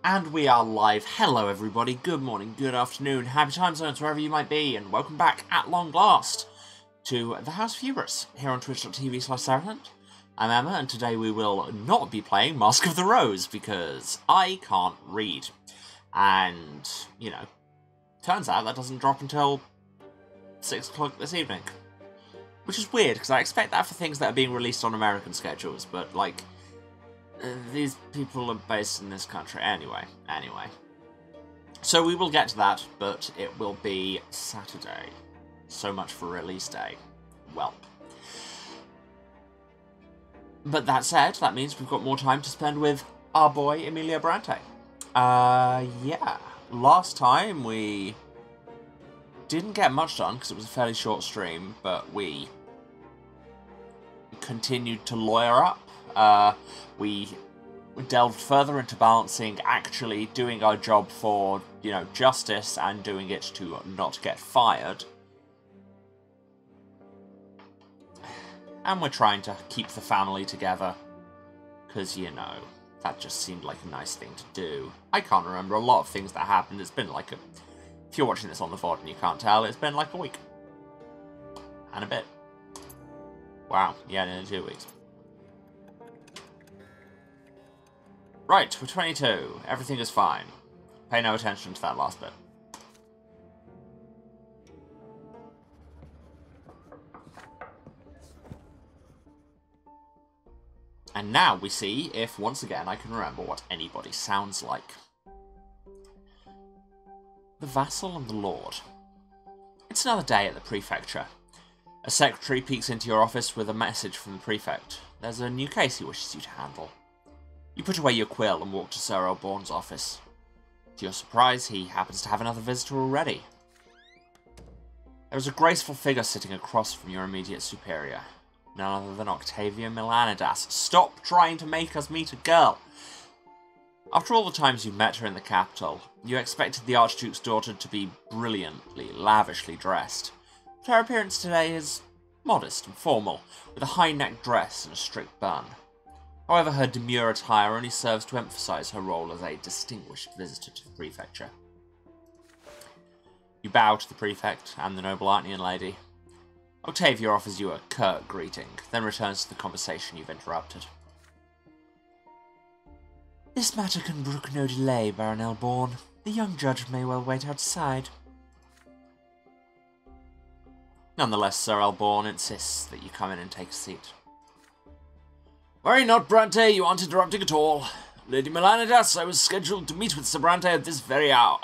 And we are live. Hello everybody, good morning, good afternoon, happy time zones wherever you might be, and welcome back at long last to the House of Hubris here on twitch.tv/Sarahhunt. I'm Emma, and today we will not be playing Mask of the Rose because I can't read. And, you know, turns out that doesn't drop until 6 o'clock this evening. Which is weird, because I expect that for things that are being released on American schedules, but, like, these people are based in this country. Anyway. So we will get to that, but it will be Saturday. So much for release day. Welp. But that said, that means we've got more time to spend with our boy, Emilio Brante. Yeah. Last time we didn't get much done, because it was a fairly short stream, but we continued to lawyer up. We delved further into balancing actually doing our job for, you know, justice and doing it to not get fired. And we're trying to keep the family together, because, you know, that just seemed like a nice thing to do. I can't remember a lot of things that happened. It's been like if you're watching this on the VOD and you can't tell, it's been like a week. And a bit. Wow, yeah, nearly 2 weeks. Right, we're 22. Everything is fine. Pay no attention to that last bit. And now we see if, once again, I can remember what anybody sounds like. The Vassal and the Lord. It's another day at the prefecture. A secretary peeks into your office with a message from the prefect. There's a new case he wishes you to handle. You put away your quill and walk to Sir Elborn's office. To your surprise, he happens to have another visitor already. There is a graceful figure sitting across from your immediate superior. None other than Octavia Milanidas. Stop trying to make us meet a girl! After all the times you met her in the capital, you expected the Archduke's daughter to be brilliantly, lavishly dressed. But her appearance today is modest and formal, with a high-necked dress and a strict bun. However, her demure attire only serves to emphasize her role as a distinguished visitor to the prefecture. You bow to the prefect and the noble Artnian lady. Octavia offers you a curt greeting, then returns to the conversation you've interrupted. This matter can brook no delay, Baron Elborn. The young judge may well wait outside. Nonetheless, Sir Elborn insists that you come in and take a seat. Worry not, Brante, you aren't interrupting at all. Lady Milanidas, I was scheduled to meet with Sir Brante at this very hour.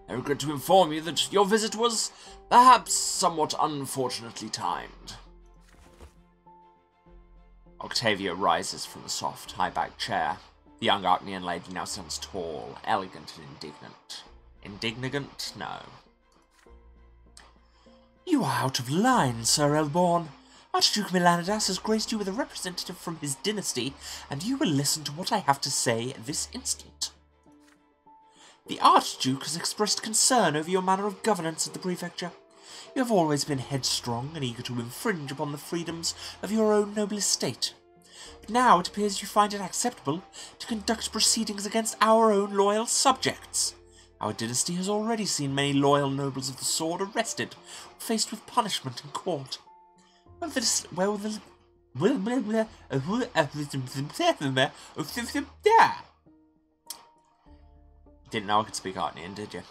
I regret to inform you that your visit was perhaps somewhat unfortunately timed. Octavia rises from the soft, high-backed chair. The young Arcnian lady now stands tall, elegant and indignant. Indignant? No. You are out of line, Sir Elborn. Archduke Milanidas has graced you with a representative from his dynasty, and you will listen to what I have to say this instant. The Archduke has expressed concern over your manner of governance at the prefecture. You have always been headstrong and eager to infringe upon the freedoms of your own noble estate. But now it appears you find it acceptable to conduct proceedings against our own loyal subjects. Our dynasty has already seen many loyal nobles of the sword arrested, or faced with punishment in court. Didn't know I could speak Artnian, did you?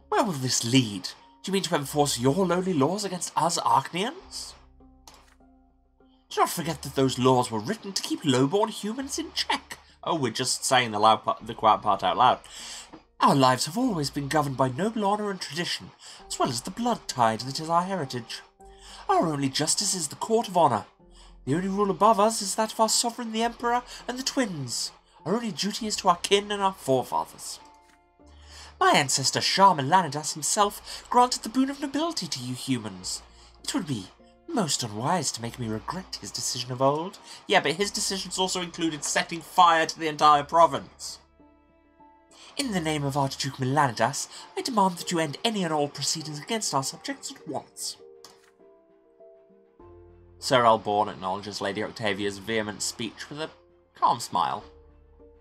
Where will this lead? Do you mean to enforce your lowly laws against us Arcnians? Do not forget that those laws were written to keep low-born humans in check. Oh, we're just saying the quiet part out loud. Our lives have always been governed by noble honour and tradition, as well as the blood tide that is our heritage. Our only justice is the court of honour. The only rule above us is that of our sovereign, the Emperor, and the twins. Our only duty is to our kin and our forefathers. My ancestor Shah Milanidas himself granted the boon of nobility to you humans. It would be most unwise to make me regret his decision of old. Yeah, but his decisions also included setting fire to the entire province. In the name of Archduke Milanidas, I demand that you end any and all proceedings against our subjects at once. Sir Elborn acknowledges Lady Octavia's vehement speech with a calm smile,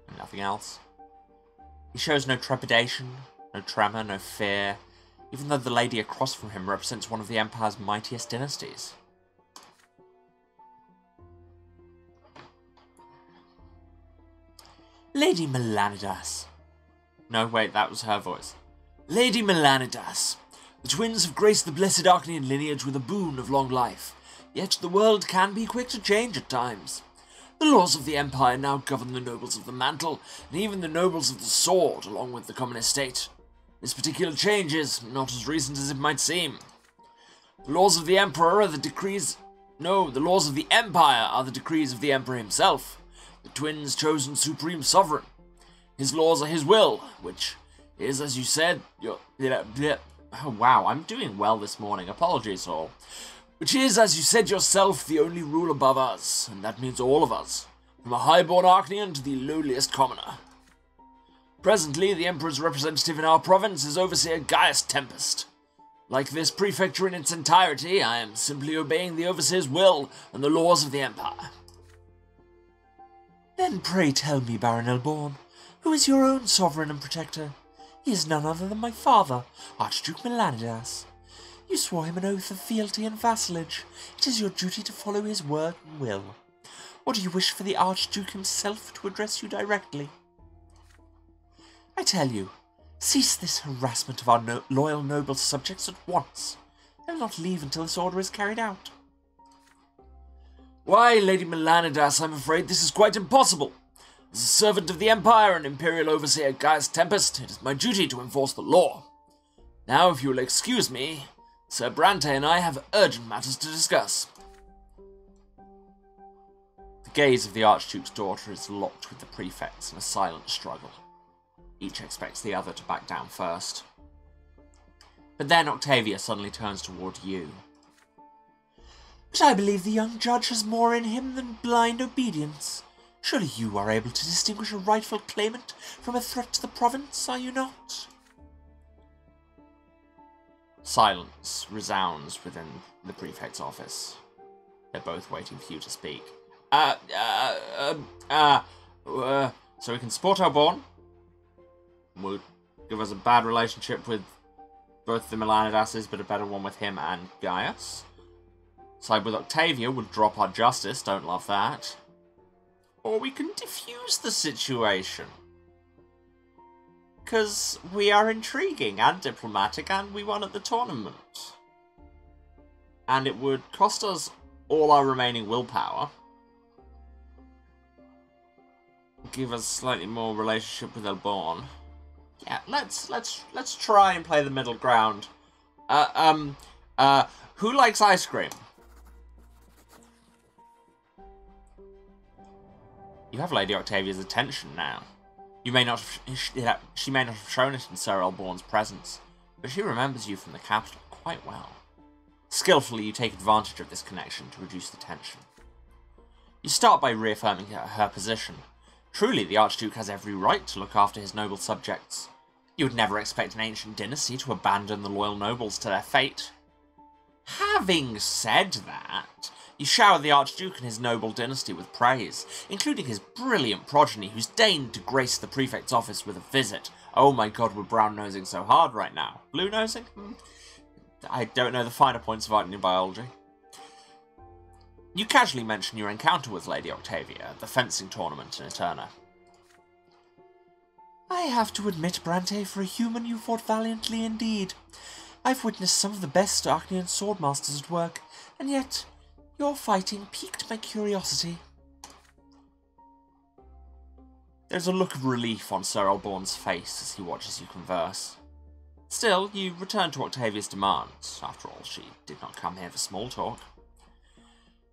and nothing else. He shows no trepidation, no tremor, no fear, even though the lady across from him represents one of the Empire's mightiest dynasties. Lady Melanidas. No, wait, that was her voice. Lady Melanidas. The twins have graced the blessed Arknian lineage with a boon of long life, yet the world can be quick to change at times. The laws of the Empire now govern the nobles of the mantle, and even the nobles of the sword, along with the common estate. This particular change is not as recent as it might seem. The laws of the Emperor are the decrees... No, the laws of the Empire are the decrees of the Emperor himself, the twins' chosen supreme sovereign. His laws are his will, which is, as you said, your... Oh wow, I'm doing well this morning, apologies all. Which is, as you said yourself, the only rule above us, and that means all of us, from a highborn Arknian to the lowliest commoner. Presently, the Emperor's representative in our province is Overseer Gaius Tempest. Like this prefecture in its entirety, I am simply obeying the Overseer's will and the laws of the Empire. Then pray tell me, Baron Elborn, who is your own sovereign and protector? He is none other than my father, Archduke Melanidas. You swore him an oath of fealty and vassalage. It is your duty to follow his word and will. Or do you wish for the Archduke himself to address you directly? I tell you, cease this harassment of our loyal noble subjects at once. I will not leave until this order is carried out. Why, Lady Melanidas, I'm afraid this is quite impossible. As a servant of the Empire and Imperial Overseer Gaius Tempest, it is my duty to enforce the law. Now, if you will excuse me, Sir Brante and I have urgent matters to discuss. The gaze of the Archduke's daughter is locked with the prefect's in a silent struggle. Each expects the other to back down first. But then Octavia suddenly turns toward you. But I believe the young judge has more in him than blind obedience. Surely you are able to distinguish a rightful claimant from a threat to the province, are you not? Silence resounds within the prefect's office. They're both waiting for you to speak. So we can support Elborn. Would give us a bad relationship with both the Melanidases, but a better one with him and Gaius. Side with Octavia would drop our justice, don't love that. Or we can diffuse the situation. Because we are intriguing and diplomatic, and we won at the tournament. And it would cost us all our remaining willpower. Give us slightly more relationship with Elborn. Yeah, let's try and play the middle ground. Who likes ice cream? You have Lady Octavia's attention now. You may not have, she may not have shown it in Sir Elborn's presence, but she remembers you from the capital quite well. Skillfully, you take advantage of this connection to reduce the tension. You start by reaffirming her position. Truly, the Archduke has every right to look after his noble subjects. You would never expect an ancient dynasty to abandon the loyal nobles to their fate. Having said that, you shower the Archduke and his noble dynasty with praise, including his brilliant progeny who's deigned to grace the prefect's office with a visit. Oh my god, we're brown-nosing so hard right now. Blue-nosing? I don't know the finer points of Arknian biology. You casually mention your encounter with Lady Octavia at the fencing tournament in Eterna. I have to admit, Brante, for a human you fought valiantly indeed. I've witnessed some of the best Arknian swordmasters at work, and yet your fighting piqued my curiosity. There's a look of relief on Sir Elborn's face as he watches you converse. Still, you return to Octavia's demands. After all, she did not come here for small talk.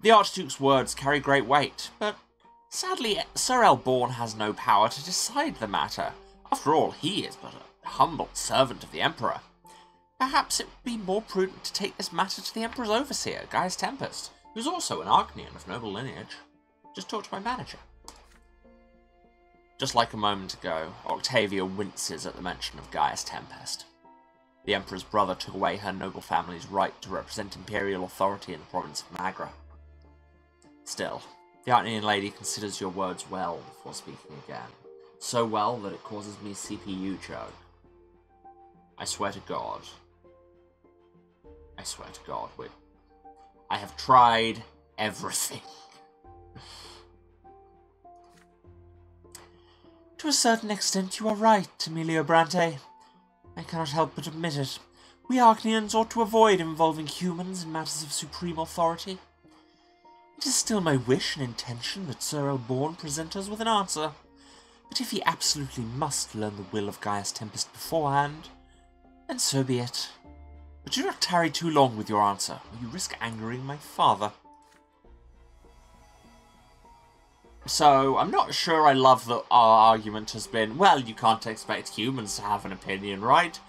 The Archduke's words carry great weight, but sadly, Sir Elborn has no power to decide the matter. After all, he is but a humble servant of the Emperor. Perhaps it would be more prudent to take this matter to the Emperor's overseer, Gaius Tempest, who's also an Arknian of noble lineage. Just talk to my manager. Just like a moment ago, Octavia winces at the mention of Gaius Tempest. The Emperor's brother took away her noble family's right to represent imperial authority in the province of Magra. Still, the Arknian lady considers your words well before speaking again. So well that it causes me CPU chug. I swear to God. I swear to God, I have tried everything. To a certain extent, you are right, Emilio Brante. I cannot help but admit it. We Arknians ought to avoid involving humans in matters of supreme authority. It is still my wish and intention that Sir Elborn present us with an answer. But if he absolutely must learn the will of Gaius Tempest beforehand, then so be it. But do not tarry too long with your answer, or you risk angering my father. So, I'm not sure I love that our argument has been, well, you can't expect humans to have an opinion, right?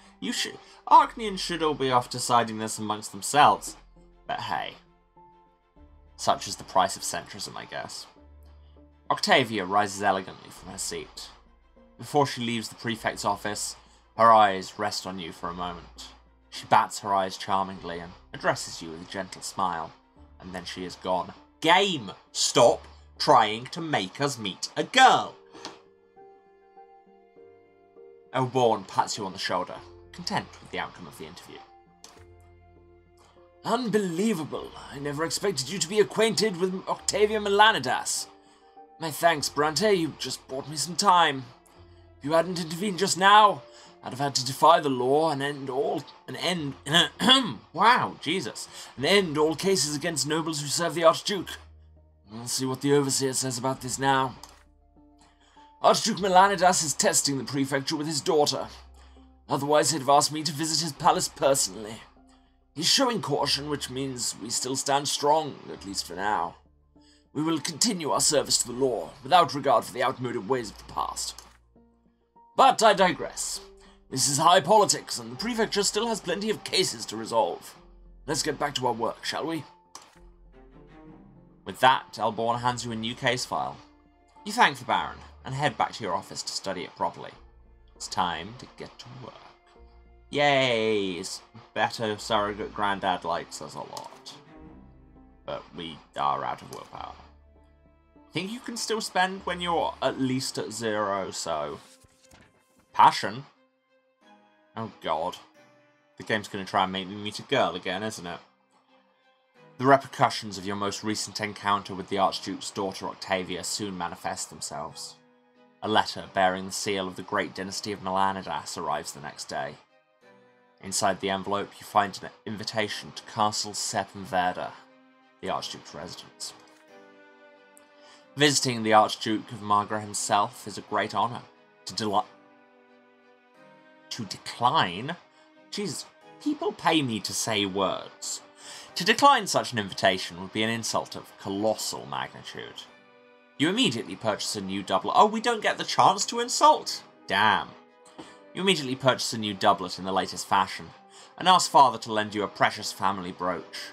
Arknians should all be off deciding this amongst themselves. But hey, such is the price of centrism, I guess. Octavia rises elegantly from her seat. Before she leaves the prefect's office, her eyes rest on you for a moment. She bats her eyes charmingly and addresses you with a gentle smile, and then she is gone. Game! Stop trying to make us meet a girl! Elborn pats you on the shoulder, content with the outcome of the interview. Unbelievable. I never expected you to be acquainted with Octavia Melanidas. My thanks, Brante. You just bought me some time. If you hadn't intervened just now, I'd have had to defy the law and end all cases against nobles who serve the Archduke. We'll see what the overseer says about this now. Archduke Melanidas is testing the prefecture with his daughter. Otherwise, he'd have asked me to visit his palace personally. He's showing caution, which means we still stand strong, at least for now. We will continue our service to the law, without regard for the outmoded ways of the past. But I digress. This is high politics, and the prefecture still has plenty of cases to resolve. Let's get back to our work, shall we? With that, Elborn hands you a new case file. You thank the Baron, and head back to your office to study it properly. It's time to get to work. Yay! Better surrogate granddad likes us a lot. But we are out of willpower. I think you can still spend when you're at least at 0, so... Passion? Oh god. The game's going to try and make me meet a girl again, isn't it? The repercussions of your most recent encounter with the Archduke's daughter Octavia soon manifest themselves. A letter bearing the seal of the great dynasty of Melanidas arrives the next day. Inside the envelope you find an invitation to Castle Seppenwerda, the Archduke's residence. Visiting the Archduke of Margra himself is a great honour. To decline? Jesus, people pay me to say words. To decline such an invitation would be an insult of colossal magnitude. You immediately purchase a new doublet. Oh, we don't get the chance to insult? Damn. You immediately purchase a new doublet in the latest fashion, and ask father to lend you a precious family brooch.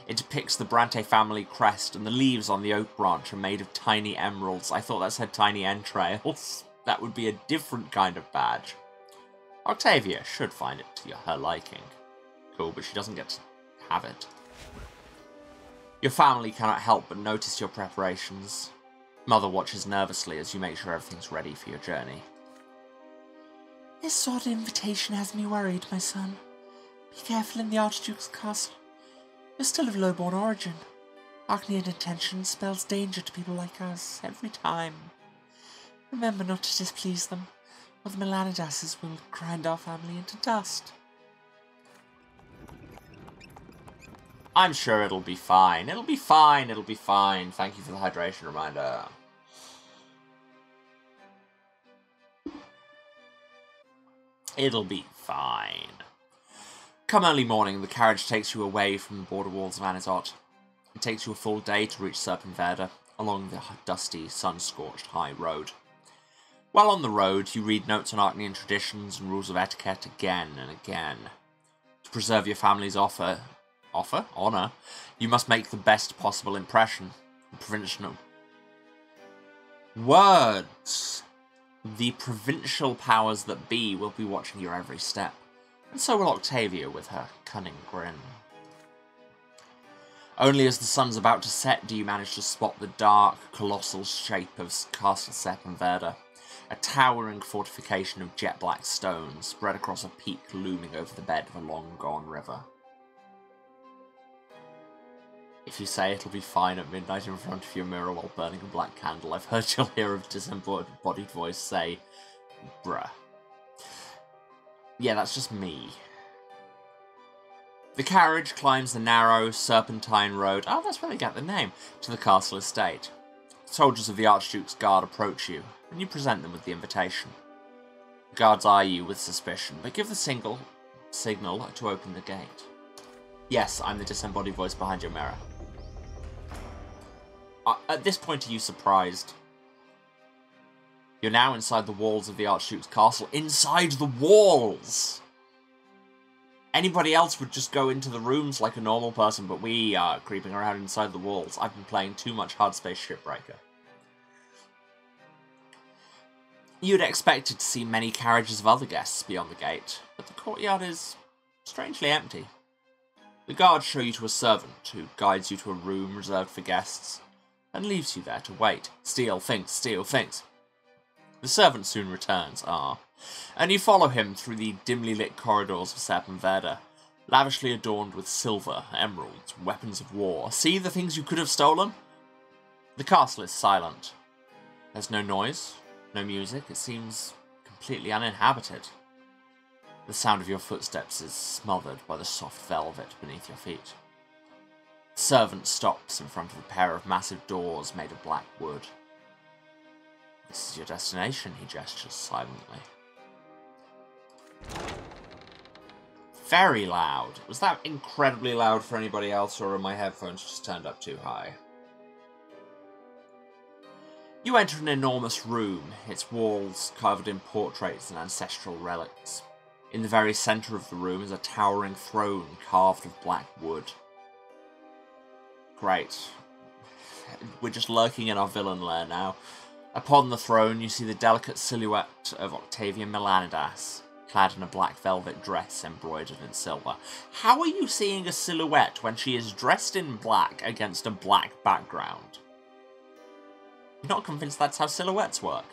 It depicts the Brante family crest, and the leaves on the oak branch are made of tiny emeralds. I thought that said tiny entrails. That would be a different kind of badge. Octavia should find it to her liking. Cool, but she doesn't get to have it. Your family cannot help but notice your preparations. Mother watches nervously as you make sure everything's ready for your journey. This sort of invitation has me worried, my son. Be careful in the Archduke's castle. You're still of low-born origin. Arknian intention spells danger to people like us, every time. Remember not to displease them, or the Melanidases will grind our family into dust. I'm sure it'll be fine. It'll be fine. It'll be fine. Thank you for the hydration reminder. It'll be fine. Come early morning, the carriage takes you away from the border walls of Anizot. It takes you a full day to reach Seppenwerda along the dusty, sun-scorched high road. While on the road, you read notes on Arknian traditions and rules of etiquette again and again. To preserve your family's honor, you must make the best possible impression. The provincial words. The provincial powers that be will be watching your every step, and so will Octavia with her cunning grin. Only as the sun's about to set do you manage to spot the dark, colossal shape of Castle Seppenwerda. A towering fortification of jet black stone spread across a peak looming over the bed of a long-gone river. If you say it'll be fine at midnight in front of your mirror while burning a black candle, I've heard you'll hear a disembodied voice say, bruh. Yeah, that's just me. The carriage climbs the narrow, serpentine road, oh, that's where they get the name, to the castle estate. Soldiers of the Archduke's Guard approach you, and you present them with the invitation. The guards eye you with suspicion, but give the signal to open the gate. Yes, I'm the disembodied voice behind your mirror. At this point, are you surprised? You're now inside the walls of the Archduke's castle. Inside the walls! Anybody else would just go into the rooms like a normal person, but we are creeping around inside the walls. I've been playing too much Hard Space Shipbreaker. You'd expected to see many carriages of other guests beyond the gate, but the courtyard is strangely empty. The guards show you to a servant, who guides you to a room reserved for guests, and leaves you there to wait. Steal things, steal things. The servant soon returns, and you follow him through the dimly lit corridors of Serpenwerda, lavishly adorned with silver, emeralds, weapons of war. See the things you could have stolen? The castle is silent. There's no noise, no music. It seems completely uninhabited. The sound of your footsteps is smothered by the soft velvet beneath your feet. The servant stops in front of a pair of massive doors made of black wood. This is your destination, he gestures silently. Very loud. Was that incredibly loud for anybody else, or are my headphones just turned up too high? You enter an enormous room, its walls covered in portraits and ancestral relics. In the very centre of the room is a towering throne carved of black wood. Great. We're just lurking in our villain lair now. Upon the throne, you see the delicate silhouette of Octavia Melanidas, clad in a black velvet dress embroidered in silver. How are you seeing a silhouette when she is dressed in black against a black background? You're not convinced that's how silhouettes work?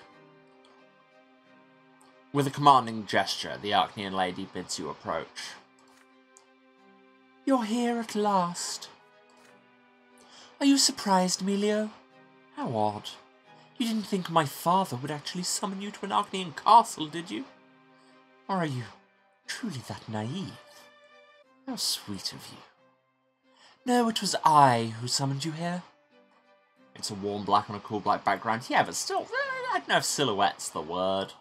With a commanding gesture, the Arknian lady bids you approach. You're here at last. Are you surprised, Emilio? How odd. You didn't think my father would actually summon you to an Arknian castle, did you? Or are you truly that naive? How sweet of you. No, it was I who summoned you here. It's a warm black on a cool black background. Yeah, but still, I don't know if silhouette's the word.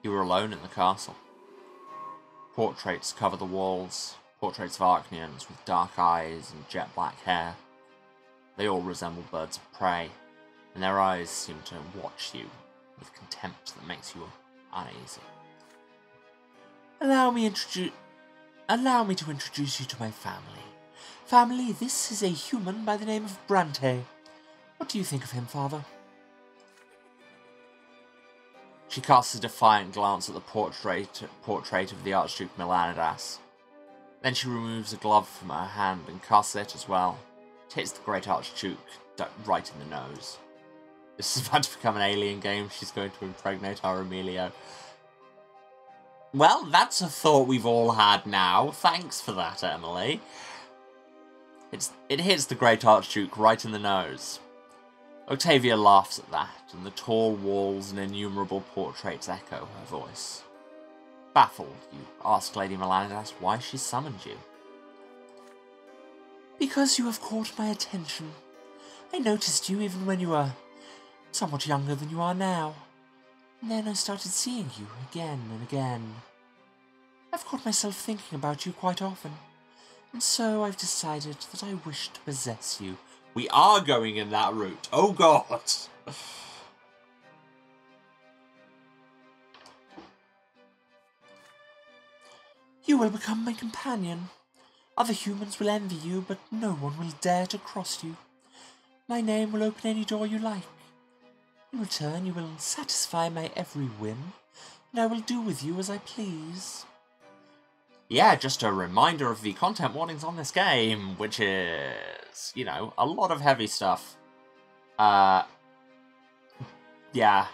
You were alone in the castle. Portraits cover the walls. Portraits of Arknians with dark eyes and jet black hair. They all resemble birds of prey, and their eyes seem to watch you with contempt that makes you uneasy. Allow me to introduce you to my family. Family, this is a human by the name of Brante. What do you think of him, father? She casts a defiant glance at the portrait of the Archduke Melanidas. Then she removes a glove from her hand and casts it as well. It hits the great Archduke right in the nose. This is about to become an alien game. She's going to impregnate our Emilio. Well, that's a thought we've all had now. Thanks for that, Emily. It hits the great Archduke right in the nose. Octavia laughs at that, and the tall walls and innumerable portraits echo her voice. Baffled, you ask Lady Melanidas why she summoned you. Because you have caught my attention. I noticed you even when you were somewhat younger than you are now. And then I started seeing you again and again. I've caught myself thinking about you quite often. And so I've decided that I wish to possess you. We are going in that route. Oh god! You will become my companion. Other humans will envy you, but no one will dare to cross you. My name will open any door you like. In return, you will satisfy my every whim, and I will do with you as I please. Yeah, just a reminder of the content warnings on this game, which is, you know, a lot of heavy stuff. Yeah,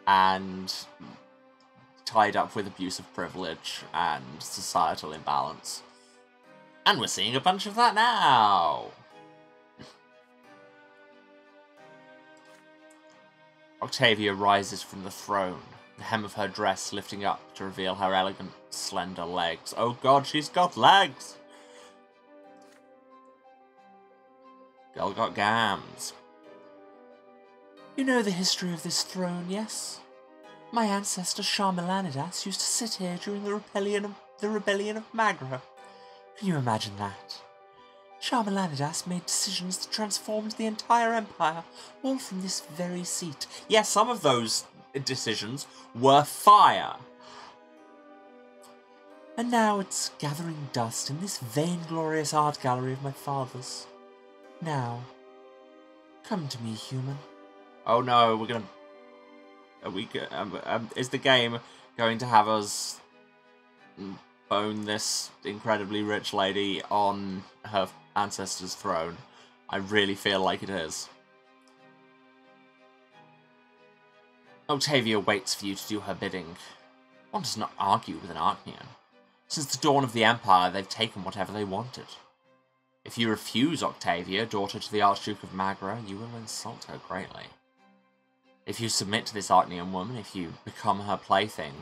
and tied up with abuse of privilege and societal imbalance. And we're seeing a bunch of that now! Octavia rises from the throne, the hem of her dress lifting up to reveal her elegant, slender legs. Oh god, she's got legs! Girl got gams. You know the history of this throne, yes? My ancestor Sharmalanidas used to sit here during the rebellion of Magra. Can you imagine that? Sharmalanidas made decisions that transformed the entire empire, all from this very seat. Yes, some of those decisions were fire. And now it's gathering dust in this vainglorious art gallery of my father's. Now, come to me, human. Oh no, we're gonna... is the game going to have us bone this incredibly rich lady on her ancestor's throne? I really feel like it is. Octavia waits for you to do her bidding. One does not argue with an Arknian. Since the dawn of the Empire, they've taken whatever they wanted. If you refuse Octavia, daughter to the Archduke of Magra, you will insult her greatly. If you submit to this Arknian woman, if you become her plaything,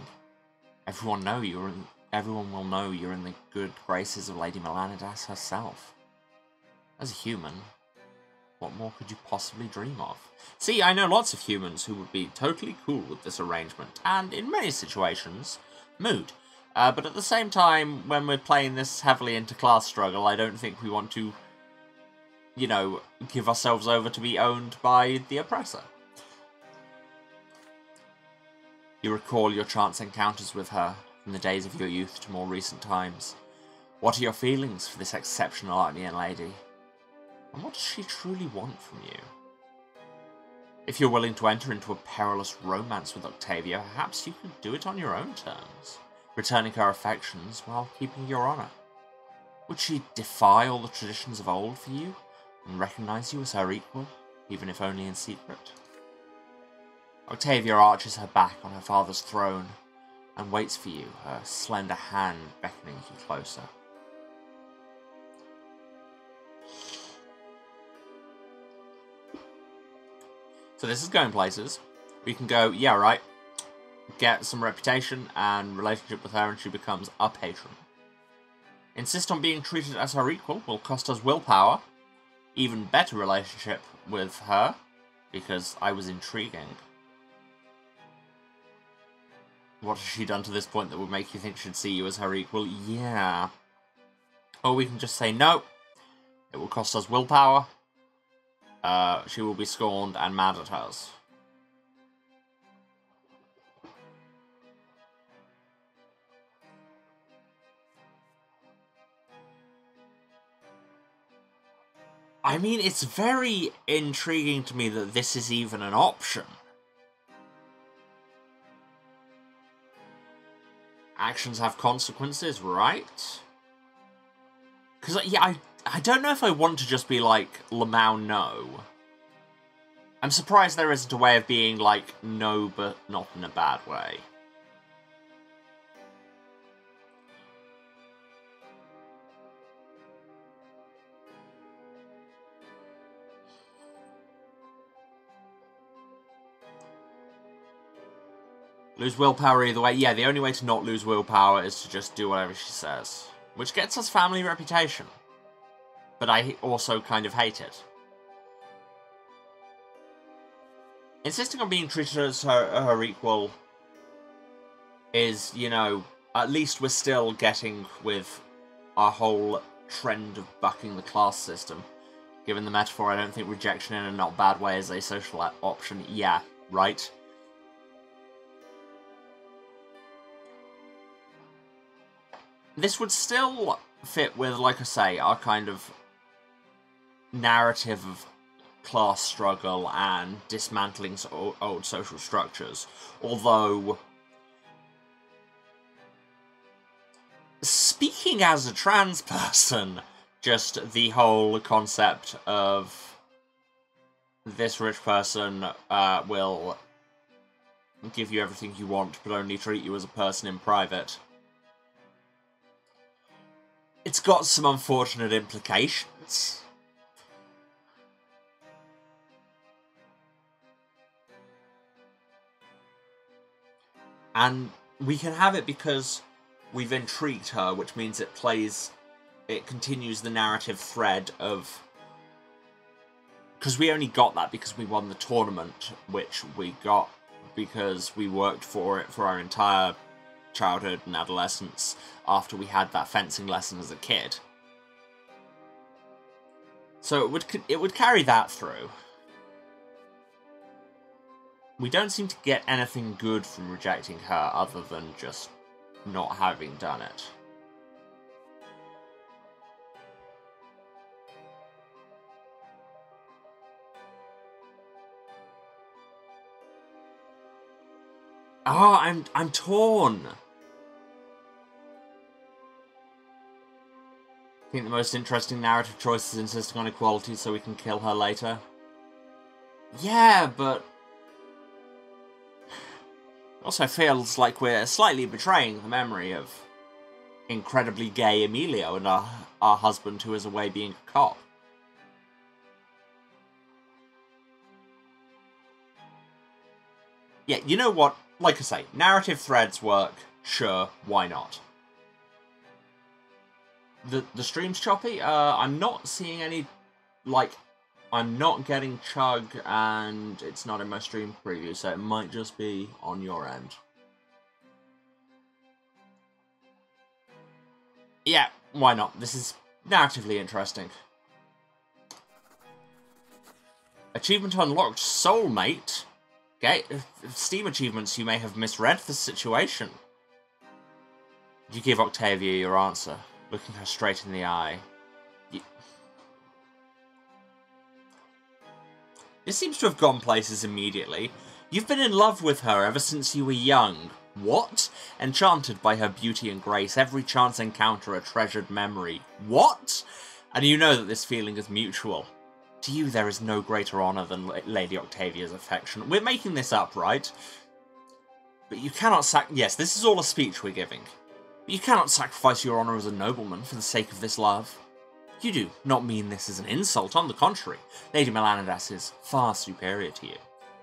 everyone will know you're in the good graces of Lady Melanidas herself. As a human, what more could you possibly dream of? See, I know lots of humans who would be totally cool with this arrangement, and in many situations, mood. But at the same time, when we're playing this heavily into class struggle, I don't think we want to, you know, give ourselves over to be owned by the oppressor. You recall your chance encounters with her, from the days of your youth to more recent times. What are your feelings for this exceptional Arknian lady? And what does she truly want from you? If you're willing to enter into a perilous romance with Octavia, perhaps you could do it on your own terms, returning her affections while keeping your honour. Would she defy all the traditions of old for you, and recognise you as her equal, even if only in secret? Octavia arches her back on her father's throne, and waits for you, her slender hand beckoning you closer. So this is going places. We can go, yeah, right, get some reputation and relationship with her, and she becomes a patron. Insist on being treated as her equal will cost us willpower. Even better relationship with her, because I was intriguing. What has she done to this point that would make you think she'd see you as her equal? Yeah. Or we can just say no. It will cost us willpower. She will be scorned and mad at us. I mean, it's very intriguing to me that this is even an option. Actions have consequences, right? Because, yeah, I don't know if I want to just be like, Lamau, no. I'm surprised there isn't a way of being like, no, but not in a bad way. Lose willpower either way. Yeah, the only way to not lose willpower is to just do whatever she says. Which gets us family reputation. But I also kind of hate it. Insisting on being treated as her equal is, you know, at least we're still getting with our whole trend of bucking the class system. Given the metaphor, I don't think rejection in a not bad way is a social option. Yeah, right? This would still fit with, like I say, our kind of narrative of class struggle and dismantling old social structures. Although, speaking as a trans person, just the whole concept of this rich person will give you everything you want, but only treat you as a person in private. It's got some unfortunate implications. And we can have it because we've intrigued her, which means it continues the narrative thread of... Because we only got that because we won the tournament, which we got because we worked for it for our entire childhood and adolescence after we had that fencing lesson as a kid. So it would carry that through. We don't seem to get anything good from rejecting her other than just not having done it. Oh, I'm torn. I think the most interesting narrative choice is insisting on equality so we can kill her later. Yeah, but... also feels like we're slightly betraying the memory of incredibly gay Emilio and our husband who is away being a cop. Yeah, you know what? Like I say, narrative threads work. Sure, why not? The stream's choppy. I'm not seeing any, like, I'm not getting chug, and it's not in my stream preview, so it might just be on your end. Yeah, why not? This is narratively interesting. Achievement unlocked, Soulmate. Okay, Steam achievements, you may have misread the situation. You give Octavia your answer, looking her straight in the eye. This seems to have gone places immediately. You've been in love with her ever since you were young. What? Enchanted by her beauty and grace, every chance encounter a treasured memory. What? And you know that this feeling is mutual. To you there is no greater honour than Lady Octavia's affection. We're making this up, right? But you cannot yes, this is all a speech we're giving. But you cannot sacrifice your honour as a nobleman for the sake of this love. You do not mean this as an insult, on the contrary. Lady Melanidas is far superior to you.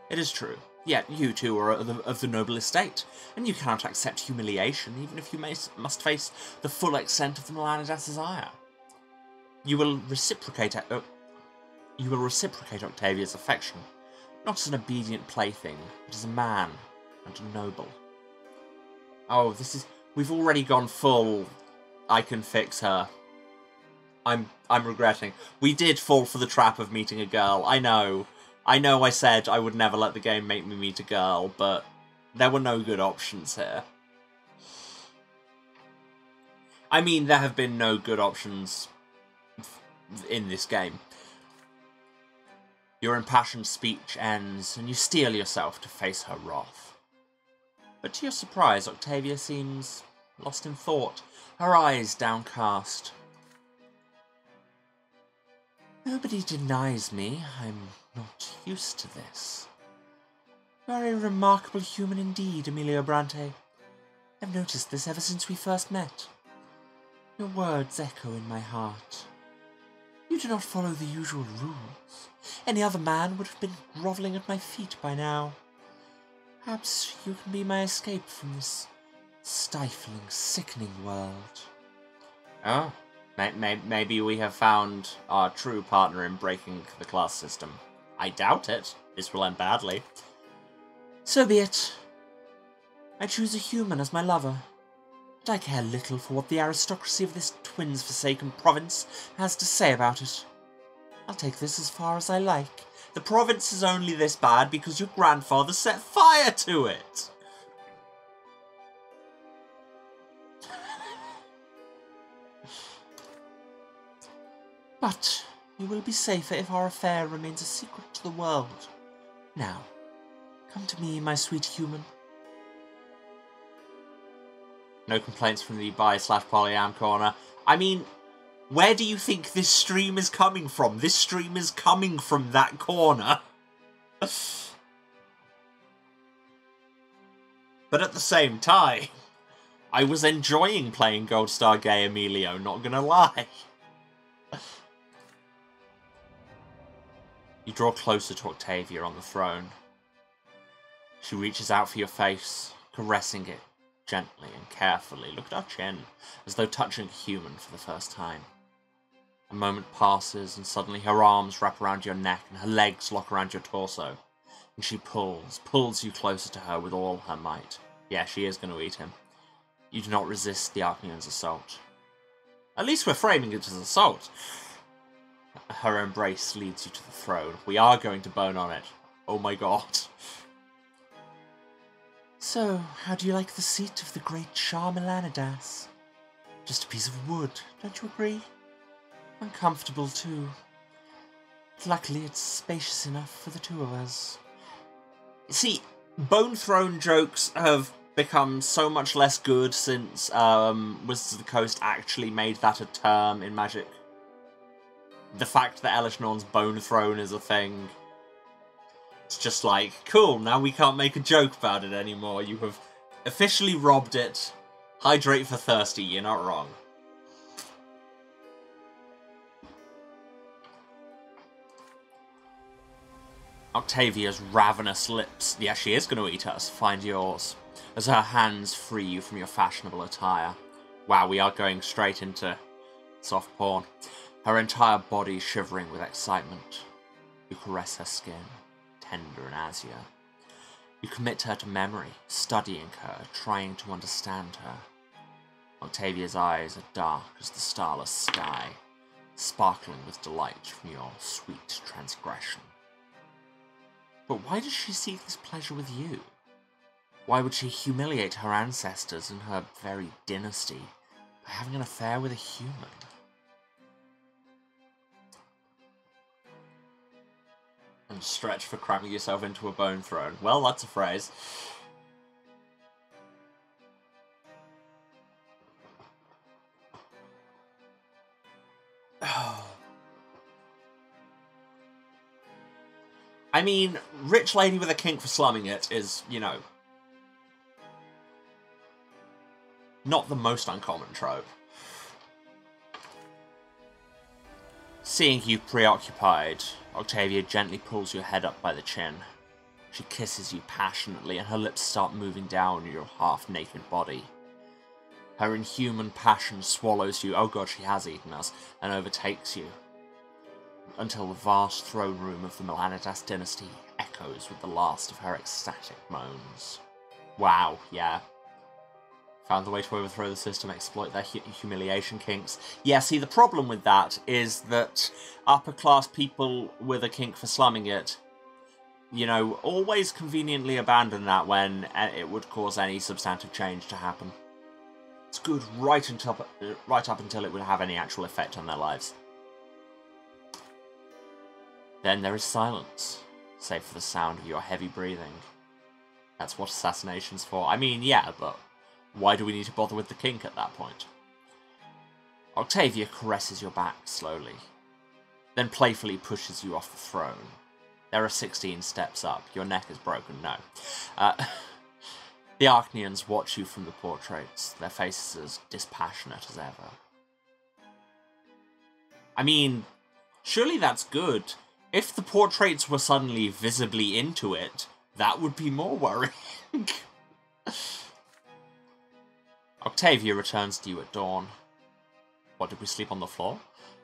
It is true. Yet you two are of the noble estate, and you cannot accept humiliation even if you must face the full extent of the Melanidas' desire. You will reciprocate Octavia's affection, not as an obedient plaything, but as a man and a noble. Oh, this is... we've already gone full... I can fix her. I'm regretting. We did fall for the trap of meeting a girl. I know I said I would never let the game make me meet a girl, but there were no good options here. I mean, there have been no good options in this game. Your impassioned speech ends, and you steel yourself to face her wrath. But to your surprise, Octavia seems lost in thought, her eyes downcast. Nobody denies me. I'm not used to this. Very remarkable human indeed, Emilio Brante. I've noticed this ever since we first met. Your words echo in my heart. You do not follow the usual rules. Any other man would have been grovelling at my feet by now. Perhaps you can be my escape from this stifling, sickening world. Oh, maybe we have found our true partner in breaking the class system. I doubt it. This will end badly. So be it. I choose a human as my lover. But I care little for what the aristocracy of this twins-forsaken province has to say about it. I'll take this as far as I like. The province is only this bad because your grandfather set fire to it. But you will be safer if our affair remains a secret to the world. Now, come to me, my sweet human. No complaints from the bi/polyam corner. I mean, where do you think this stream is coming from? This stream is coming from that corner. But at the same time, I was enjoying playing Gold Star Gay Emilio, not gonna lie. You draw closer to Octavia on the throne. She reaches out for your face, caressing it gently and carefully. Look at her chin, as though touching a human for the first time. A moment passes, and suddenly her arms wrap around your neck and her legs lock around your torso. And she pulls you closer to her with all her might. Yeah, she is going to eat him. You do not resist the Archneon's assault. At least we're framing it as assault. Her embrace leads you to the throne. We are going to bone on it. Oh my god. So, how do you like the seat of the great Shah Melanidas? Just a piece of wood, don't you agree? Uncomfortable too. But luckily it's spacious enough for the two of us. See, Bone Throne jokes have become so much less good since Wizards of the Coast actually made that a term in Magic. The fact that Elishnorn's Bone Throne is a thing. It's just like, cool, now we can't make a joke about it anymore. You have officially robbed it. Hydrate for thirsty, you're not wrong. Octavia's ravenous lips, yeah, she is going to eat us, find yours, as her hands free you from your fashionable attire. Wow, we are going straight into soft porn. Her entire body shivering with excitement. You caress her skin, tender and azure. You commit her to memory, studying her, trying to understand her. Octavia's eyes are dark as the starless sky, sparkling with delight from your sweet transgression. But why does she seek this pleasure with you? Why would she humiliate her ancestors and her very dynasty by having an affair with a human? And stretch for cramming yourself into a bone throne. Well, that's a phrase. I mean, rich lady with a kink for slumming it is, you know, not the most uncommon trope. Seeing you preoccupied, Octavia gently pulls your head up by the chin. She kisses you passionately, and her lips start moving down your half-naked body. Her inhuman passion swallows you, oh god, she has eaten us, and overtakes you, until the vast throne room of the Melanidas dynasty echoes with the last of her ecstatic moans. Wow, yeah. Found the way to overthrow the system, exploit their humiliation kinks. Yeah, see, the problem with that is that upper-class people with a kink for slumming it, you know, always conveniently abandon that when it would cause any substantive change to happen. It's good right up until it would have any actual effect on their lives. Then there is silence, save for the sound of your heavy breathing. That's what assassination's for. I mean, yeah, but why do we need to bother with the kink at that point? Octavia caresses your back slowly, then playfully pushes you off the throne. There are 16 steps up. Your neck is broken, no. The Archneons watch you from the portraits, their faces as dispassionate as ever. I mean, surely that's good. If the portraits were suddenly visibly into it, that would be more worrying. Octavia returns to you at dawn. What, did we sleep on the floor?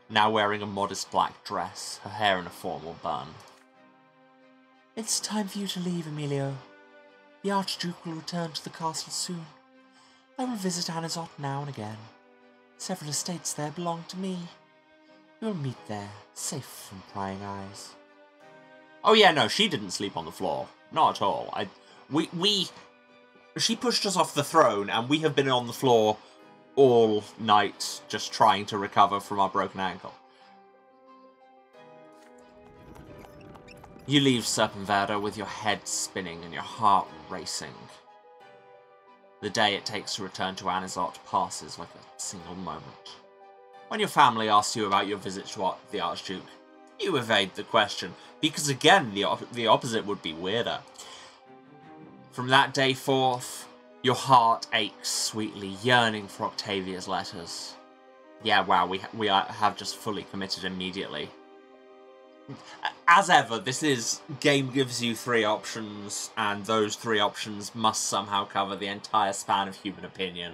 Now wearing a modest black dress, her hair in a formal bun. It's time for you to leave, Emilio. The Archduke will return to the castle soon. I will visit Anazot now and again. Several estates there belong to me. You'll meet there, safe from prying eyes. Oh yeah, no, she didn't sleep on the floor. Not at all. She pushed us off the throne, and we have been on the floor all night, just trying to recover from our broken ankle. You leave Serpenwerda with your head spinning and your heart racing. The day it takes to return to Anazot passes like a single moment. When your family asks you about your visit to the Archduke, you evade the question, Because again, the opposite would be weirder. From that day forth, your heart aches sweetly, yearning for Octavia's letters. Yeah, wow, we have just fully committed immediately. As ever, this game gives you 3 options, and those 3 options must somehow cover the entire span of human opinion.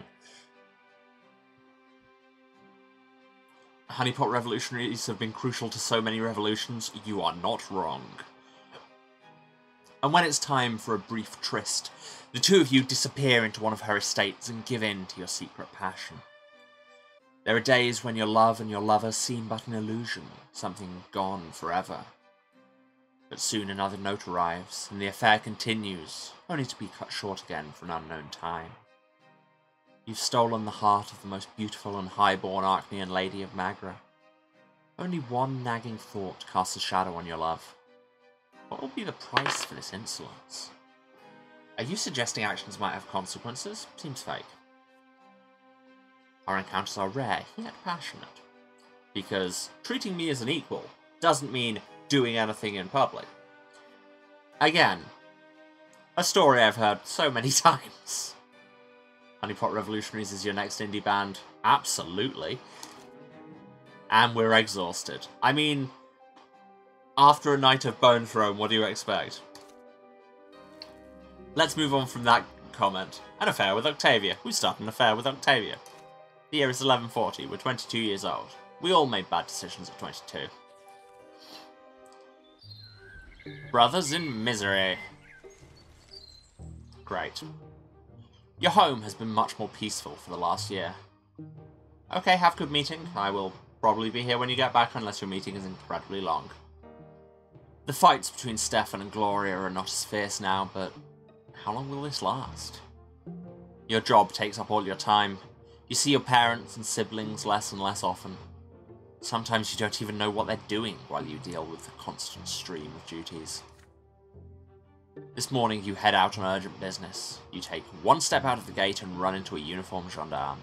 Honeypot revolutionaries have been crucial to so many revolutions, you are not wrong. And when it's time for a brief tryst, the 2 of you disappear into one of her estates and give in to your secret passion. There are days when your love and your lover seem but an illusion, something gone forever. But soon another note arrives, and the affair continues, only to be cut short again for an unknown time. You've stolen the heart of the most beautiful and high-born Arknian lady of Magra. Only one nagging thought casts a shadow on your love. What will be the price for this insolence? Are you suggesting actions might have consequences? Seems fake. Our encounters are rare, yet passionate. Because treating me as an equal doesn't mean doing anything in public. Again, a story I've heard so many times. Honeypot Revolutionaries is your next indie band? Absolutely. And we're exhausted. I mean, after a night of Bone Throne, what do you expect? Let's move on from that comment. An affair with Octavia. We start an affair with Octavia. The year is 1140. We're 22 years old. We all made bad decisions at 22. Brothers in misery. Great. Your home has been much more peaceful for the last year. Okay, have a good meeting. I will probably be here when you get back unless your meeting is incredibly long. The fights between Stefan and Gloria are not as fierce now, but how long will this last? Your job takes up all your time. You see your parents and siblings less and less often. Sometimes you don't even know what they're doing while you deal with the constant stream of duties. This morning you head out on urgent business. You take one step out of the gate and run into a uniformed gendarme.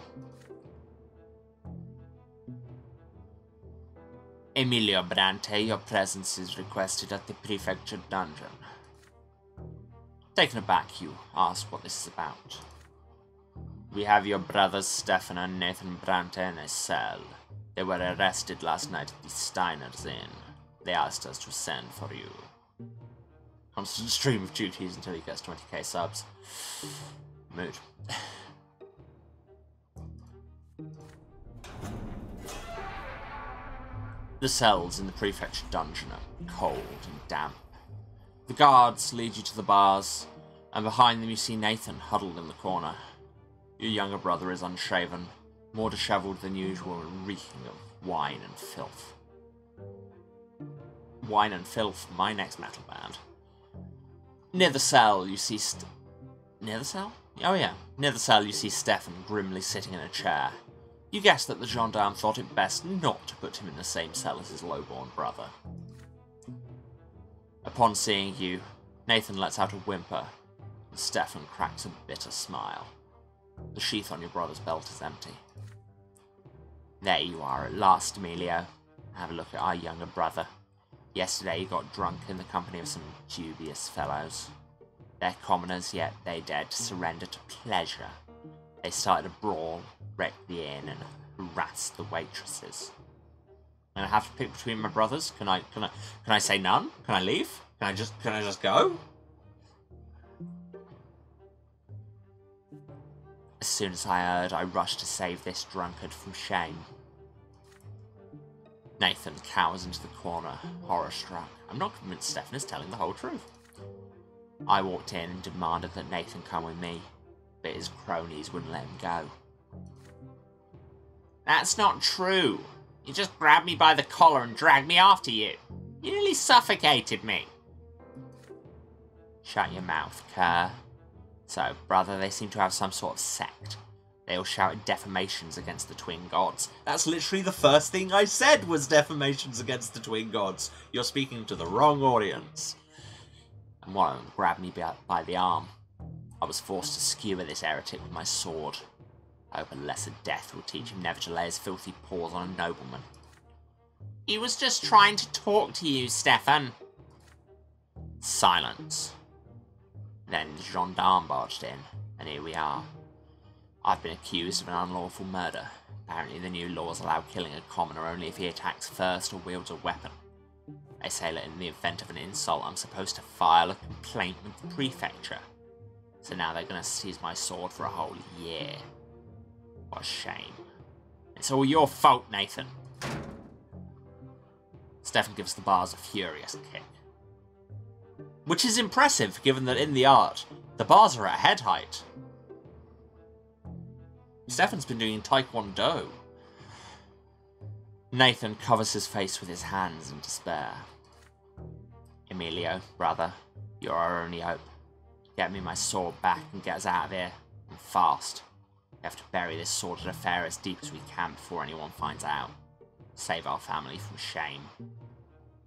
Emilio Brante, your presence is requested at the prefecture dungeon. Taken aback, you ask what this is about. We have your brothers Stefan and Nathan Brante in a cell. They were arrested last night at the Steiner's Inn. They asked us to send for you. Constant stream of duties until he gets 20k subs. Mood. The cells in the prefecture dungeon are cold and damp. The guards lead you to the bars, and behind them you see Nathan huddled in the corner. Your younger brother is unshaven, more dishevelled than usual and reeking of wine and filth. Wine and Filth, my next metal band. Near the cell, you see Near the cell? Oh yeah. Near the cell, you see Stefan grimly sitting in a chair. You guess that the gendarme thought it best not to put him in the same cell as his low-born brother. Upon seeing you, Nathan lets out a whimper, and Stefan cracks a bitter smile. The sheath on your brother's belt is empty. There you are at last, Emilio. Have a look at our younger brother. Yesterday he got drunk in the company of some dubious fellows. They're commoners, yet they dared to surrender to pleasure. They started a brawl, wrecked the inn, and harassed the waitresses. And I have to pick between my brothers? Can I say none? Can I leave? Can I just go? As soon as I heard, I rushed to save this drunkard from shame. Nathan cowers into the corner, horror-struck. I'm not convinced Stefan is telling the whole truth. I walked in and demanded that Nathan come with me, but his cronies wouldn't let him go. That's not true. You just grabbed me by the collar and dragged me after you. You nearly suffocated me. Shut your mouth, cur. So, brother, they seem to have some sort of sect. They all shouted defamations against the twin gods. That's literally the first thing I said was defamations against the twin gods. You're speaking to the wrong audience. And one of them grabbed me by the arm. I was forced to skewer this heretic with my sword. I hope a lesser death will teach him never to lay his filthy paws on a nobleman. He was just trying to talk to you, Stefan. Silence. Then the gendarme barged in, and here we are. I've been accused of an unlawful murder. Apparently the new laws allow killing a commoner only if he attacks first or wields a weapon. They say that in the event of an insult, I'm supposed to file a complaint with the prefecture. So now they're going to seize my sword for a whole year. What a shame. It's all your fault, Nathan. Stefan gives the bars a furious kick. Which is impressive, given that in the art, the bars are at head height. Stefan's been doing taekwondo. Nathan covers his face with his hands in despair. Emilio, brother, you're our only hope. Get me my sword back and get us out of here. And fast. We have to bury this sordid affair as deep as we can before anyone finds out. Save our family from shame.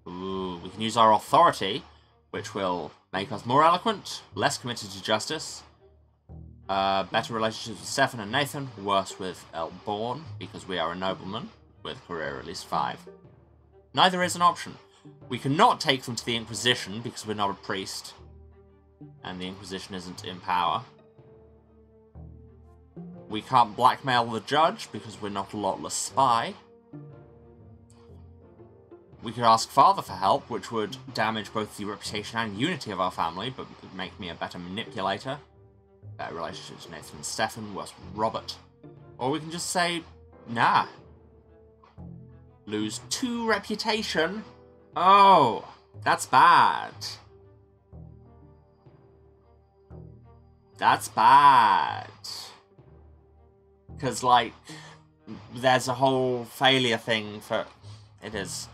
Ooh, we can use our authority, which will make us more eloquent, less committed to justice. Better relationships with Stefan and Nathan, worse with Elborn, because we are a nobleman, with a career at least 5. Neither is an option. We cannot take them to the Inquisition, because we're not a priest, and the Inquisition isn't in power. We can't blackmail the judge, because we're not a lawless spy. We could ask Father for help, which would damage both the reputation and unity of our family, but would make me a better manipulator. Better relationships with Nathan and Stefan, worse with Robert. Or we can just say, nah. Lose 2 reputation? Oh, that's bad. That's bad. Because, like, there's a whole failure thing for... It is...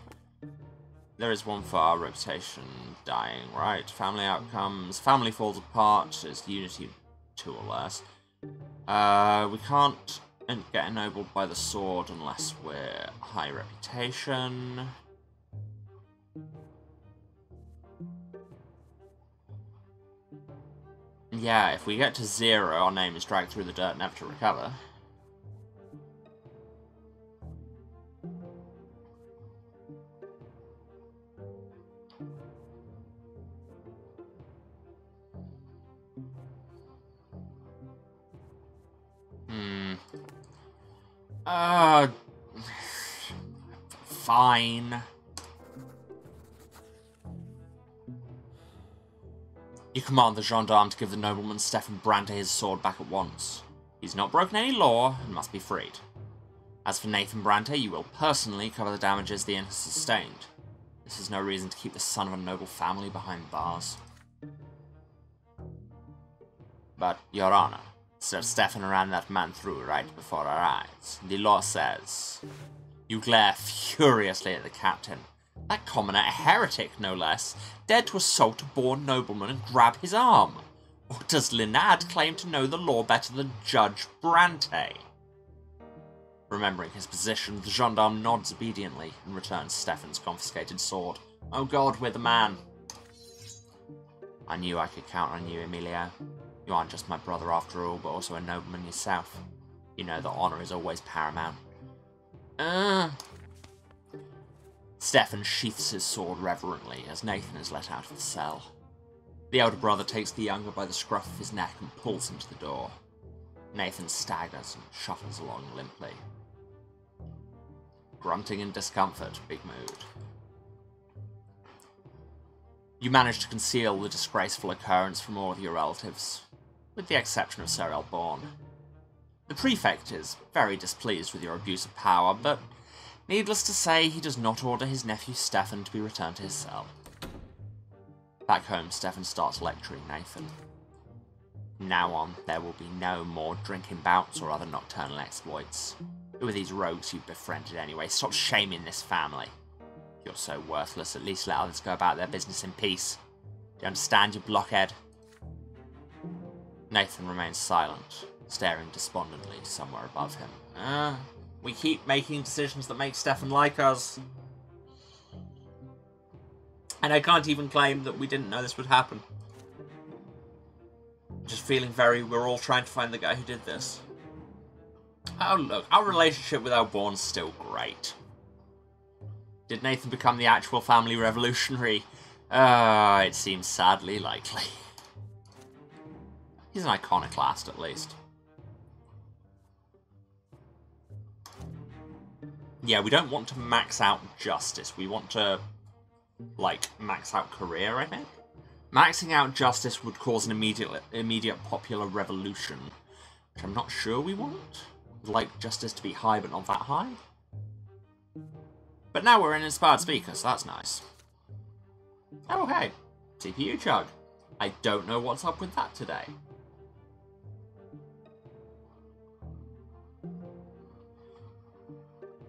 There is one for our reputation dying, right? Family outcomes. Family falls apart. Is unity 2 or less. We can't get ennobled by the sword unless we're high reputation. Yeah, if we get to 0, our name is dragged through the dirt, never to recover. Fine. You command the gendarme to give the nobleman Stefan Brante his sword back at once. He's not broken any law and must be freed. As for Nathan Brante, you will personally cover the damages the inn has sustained. This is no reason to keep the son of a noble family behind bars. But, Your Honor, Sir Stefan ran that man through right before our eyes. The law says... You glare furiously at the captain. That commoner, a heretic no less, dared to assault a born nobleman and grab his arm. Or does Linad claim to know the law better than Judge Brante? Remembering his position, the gendarme nods obediently and returns Stefan's confiscated sword. Oh God, we're the man. I knew I could count on you, Emilio. You aren't just my brother after all, but also a nobleman yourself. You know that honour is always paramount. Stefan sheaths his sword reverently as Nathan is let out of the cell. The elder brother takes the younger by the scruff of his neck and pulls him to the door. Nathan staggers and shuffles along limply. Grunting in discomfort, big mood. You manage to conceal the disgraceful occurrence from all of your relatives, with the exception of Sir Elborn. The prefect is very displeased with your abuse of power, but needless to say, he does not order his nephew Stefan to be returned to his cell. Back home, Stefan starts lecturing Nathan. From now on, there will be no more drinking bouts or other nocturnal exploits. Who are these rogues you've befriended anyway? Stop shaming this family. If you're so worthless, at least let others go about their business in peace. Do you understand, you blockhead? Nathan remains silent, staring despondently somewhere above him. We keep making decisions that make Stefan like us. And I can't even claim that we didn't know this would happen. Just feeling we're all trying to find the guy who did this. Oh look, our relationship with Elborn's still great. Did Nathan become the actual family revolutionary? It seems sadly likely. He's an iconoclast, at least. Yeah, we don't want to max out justice. We want to, like, max out career, I think. Maxing out justice would cause an immediate popular revolution, which I'm not sure we want. We'd like justice to be high, but not that high. But now we're in inspired speaker, so that's nice. Oh, hey. CPU chug. I don't know what's up with that today.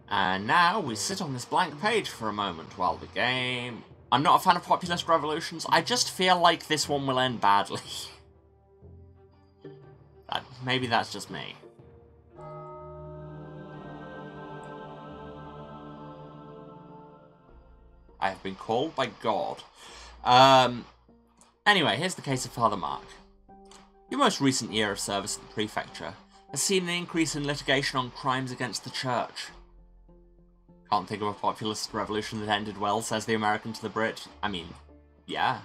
And now we sit on this blank page for a moment while the game... I'm not a fan of populist revolutions. I just feel like this one will end badly. Maybe that's just me. I have been called by God. Anyway, here's the case of Father Mark. Your most recent year of service at the prefecture has seen an increase in litigation on crimes against the church. Can't think of a populist revolution that ended well, says the American to the Brit. I mean, yeah.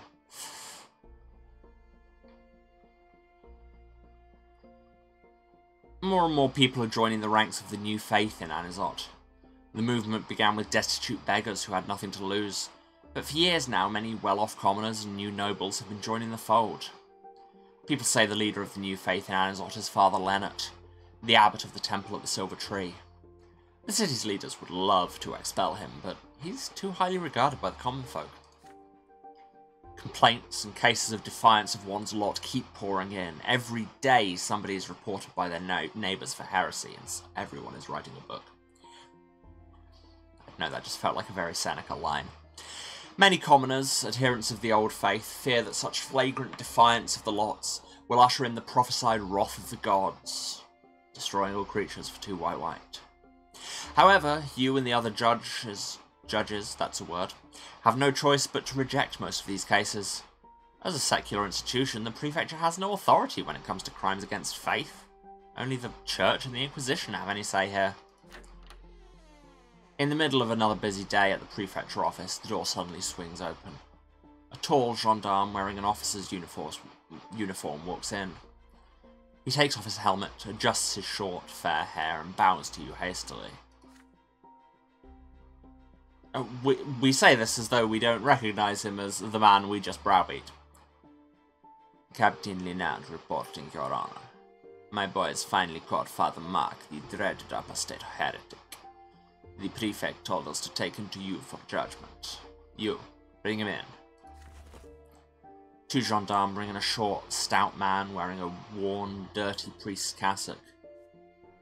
More and more people are joining the ranks of the new faith in Anizot. The movement began with destitute beggars who had nothing to lose, but for years now many well-off commoners and new nobles have been joining the fold. People say the leader of the new faith in Anizot is Father Leonard, the abbot of the Temple at the Silver Tree. The city's leaders would love to expel him, but he's too highly regarded by the common folk. Complaints and cases of defiance of one's lot keep pouring in. Every day somebody is reported by their neighbours for heresy, and everyone is writing a book. No, that just felt like a very Seneca line. Many commoners, adherents of the old faith, fear that such flagrant defiance of the lots will usher in the prophesied wrath of the gods, destroying all creatures for too white. However, you and the other judges, that's a word, have no choice but to reject most of these cases. As a secular institution, the prefecture has no authority when it comes to crimes against faith. Only the church and the Inquisition have any say here. In the middle of another busy day at the prefecture office, the door suddenly swings open. A tall gendarme wearing an officer's uniform walks in. He takes off his helmet, adjusts his short, fair hair, and bows to you hastily. We say this as though we don't recognise him as the man we just browbeat. Captain Linand reporting, Your Honour. My boys finally caught Father Mark, the dreaded apostate heretic. The prefect told us to take him to you for judgment. You, bring him in. Two gendarmes bring in a short, stout man wearing a worn, dirty priest's cassock.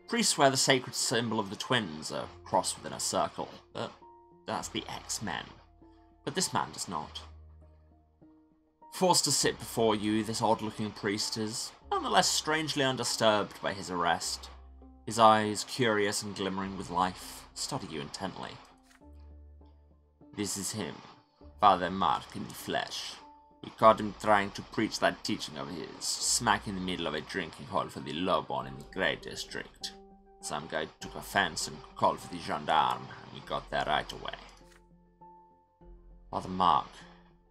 Priests wear the sacred symbol of the twins, a cross within a circle, but that's the X-Men. But this man does not. Forced to sit before you, this odd-looking priest is nonetheless strangely undisturbed by his arrest. His eyes, curious and glimmering with life, study you intently. This is him, Father Mark in the flesh. We caught him trying to preach that teaching of his, smack in the middle of a drinking hall for the lowborn in the Grey District. Some guy took offense and called for the gendarme, and we got there right away. Father Mark,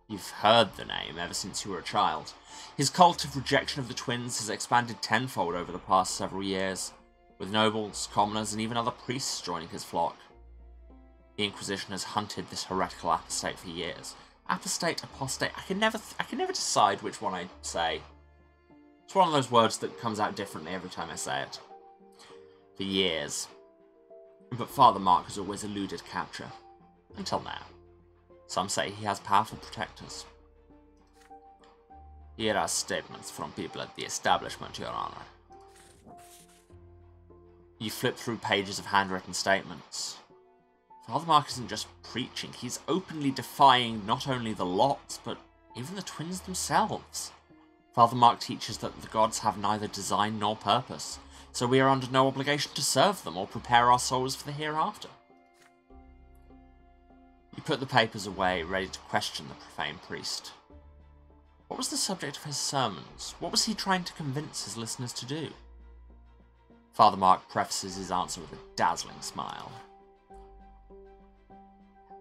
you've heard the name ever since you were a child. His cult of rejection of the twins has expanded tenfold over the past several years, with nobles, commoners, and even other priests joining his flock. The Inquisition has hunted this heretical apostate for years. Apostate, apostate, I can never decide which one I say. It's one of those words that comes out differently every time I say it. For years. But Father Mark has always eluded capture. Until now. Some say he has powerful protectors. Here are statements from people at the establishment, Your Honour. You flip through pages of handwritten statements. Father Mark isn't just preaching, he's openly defying not only the lots, but even the twins themselves. Father Mark teaches that the gods have neither design nor purpose, so we are under no obligation to serve them or prepare our souls for the hereafter. You put the papers away, ready to question the profane priest. What was the subject of his sermons? What was he trying to convince his listeners to do? Father Mark prefaces his answer with a dazzling smile.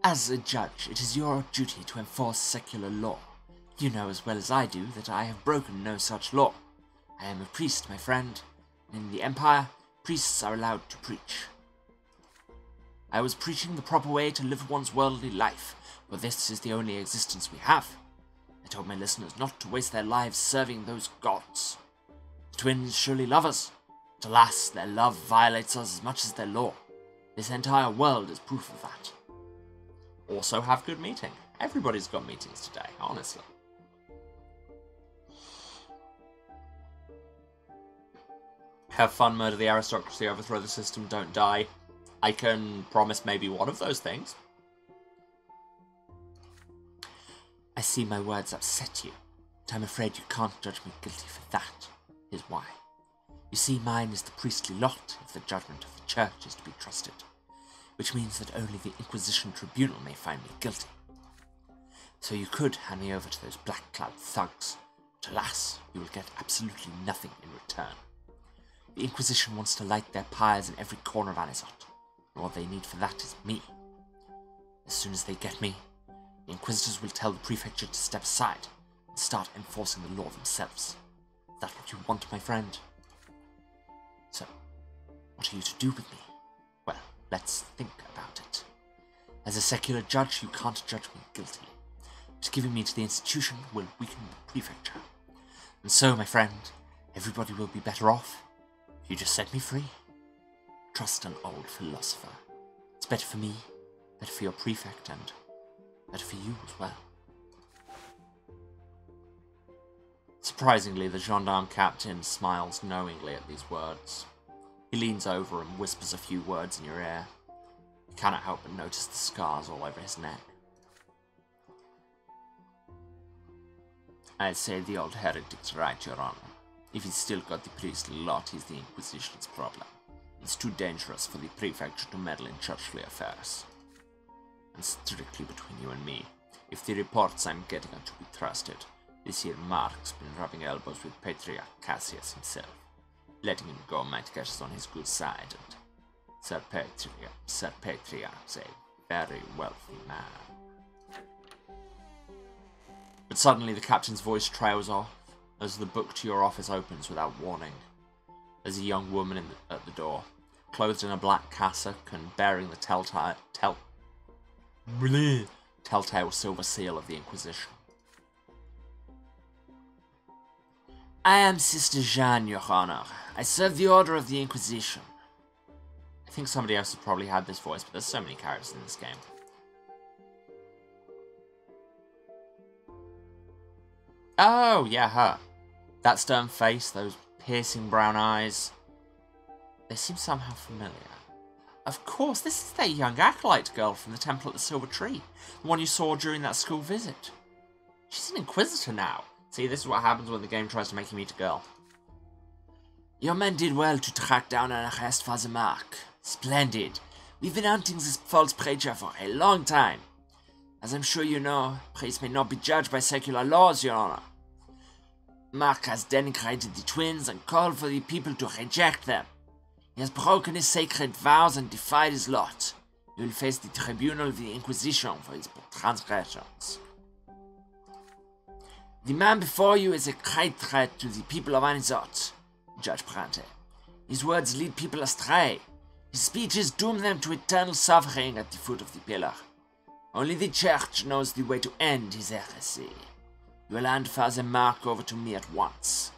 As a judge, it is your duty to enforce secular law. You know as well as I do that I have broken no such law. I am a priest, my friend, and in the Empire, priests are allowed to preach. I was preaching the proper way to live one's worldly life, for this is the only existence we have. I told my listeners not to waste their lives serving those gods. The twins surely love us, but alas, their love violates us as much as their law. This entire world is proof of that. Also have good meeting. Everybody's got meetings today, honestly. Have fun, murder the aristocracy, overthrow the system, don't die. I can promise maybe one of those things. I see my words upset you, but I'm afraid you can't judge me guilty for that. Here's why. You see, mine is the priestly lot if the judgment of the church is to be trusted, which means that only the Inquisition Tribunal may find me guilty. So you could hand me over to those Black Cloud thugs, but alas, you will get absolutely nothing in return. The Inquisition wants to light their pyres in every corner of Anisot, and all they need for that is me. As soon as they get me, the Inquisitors will tell the Prefecture to step aside and start enforcing the law themselves. Is that what you want, my friend? So, what are you to do with me? Well, let's think about it. As a secular judge, you can't judge me guilty, but giving me to the institution will weaken the Prefecture. And so, my friend, everybody will be better off if you just set me free. Trust an old philosopher. It's better for me, better for your prefect, and better for you as well. Surprisingly, the gendarme captain smiles knowingly at these words. He leans over and whispers a few words in your ear. You cannot help but notice the scars all over his neck. I'd say the old heretic's right, Your Honor. If he's still got the priestly lot, he's the Inquisition's problem. It's too dangerous for the Prefecture to meddle in churchly affairs. And strictly between you and me, if the reports I'm getting are to be trusted, this here Mark's been rubbing elbows with Patriarch Cassius himself. Letting him go might get us on his good side, and Sir Patriarch's a very wealthy man. But suddenly the captain's voice trails off, as the book to your office opens without warning. There's a young woman at the door, clothed in a black cassock and bearing the telltale silver seal of the Inquisition. I am Sister Jeanne, Your Honor. I serve the Order of the Inquisition. I think somebody else has probably had this voice, but there's so many characters in this game. Oh, yeah, her. That stern face, those piercing brown eyes. They seem somehow familiar. Of course, this is that young acolyte girl from the Temple at the Silver Tree. The one you saw during that school visit. She's an Inquisitor now. See, this is what happens when the game tries to make you meet a girl. Your men did well to track down and arrest Father Mark. Splendid. We've been hunting this false preacher for a long time. As I'm sure you know, priests may not be judged by secular laws, Your Honor. Mark has denigrated the twins and called for the people to reject them. He has broken his sacred vows and defied his lot. He will face the tribunal of the Inquisition for his transgressions. The man before you is a great threat to the people of Anisot, Judge Brante. His words lead people astray. His speeches doom them to eternal suffering at the foot of the pillar. Only the Church knows the way to end his heresy. You will hand Father Mark over to me at once.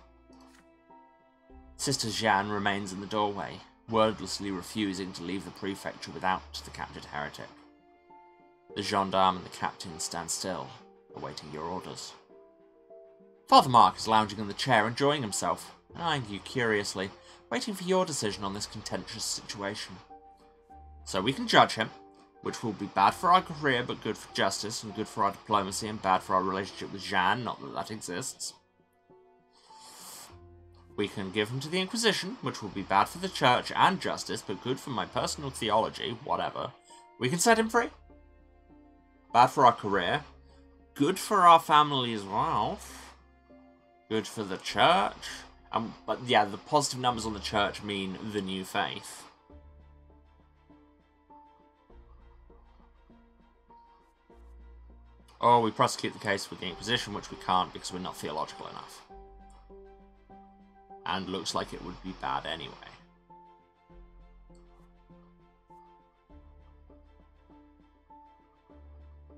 Sister Jeanne remains in the doorway, wordlessly refusing to leave the prefecture without the captured heretic. The gendarme and the captain stand still, awaiting your orders. Father Mark is lounging in the chair, enjoying himself, eyeing you curiously, waiting for your decision on this contentious situation. So we can judge him, which will be bad for our career, but good for justice, and good for our diplomacy, and bad for our relationship with Jeanne, not that that exists. We can give him to the Inquisition, which will be bad for the Church and justice, but good for my personal theology, whatever. We can set him free. Bad for our career. Good for our family's wealth. Good for the Church. But yeah, the positive numbers on the Church mean the new faith. Or we prosecute the case with the Inquisition, which we can't because we're not theological enough. And looks like it would be bad anyway.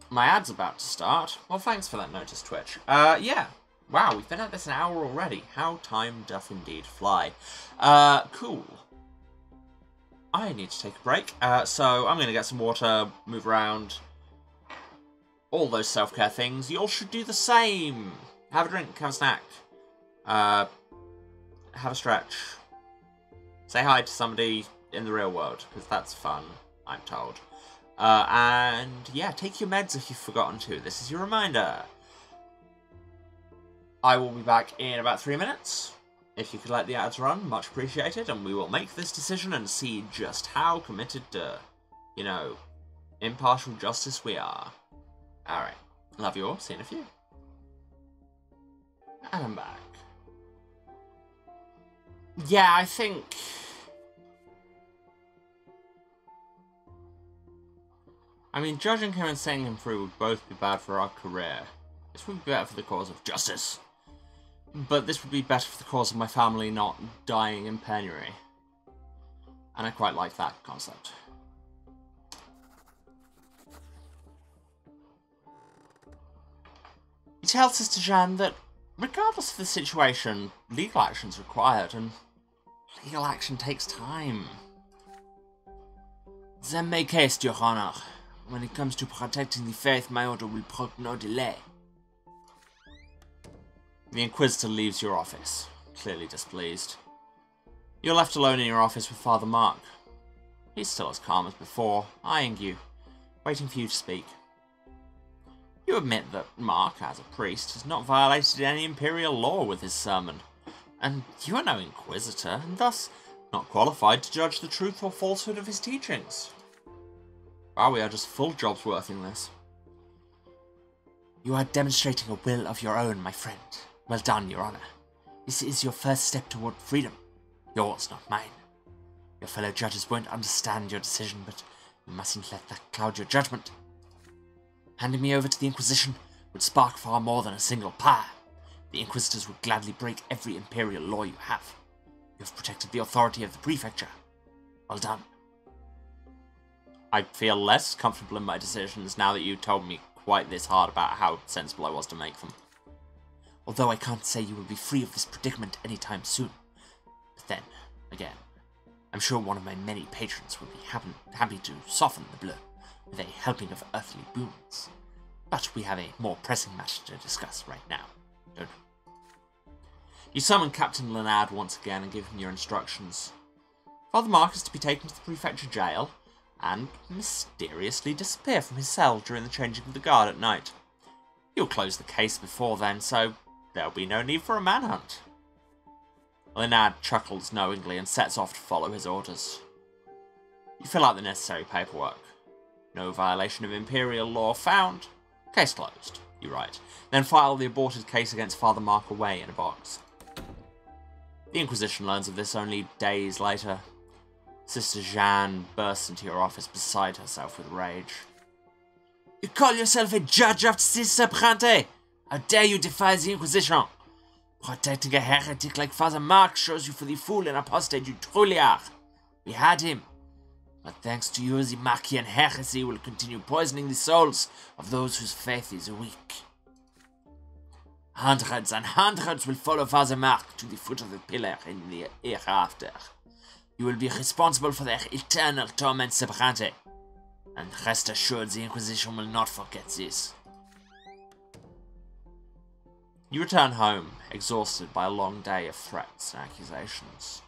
My ad's about to start. Well, thanks for that notice, Twitch. Yeah. Wow, we've been at this an hour already. How time doth indeed fly. Cool. I need to take a break. So I'm going to get some water, move around. All those self-care things. You all should do the same. Have a drink, have a snack. Have a stretch. Say hi to somebody in the real world, because that's fun, I'm told. And yeah, take your meds if you've forgotten to. This is your reminder. I will be back in about 3 minutes. If you could let the ads run, much appreciated, and we will make this decision and see just how committed to, you know, impartial justice we are. Alright, love you all, see you in a few. And I'm back. Yeah, I think... I mean, judging him and setting him free would both be bad for our career. This would be better for the cause of justice. But this would be better for the cause of my family not dying in penury. And I quite like that concept. You tell Sister Jeanne that, regardless of the situation, legal action is required, and legal action takes time. Then make haste, Your Honor. When it comes to protecting the faith, my order will brook no delay. The Inquisitor leaves your office, clearly displeased. You're left alone in your office with Father Mark. He's still as calm as before, eyeing you, waiting for you to speak. You admit that Mark, as a priest, has not violated any imperial law with his sermon, and you are no Inquisitor, and thus not qualified to judge the truth or falsehood of his teachings. Wow, we are just full jobs worth in this. You are demonstrating a will of your own, my friend. Well done, Your Honor. This is your first step toward freedom. Yours, not mine. Your fellow judges won't understand your decision, but you mustn't let that cloud your judgment. Handing me over to the Inquisition would spark far more than a single pyre. The Inquisitors would gladly break every imperial law you have. You have protected the authority of the prefecture. Well done. I feel less comfortable in my decisions now that you told me quite this hard about how sensible I was to make them. Although I can't say you will be free of this predicament anytime soon. But then, again, I'm sure one of my many patrons would be happy to soften the blow with a helping of earthly boons. But we have a more pressing matter to discuss right now, don't we? You summon Captain Leonard once again and give him your instructions. Father Mark is to be taken to the prefecture jail and mysteriously disappear from his cell during the changing of the guard at night. You'll close the case before then, so there'll be no need for a manhunt. Leonard chuckles knowingly and sets off to follow his orders. You fill out the necessary paperwork. No violation of imperial law found. Case closed, you write. Then file the aborted case against Father Mark away in a box. The Inquisition learns of this only days later. Sister Jeanne bursts into your office beside herself with rage. You call yourself a judge of Sister Brante? How dare you defy the Inquisition? Protecting a heretic like Father Mark shows you for the fool and apostate you truly are. We had him. But thanks to you, the Markian heresy will continue poisoning the souls of those whose faith is weak. Hundreds and hundreds will follow Father Mark to the foot of the pillar in the hereafter. You will be responsible for their eternal torment, Brante. And rest assured, the Inquisition will not forget this. You return home, exhausted by a long day of threats and accusations.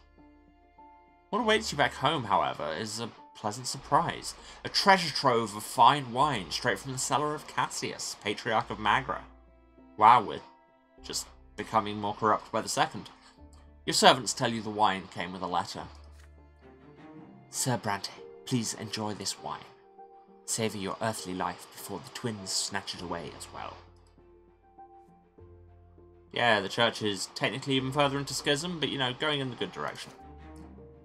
What awaits you back home, however, is a pleasant surprise. A treasure trove of fine wine straight from the cellar of Cassius, Patriarch of Magra. Wow, we're just becoming more corrupt by the second. Your servants tell you the wine came with a letter. Sir Brante, please enjoy this wine. Savor your earthly life before the twins snatch it away as well. Yeah, the church is technically even further into schism, but, you know, going in the good direction.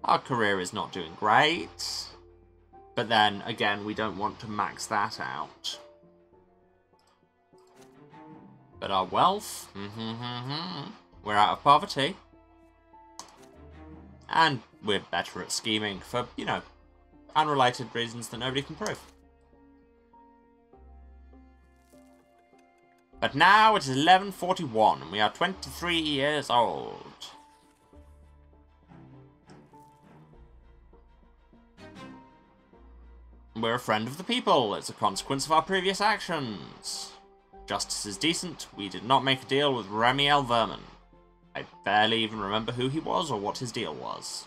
Our career is not doing great. But then, again, we don't want to max that out. But our wealth? We're out of poverty. And we're better at scheming for, you know, unrelated reasons that nobody can prove. But now it is 11:41 and we are 23 years old. We're a friend of the people. It's a consequence of our previous actions. Justice is decent. We did not make a deal with Ramiel Vermin. I barely even remember who he was or what his deal was.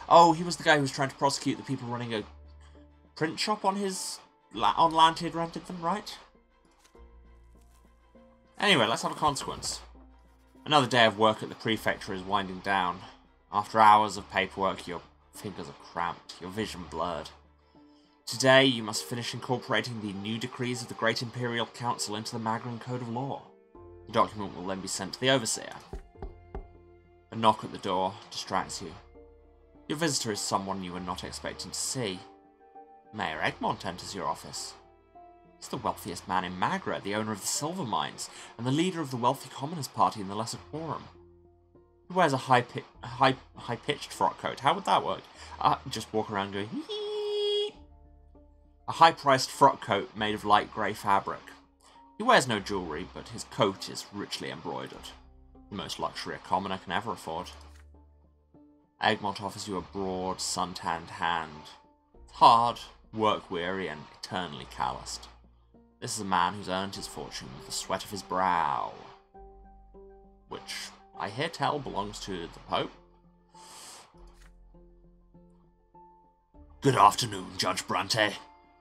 Oh, he was the guy who was trying to prosecute the people running a print shop on land he had rented them, right? Anyway, let's have a consequence. Another day of work at the prefecture is winding down. After hours of paperwork, your fingers are cramped, your vision blurred. Today, you must finish incorporating the new decrees of the Great Imperial Council into the Magran Code of Law. The document will then be sent to the Overseer. A knock at the door distracts you. Your visitor is someone you were not expecting to see. Mayor Egmont enters your office. He's the wealthiest man in Magra, the owner of the silver mines, and the leader of the wealthy Commoners Party in the Lesser Quorum. He wears a high-pitched frock coat. How would that work? Just walk around going, hee hee. A high-priced frock coat made of light grey fabric. He wears no jewellery, but his coat is richly embroidered. The most luxury a commoner can ever afford. Egmont offers you a broad, sun-tanned hand. Hard, work-weary, and eternally calloused. This is a man who's earned his fortune with the sweat of his brow. Which, I hear tell, belongs to the Pope. Good afternoon, Judge Brante.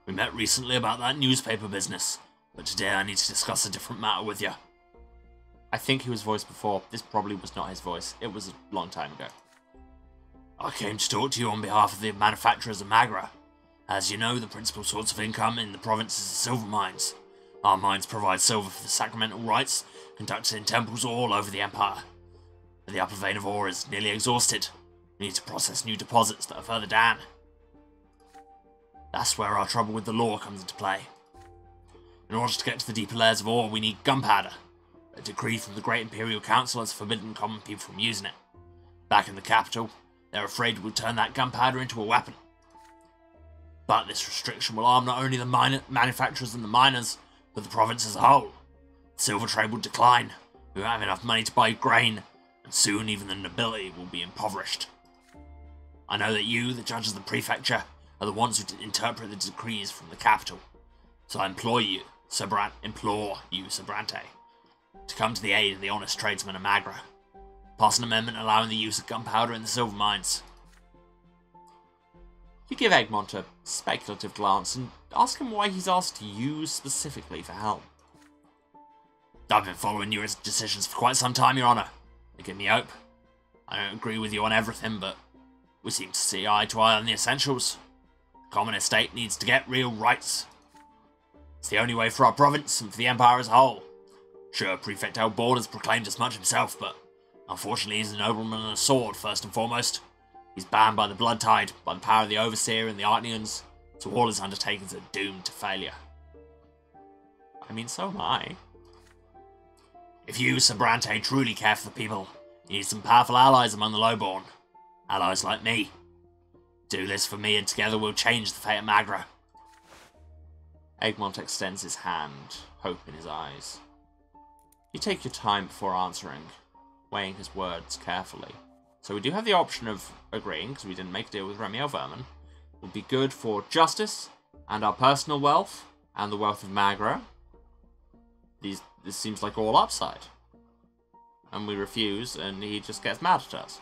We met recently about that newspaper business, but today I need to discuss a different matter with you. I think he was voiced before. This probably was not his voice. It was a long time ago. I came to talk to you on behalf of the manufacturers of Magra. As you know, the principal source of income in the province is the silver mines. Our mines provide silver for the sacramental rites conducted in temples all over the Empire. But the upper vein of ore is nearly exhausted. We need to process new deposits that are further down. That's where our trouble with the law comes into play. In order to get to the deeper layers of ore, we need gunpowder. A decree from the Great Imperial Council has forbidden common people from using it. Back in the capital, they're afraid we'll turn that gunpowder into a weapon. But this restriction will harm not only the manufacturers and the miners, but the province as a whole. The silver trade will decline, we won't have enough money to buy grain, and soon even the nobility will be impoverished. I know that you, the judges of the prefecture, are the ones who interpret the decrees from the capital, so I implore you, Sir Brante, to come to the aid of the honest tradesmen of Magra. Pass an amendment allowing the use of gunpowder in the silver mines. You give Egmont a speculative glance and ask him why he's asked you specifically for help. I've been following your decisions for quite some time, Your Honour. They give me hope. I don't agree with you on everything, but we seem to see eye to eye on the essentials. The common estate needs to get real rights. It's the only way for our province and for the Empire as a whole. Sure, Prefect Elbord has proclaimed as much himself, but unfortunately he's a nobleman and a sword, first and foremost. He's banned by the blood tide, by the power of the Overseer and the Arknians, so all his undertakings are doomed to failure. I mean, so am I. If you, Sir Brante, truly care for the people, you need some powerful allies among the lowborn. Allies like me. Do this for me and together we'll change the fate of Magra. Egmont extends his hand, hope in his eyes. You take your time before answering, weighing his words carefully. So we do have the option of agreeing, because we didn't make a deal with Ramiel Vermin. It would be good for justice, and our personal wealth, and the wealth of Magra. This seems like all upside. And we refuse, and he just gets mad at us.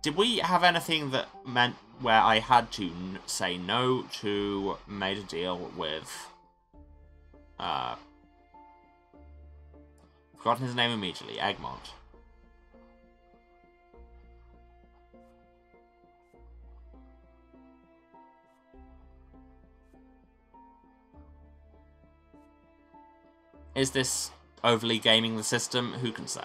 Did we have anything that meant where I had to say no to made a deal with... forgotten his name immediately, Egmont. Is this overly gaming the system? Who can say?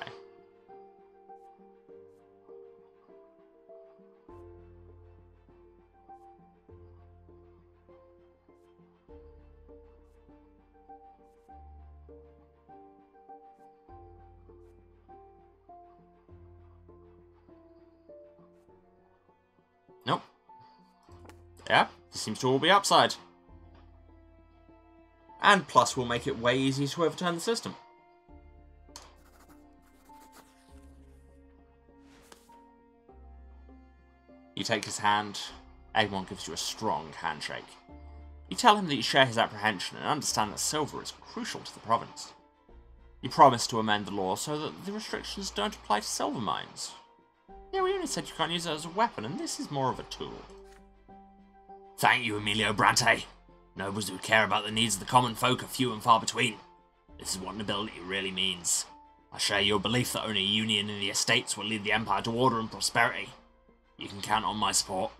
Yeah, this seems to all be upside. And plus, we'll make it way easier to overturn the system. You take his hand. Eggmon gives you a strong handshake. You tell him that you share his apprehension and understand that silver is crucial to the province. You promise to amend the law so that the restrictions don't apply to silver mines. Yeah, we only said you can't use it as a weapon, and this is more of a tool. Thank you, Emilio Brante. Nobles who care about the needs of the common folk are few and far between. This is what nobility really means. I share your belief that only a union in the estates will lead the empire to order and prosperity. You can count on my support.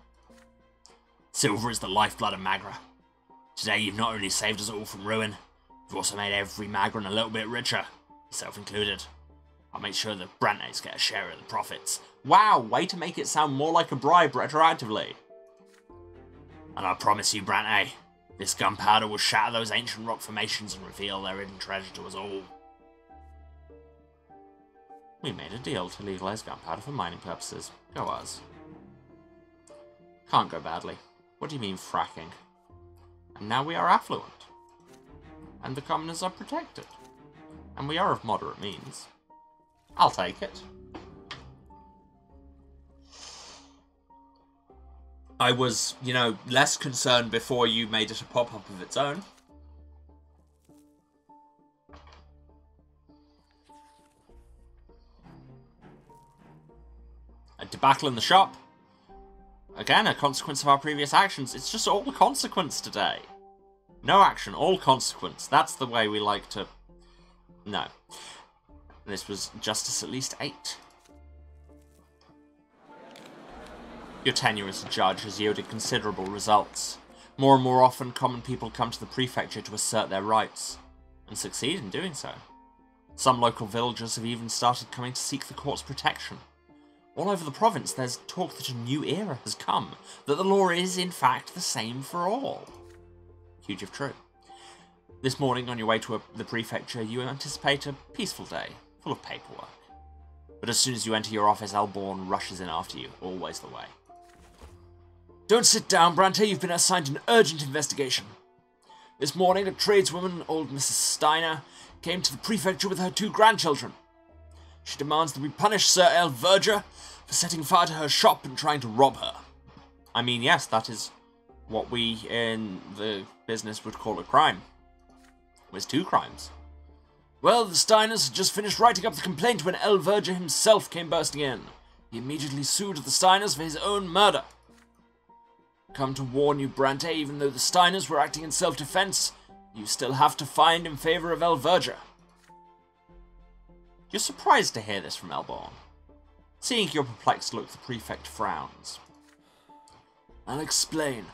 Silver is the lifeblood of Magra. Today you've not only saved us all from ruin, you've also made every Magran a little bit richer, yourself included. I'll make sure that Brantes get a share of the profits. Wow, way to make it sound more like a bribe retroactively. And I promise you, Brante, this gunpowder will shatter those ancient rock formations and reveal their hidden treasure to us all. We made a deal to legalize gunpowder for mining purposes. Go us. Can't go badly. What do you mean, fracking? And now we are affluent. And the commoners are protected. And we are of moderate means. I'll take it. I was, less concerned before you made it a pop-up of its own. A debacle in the shop. Again, a consequence of our previous actions. It's just all consequence today. No action, all consequence. That's the way we like to... No. This was justice at least 8. Your tenure as a judge has yielded considerable results. More and more often, common people come to the prefecture to assert their rights, and succeed in doing so. Some local villagers have even started coming to seek the court's protection. All over the province, there's talk that a new era has come, that the law is, in fact, the same for all. Huge if true. This morning, on your way to the prefecture, you anticipate a peaceful day, full of paperwork. But as soon as you enter your office, Elborn rushes in after you, always the way. Don't sit down, Brante. You've been assigned an urgent investigation. This morning, a tradeswoman, old Mrs. Steiner, came to the prefecture with her 2 grandchildren. She demands that we punish Sir Elverger for setting fire to her shop and trying to rob her. I mean, yes, that is what we in the business would call a crime. It was 2 crimes. Well, the Steiners had just finished writing up the complaint when Elverger himself came bursting in. He immediately sued the Steiners for his own murder. Come to warn you, Brante, even though the Steiners were acting in self-defense, you still have to find in favor of Elverger. You're surprised to hear this from Elborn. Seeing your perplexed look, the prefect frowns. I'll explain.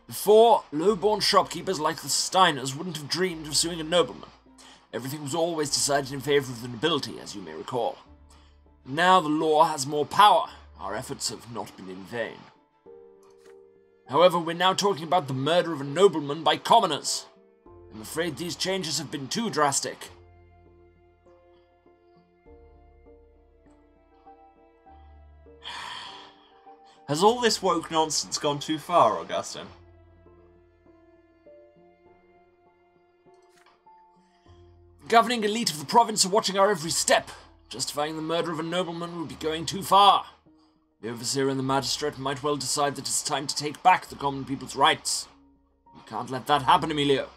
Before, low-born shopkeepers like the Steiners wouldn't have dreamed of suing a nobleman. Everything was always decided in favor of the nobility, as you may recall. Now the law has more power. Our efforts have not been in vain. However, we're now talking about the murder of a nobleman by commoners. I'm afraid these changes have been too drastic. Has all this woke nonsense gone too far, Augustine? The governing elite of the province are watching our every step. Justifying the murder of a nobleman would be going too far. The overseer and the magistrate might well decide that it's time to take back the common people's rights. We can't let that happen, Emilio.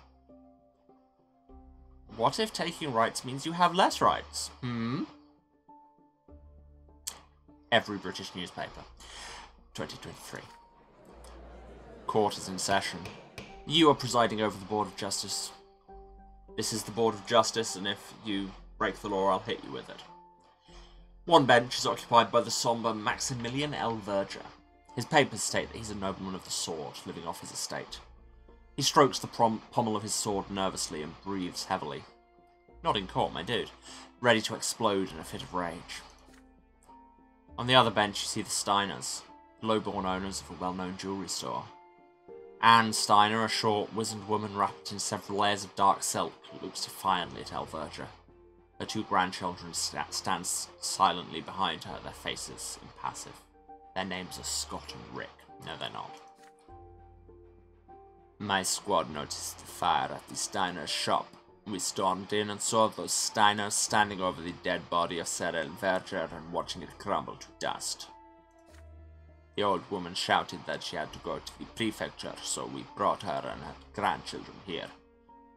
What if taking rights means you have less rights? Every British newspaper. 2023. Court is in session. You are presiding over the Board of Justice. This is the Board of Justice, and if you break the law, I'll hit you with it. One bench is occupied by the sombre Maximilian Elverger. His papers state that he's a nobleman of the sword, living off his estate. He strokes the pommel of his sword nervously and breathes heavily. Not in court, my dude. Ready to explode in a fit of rage. On the other bench, you see the Steiners, low-born owners of a well-known jewellery store. Anne Steiner, a short, wizened woman wrapped in several layers of dark silk, looks defiantly at Elverger. Her 2 grandchildren stand silently behind her, their faces impassive. Their names are Scott and Rick. No, they're not. My squad noticed the fire at the Steiner's shop. We stormed in and saw those Steiners standing over the dead body of Sir Elverger and watching it crumble to dust. The old woman shouted that she had to go to the prefecture, so we brought her and her grandchildren here,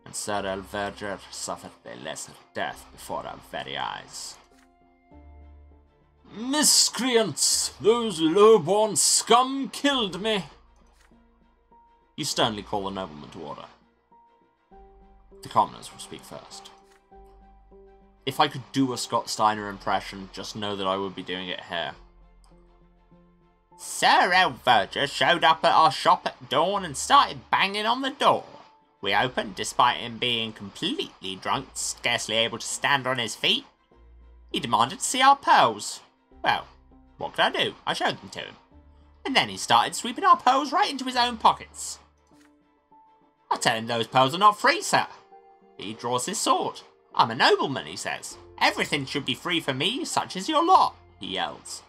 and Sir Elverger suffered a lesser death before our very eyes. Miscreants! Those low-born scum killed me! You sternly call the nobleman to order. The commoners will speak first. If I could do a Scott Steiner impression, just know that I would be doing it here. Sir Elverger showed up at our shop at dawn and started banging on the door. We opened despite him being completely drunk, scarcely able to stand on his feet. He demanded to see our pearls. Well, what could I do? I showed them to him. And then he started sweeping our pearls right into his own pockets. I tell him those pearls are not free, sir. He draws his sword. I'm a nobleman, he says. Everything should be free for me, such as your lot, he yells.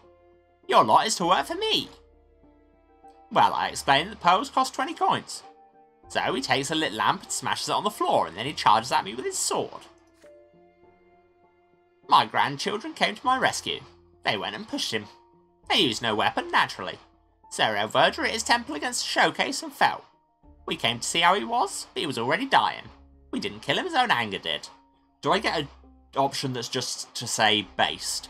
Your lot is to work for me. Well, I explain that the pearls cost 20 coins. So he takes a lit lamp and smashes it on the floor, and then he charges at me with his sword. My grandchildren came to my rescue. They went and pushed him. They used no weapon, naturally. Sir Elverger hit his temple against a showcase and fell. We came to see how he was, but he was already dying. We didn't kill him, his own anger did. Do I get an option that's just to say based?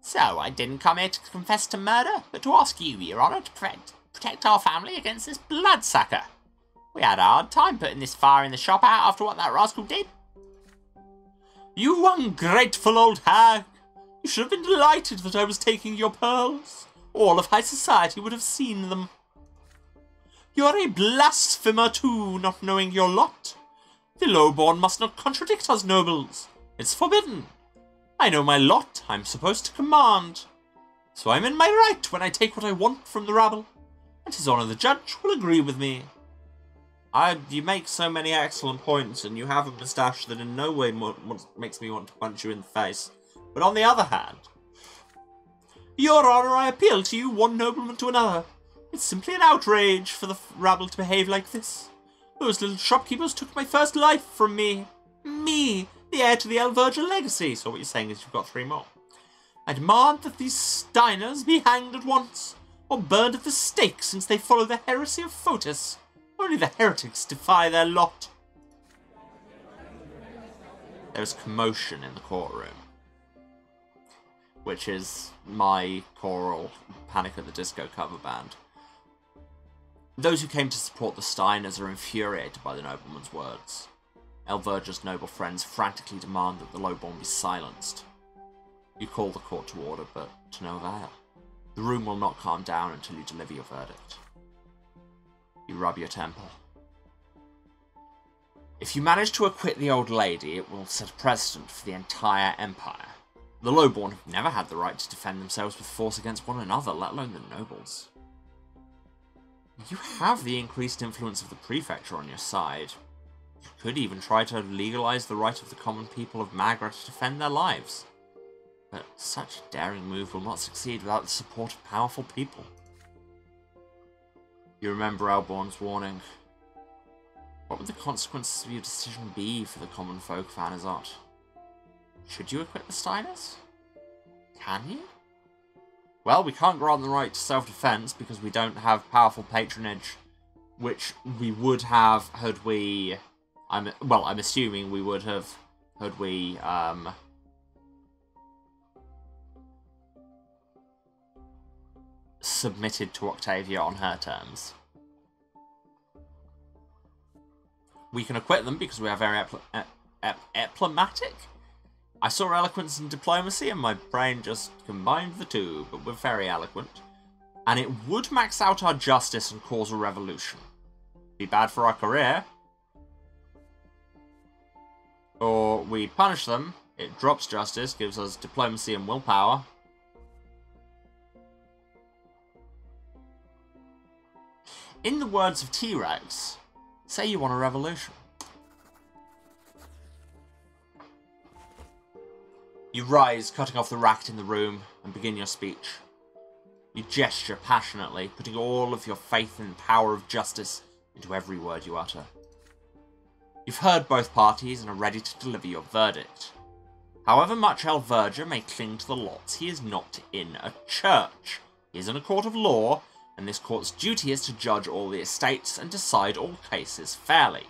So, I didn't come here to confess to murder, but to ask you, Your Honour, to protect our family against this bloodsucker. We had a hard time putting this fire in the shop out after what that rascal did. You ungrateful old hag! You should have been delighted that I was taking your pearls. All of high society would have seen them. You're a blasphemer too, not knowing your lot. The lowborn must not contradict us nobles. It's forbidden. I know my lot. I'm supposed to command. So I'm in my right when I take what I want from the rabble. And His Honour the Judge will agree with me. You make so many excellent points, and you have a moustache that in no way makes me want to punch you in the face. But on the other hand... Your Honour, I appeal to you, one nobleman to another. It's simply an outrage for the rabble to behave like this. Those little shopkeepers took my first life from me. Me, the heir to the Elverger legacy. So what you're saying is you've got 3 more. I demand that these Steiners be hanged at once, or burned at the stake, since they follow the heresy of Photis. Only the heretics defy their lot. There's commotion in the courtroom, which is my choral Panic at the Disco cover band. Those who came to support the Steiners are infuriated by the nobleman's words. Elverger's noble friends frantically demand that the lowborn be silenced. You call the court to order, but to no avail. The room will not calm down until you deliver your verdict. You rub your temple. If you manage to acquit the old lady, it will set a precedent for the entire empire. The lowborn have never had the right to defend themselves with force against one another, let alone the nobles. You have the increased influence of the prefecture on your side. You could even try to legalise the right of the common people of Magra to defend their lives. But such a daring move will not succeed without the support of powerful people. You remember Elborn's warning. What would the consequences of your decision be for the common folk of Anazot? Should you acquit the Steiners? Can you? Well, we can't grant the right to self-defense because we don't have powerful patronage, which we would have had we... I'm assuming we would have had we, submitted to Octavia on her terms. We can acquit them because we are very diplomatic. I saw eloquence and diplomacy and my brain just combined the two, but we're very eloquent. And it would max out our justice and cause a revolution. Be bad for our career. Or we punish them, it drops justice, gives us diplomacy and willpower. In the words of T-Rex, say you want a revolution. You rise, cutting off the racket in the room, and begin your speech. You gesture passionately, putting all of your faith in the power of justice into every word you utter. You've heard both parties and are ready to deliver your verdict. However much Alverger may cling to the lots, he is not in a church. He is in a court of law, and this court's duty is to judge all the estates and decide all cases fairly.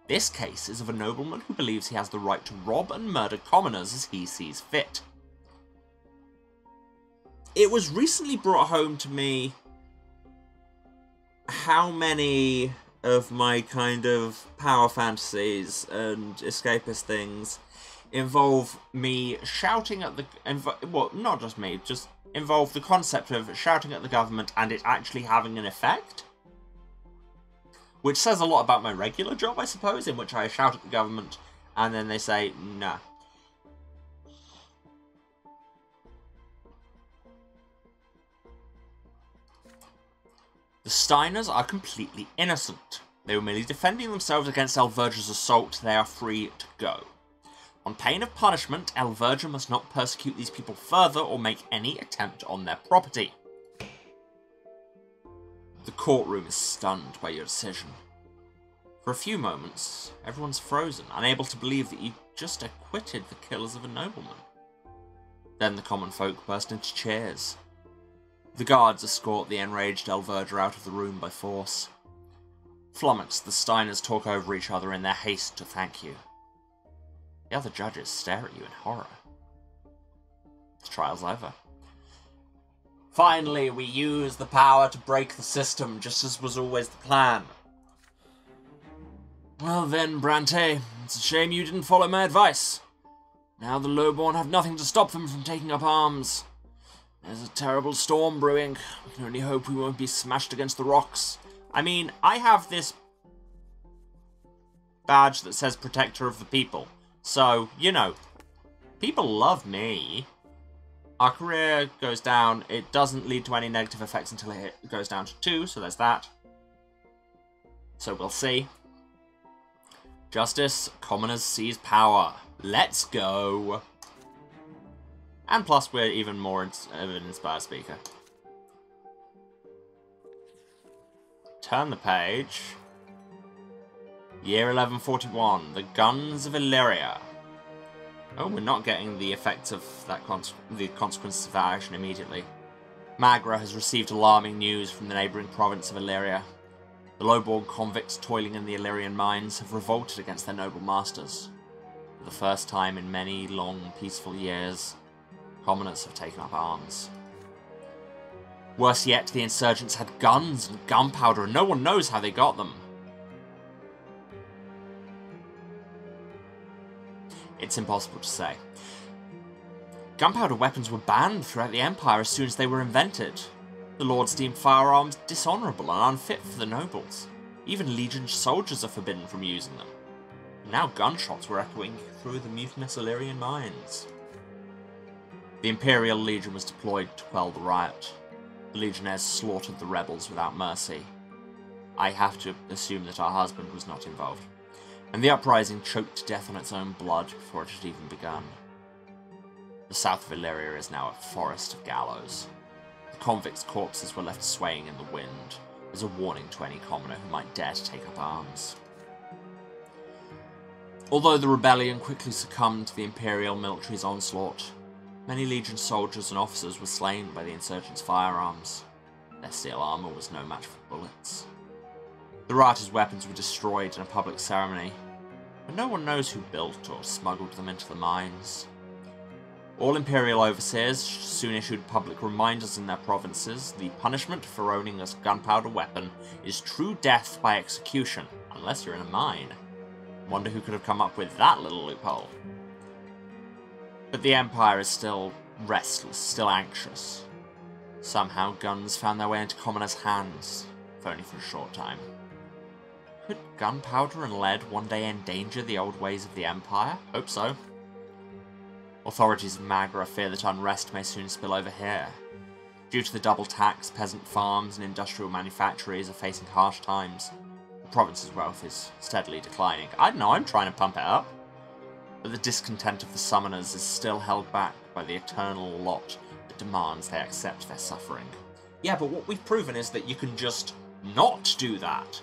This case is of a nobleman who believes he has the right to rob and murder commoners as he sees fit. It was recently brought home to me how many of my kind of power fantasies and escapist things involve me shouting at the... well, not just me, just involve the concept of shouting at the government and it actually having an effect. Which says a lot about my regular job, I suppose, in which I shout at the government and then they say, nah. The Steiners are completely innocent. They were merely defending themselves against Alverger's assault. They are free to go. On pain of punishment, Alverger must not persecute these people further or make any attempt on their property. The courtroom is stunned by your decision. For a few moments, everyone's frozen, unable to believe that you just acquitted the killers of a nobleman. Then the common folk burst into cheers. The guards escort the enraged Alverger out of the room by force. Flummoxed, the Steiners talk over each other in their haste to thank you. The other judges stare at you in horror. The trial's over. Finally, we use the power to break the system, just as was always the plan. Well then, Brante, it's a shame you didn't follow my advice. Now the lowborn have nothing to stop them from taking up arms. There's a terrible storm brewing. We can only hope we won't be smashed against the rocks. I mean, I have this badge that says Protector of the People. So, you know, people love me. Our career goes down. It doesn't lead to any negative effects until it goes down to 2, so there's that. So we'll see. Justice, commoners seize power. Let's go. And plus, we're even more of an inspired speaker. Turn the page. Year 1141. The Guns of Illyria. Oh, we're not getting the effects of that the consequences of that action immediately. Magra has received alarming news from the neighbouring province of Illyria. The lowborn convicts toiling in the Illyrian mines have revolted against their noble masters. For the first time in many long, peaceful years, commoners have taken up arms. Worse yet, the insurgents had guns and gunpowder, and no one knows how they got them. It's impossible to say. Gunpowder weapons were banned throughout the Empire as soon as they were invented. The lords deemed firearms dishonourable and unfit for the nobles. Even Legion soldiers are forbidden from using them. And now gunshots were echoing through the mutinous Illyrian mines. The Imperial Legion was deployed to quell the riot. The Legionnaires slaughtered the rebels without mercy. I have to assume that our husband was not involved. And the uprising choked to death on its own blood before it had even begun. The south of Illyria is now a forest of gallows. The convicts' corpses were left swaying in the wind, as a warning to any commoner who might dare to take up arms. Although the rebellion quickly succumbed to the Imperial military's onslaught, many Legion soldiers and officers were slain by the insurgents' firearms. Their steel armour was no match for bullets. The rioters' weapons were destroyed in a public ceremony, but no one knows who built or smuggled them into the mines. All Imperial overseers soon issued public reminders in their provinces. The punishment for owning a gunpowder weapon is true death by execution, unless you're in a mine. Wonder who could have come up with that little loophole. But the Empire is still restless, still anxious. Somehow guns found their way into commoners' hands, if only for a short time. Could gunpowder and lead one day endanger the old ways of the Empire? Hope so. Authorities in Magra fear that unrest may soon spill over here. Due to the double tax, peasant farms and industrial manufactories are facing harsh times. The province's wealth is steadily declining. I don't know, I'm trying to pump it up. But the discontent of the summoners is still held back by the eternal lot that demands they accept their suffering. Yeah, but what we've proven is that you can just not do that.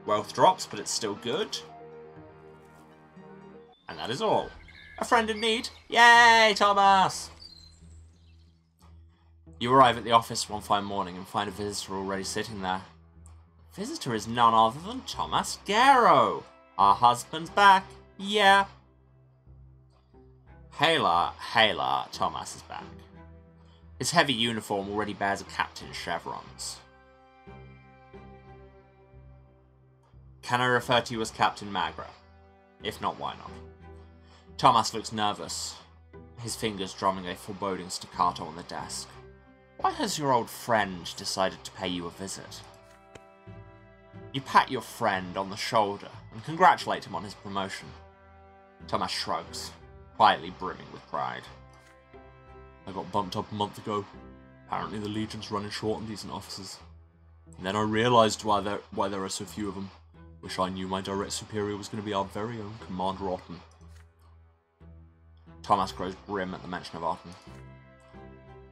wealth drops, but it's still good. And that is all. A friend in need. Yay, Thomas! You arrive at the office one fine morning and find a visitor already sitting there. The visitor is none other than Thomas Garrow. Our husband's back. Yeah. Hailer, Thomas is back. His heavy uniform already bears a captain's chevrons. Can I refer to you as Captain Magra? If not, why not? Thomas looks nervous, his fingers drumming a foreboding staccato on the desk. Why has your old friend decided to pay you a visit? You pat your friend on the shoulder and congratulate him on his promotion. Thomas shrugs, quietly brimming with pride. I got bumped up a month ago. Apparently the Legion's running short on decent officers. And then I realised why there are so few of them. Wish I knew my direct superior was going to be our very own Commander Otten. Thomas grows grim at the mention of Otten.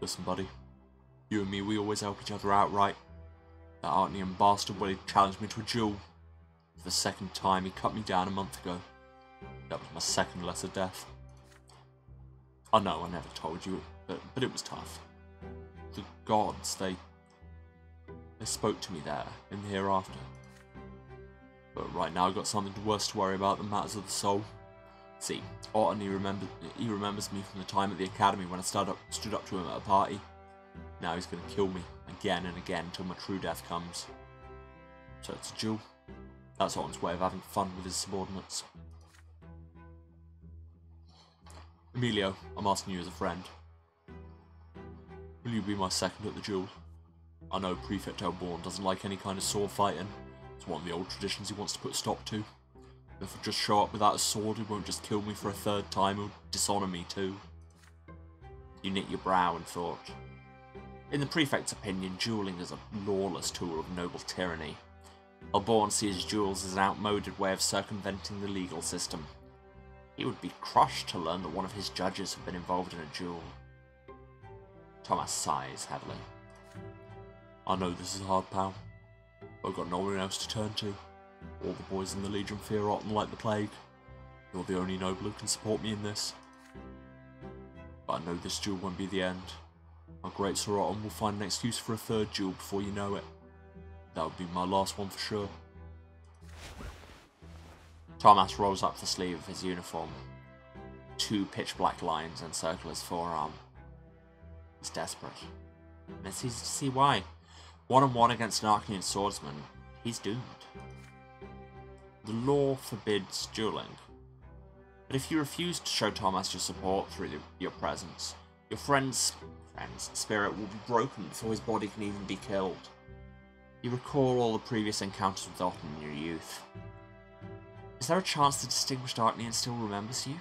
Listen, buddy. You and me, we always help each other out, right? That Artnian bastard, well, he challenged me to a duel. For the second time, he cut me down a month ago. That was my second lesser death. I know I never told you, but it was tough. The gods, they spoke to me there, in the hereafter. But right now I've got something worse to worry about than matters of the soul. See, Otten, he remembers me from the time at the academy when I stood up to him at a party. Now he's going to kill me again and again until my true death comes. So it's a duel. That's Otten's way of having fun with his subordinates. Emilio, I'm asking you as a friend. Will you be my second at the duel? I know Prefect Elborn doesn't like any kind of sword fighting. It's one of the old traditions he wants to put a stop to. If I just show up without a sword, he won't just kill me for a third time, he'll dishonour me too. You knit your brow in thought. In the Prefect's opinion, duelling is a lawless tool of noble tyranny. Elborn sees duels as an outmoded way of circumventing the legal system. He would be crushed to learn that one of his judges had been involved in a duel. Thomas sighs heavily. I know this is hard, pal. I've got no one else to turn to. All the boys in the Legion fear Otten like the plague. You're the only noble who can support me in this. But I know this duel won't be the end. Our great Sir Otten will find an excuse for a third duel before you know it. That would be my last one for sure. Thomas rolls up the sleeve of his uniform. 2 pitch-black lines encircle his forearm. He's desperate. And it's easy to see why. 1-on-1 against an Arcanian swordsman, he's doomed. The law forbids dueling. But if you refuse to show Thomas your support through your presence, your friend's spirit will be broken before his body can even be killed. You recall all the previous encounters with Otten in your youth. Is there a chance the distinguished Arcanian still remembers you?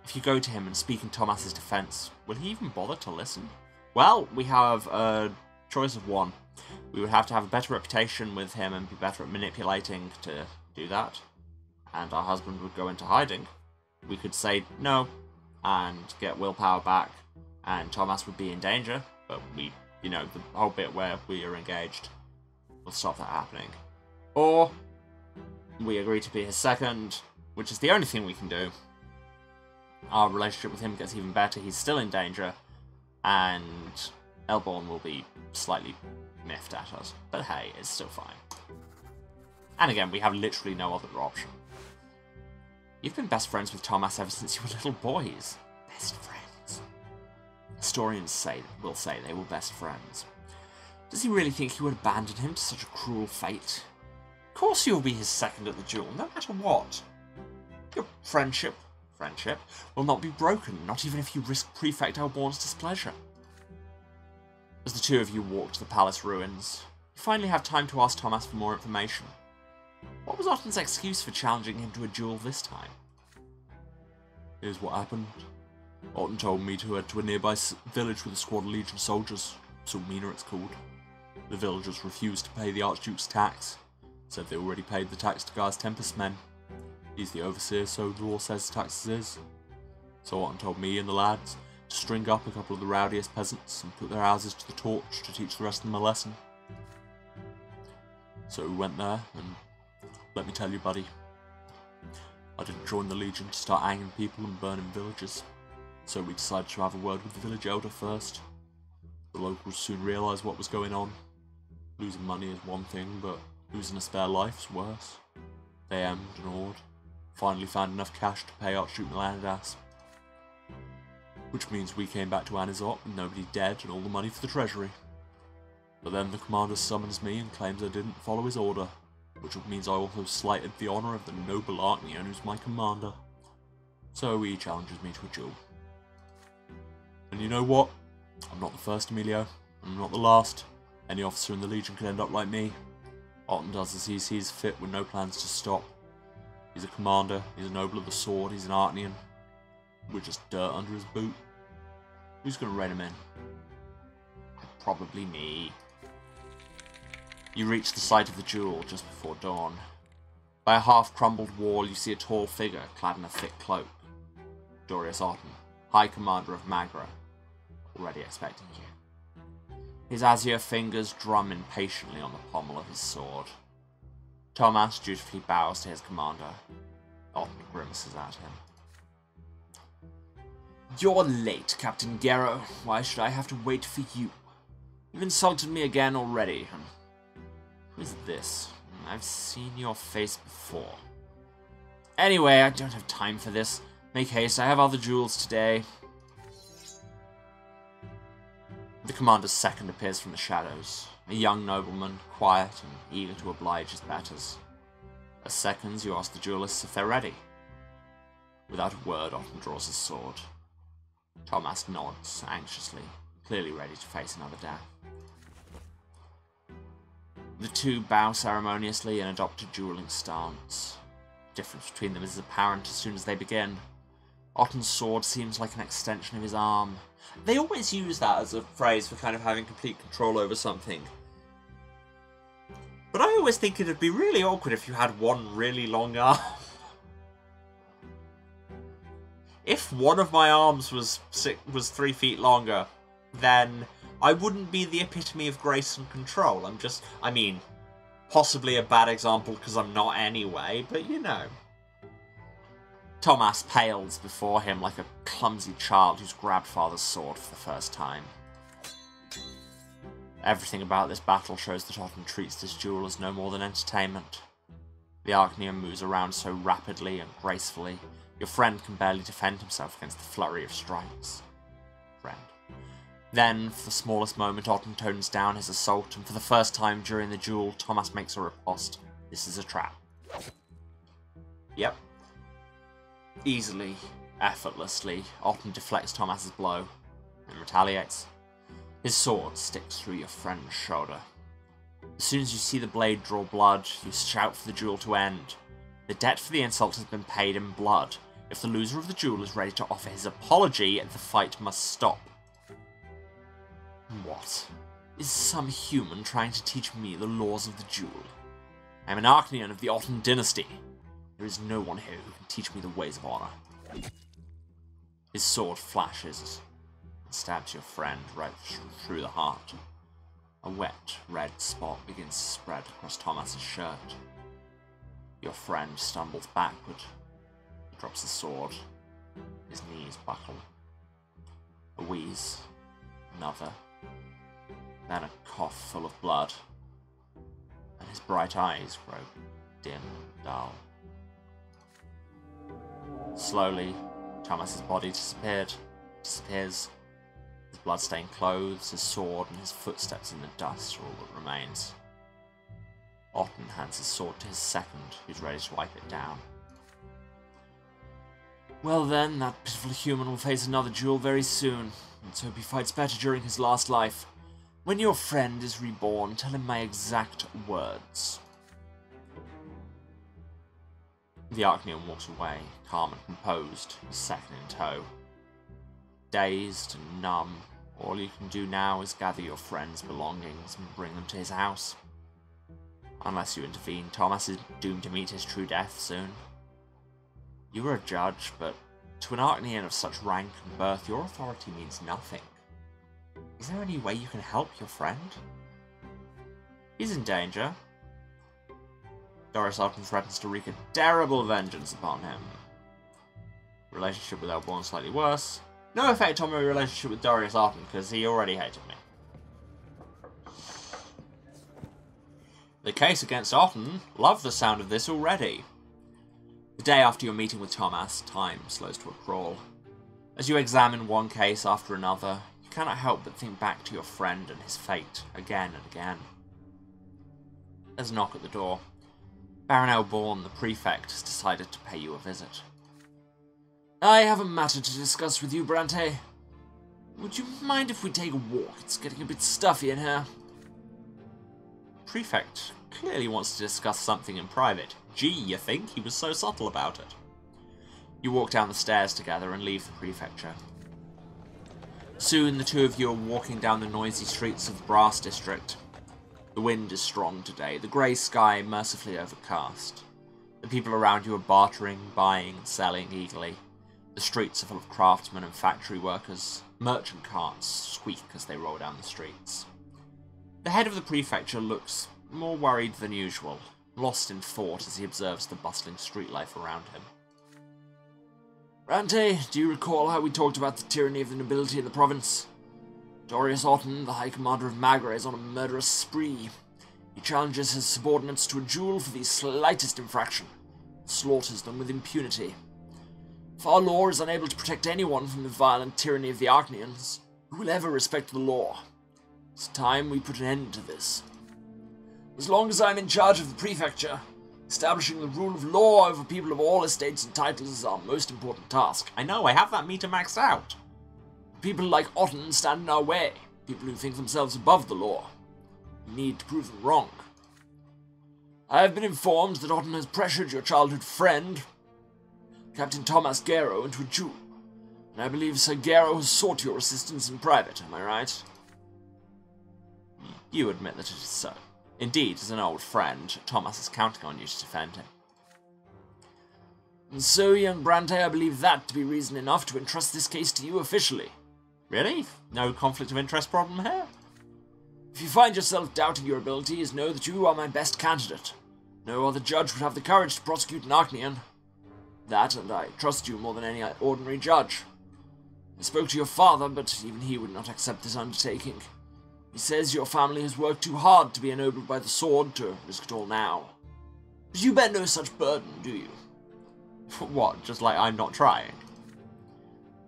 If you go to him and speak in Thomas's defense, will he even bother to listen? Well, we have a choice of one. We would have to have a better reputation with him and be better at manipulating to do that. And our husband would go into hiding. We could say no and get willpower back, and Thomas would be in danger, but we, the whole bit where we are engaged will stop that happening. Or we agree to be his second, which is the only thing we can do. Our relationship with him gets even better, he's still in danger, and Elborn will be slightly miffed at us. But hey, it's still fine. And again, we have literally no other option. You've been best friends with Thomas ever since you were little boys. Best friends. Historians will say they were best friends. Does he really think you would abandon him to such a cruel fate? Of course you'll be his second at the duel, no matter what. Your friendship will not be broken, not even if you risk Prefect Elborn's displeasure. As the two of you walk to the palace ruins, you finally have time to ask Thomas for more information. What was Otten's excuse for challenging him to a duel this time? Here's what happened. Otten told me to head to a nearby village with a squad of Legion soldiers. Sulmina it's called. The villagers refused to pay the Archduke's tax. Said they already paid the tax to Guy's Tempest men. He's the overseer, so the law says taxes is. So Otten told me and the lads to string up a couple of the rowdiest peasants and put their houses to the torch to teach the rest of them a lesson. So we went there, and Let me tell you, buddy, I didn't join the Legion to start hanging people and burning villages, so we decided to have a word with the village elder first. The locals soon realised what was going on. Losing money is one thing, but losing a spare life's worse. They hemmed and hawed, finally found enough cash to pay Archduke Melanidas. Which means we came back to Anizot with nobody dead and all the money for the treasury. But then the commander summons me and claims I didn't follow his order, which means I also slighted the honour of the noble Arknian who's my commander. So he challenges me to a duel. And you know what? I'm not the first, Emilio. I'm not the last. Any officer in the Legion could end up like me. Otten does as he sees fit with no plans to stop. He's a commander, he's a noble of the sword, he's an Arknian. We're just dirt under his boot. Who's going to rein him in? Probably me. You reach the site of the duel just before dawn. By a half-crumbled wall, you see a tall figure clad in a thick cloak. Dorius Otten, High Commander of Magra, already expecting you. His azure fingers drum impatiently on the pommel of his sword. Thomas dutifully bows to his commander. Otten grimaces at him. You're late, Captain Garrow. Why should I have to wait for you? You've insulted me again already. Who is this? I've seen your face before. Anyway, I don't have time for this. Make haste, I have other duels today. The commander's second appears from the shadows. A young nobleman, quiet and eager to oblige his betters. As seconds, you ask the duelists if they're ready. Without a word, Otten draws his sword. Thomas nods anxiously, clearly ready to face another death. The two bow ceremoniously and adopt a dueling stance. The difference between them is apparent as soon as they begin. Otten's sword seems like an extension of his arm. They always use that as a phrase for kind of having complete control over something. But I always think it'd be really awkward if you had one really long arm. If one of my arms was 3 feet longer, then I wouldn't be the epitome of grace and control. I mean, possibly a bad example because I'm not anyway, but you know. Thomas pales before him like a clumsy child who's grabbed father's sword for the first time. Everything about this battle shows that Otten treats this duel as no more than entertainment. The Arknian moves around so rapidly and gracefully, your friend can barely defend himself against the flurry of strikes. Friend. Then, for the smallest moment, Otten tones down his assault, and for the first time during the duel, Thomas makes a riposte. This is a trap. Yep. Easily, effortlessly, Otten deflects Thomas's blow, and retaliates. His sword sticks through your friend's shoulder. As soon as you see the blade draw blood, you shout for the duel to end. The debt for the insult has been paid in blood. If the loser of the duel is ready to offer his apology, the fight must stop. What? Is some human trying to teach me the laws of the duel? I am an Arknian of the Otten dynasty. There is no one here who can teach me the ways of honor. His sword flashes and stabs your friend right through the heart. A wet, red spot begins to spread across Thomas's shirt. Your friend stumbles backward. He drops the sword. His knees buckle. A wheeze. Another. Then a cough full of blood. And his bright eyes grow dim and dull. Slowly, Thomas's body disappears. His blood-stained clothes, his sword, and his footsteps in the dust are all that remains. Otten hands his sword to his second, who's ready to wipe it down. Well then, that pitiful human will face another duel very soon. Let's hope he fights better during his last life. When your friend is reborn, tell him my exact words. The Arknian walks away, calm and composed, his second in tow. Dazed and numb, all you can do now is gather your friend's belongings and bring them to his house. Unless you intervene, Thomas is doomed to meet his true death soon. You are a judge, but to an Arknian of such rank and birth, your authority means nothing. Is there any way you can help your friend? He's in danger. Darius often threatens to wreak a terrible vengeance upon him. Relationship with Elborn slightly worse. No effect on my relationship with Darius Arton, because he already hated me. The case against Otten, love the sound of this already. The day after your meeting with Thomas, time slows to a crawl. As you examine one case after another, you cannot help but think back to your friend and his fate, again and again. There's a knock at the door. Baron Elborn, the prefect, has decided to pay you a visit. I have a matter to discuss with you, Brante. Would you mind if we take a walk? It's getting a bit stuffy in here. Prefect clearly wants to discuss something in private. Gee, you think? He was so subtle about it. You walk down the stairs together and leave the prefecture. Soon the two of you are walking down the noisy streets of the Brass District. The wind is strong today, the grey sky mercifully overcast. The people around you are bartering, buying, and selling eagerly. The streets are full of craftsmen and factory workers. Merchant carts squeak as they roll down the streets. The head of the prefecture looks more worried than usual, lost in thought as he observes the bustling street life around him. Brante, do you recall how we talked about the tyranny of the nobility in the province? Darius Otten, the High Commander of Magra, is on a murderous spree. He challenges his subordinates to a duel for the slightest infraction, and slaughters them with impunity. If our law is unable to protect anyone from the violent tyranny of the Arknians, who will ever respect the law? It's time we put an end to this. As long as I'm in charge of the prefecture, establishing the rule of law over people of all estates and titles is our most important task. I know, I have that meter maxed out. People like Otten stand in our way, people who think themselves above the law. We need to prove them wrong. I have been informed that Otten has pressured your childhood friend, Captain Thomas Garrow, into a duel, and I believe Sir Garrow has sought your assistance in private, am I right? You admit that it is so. Indeed, as an old friend, Thomas is counting on you to defend him. And so, young Brante, I believe that to be reason enough to entrust this case to you officially. Really? No conflict of interest problem here? If you find yourself doubting your abilities, know that you are my best candidate. No other judge would have the courage to prosecute an Arknian. That, and I trust you more than any ordinary judge. I spoke to your father, but even he would not accept this undertaking. He says your family has worked too hard to be ennobled by the sword to risk it all now. But you bear no such burden, do you? What, just like I'm not trying?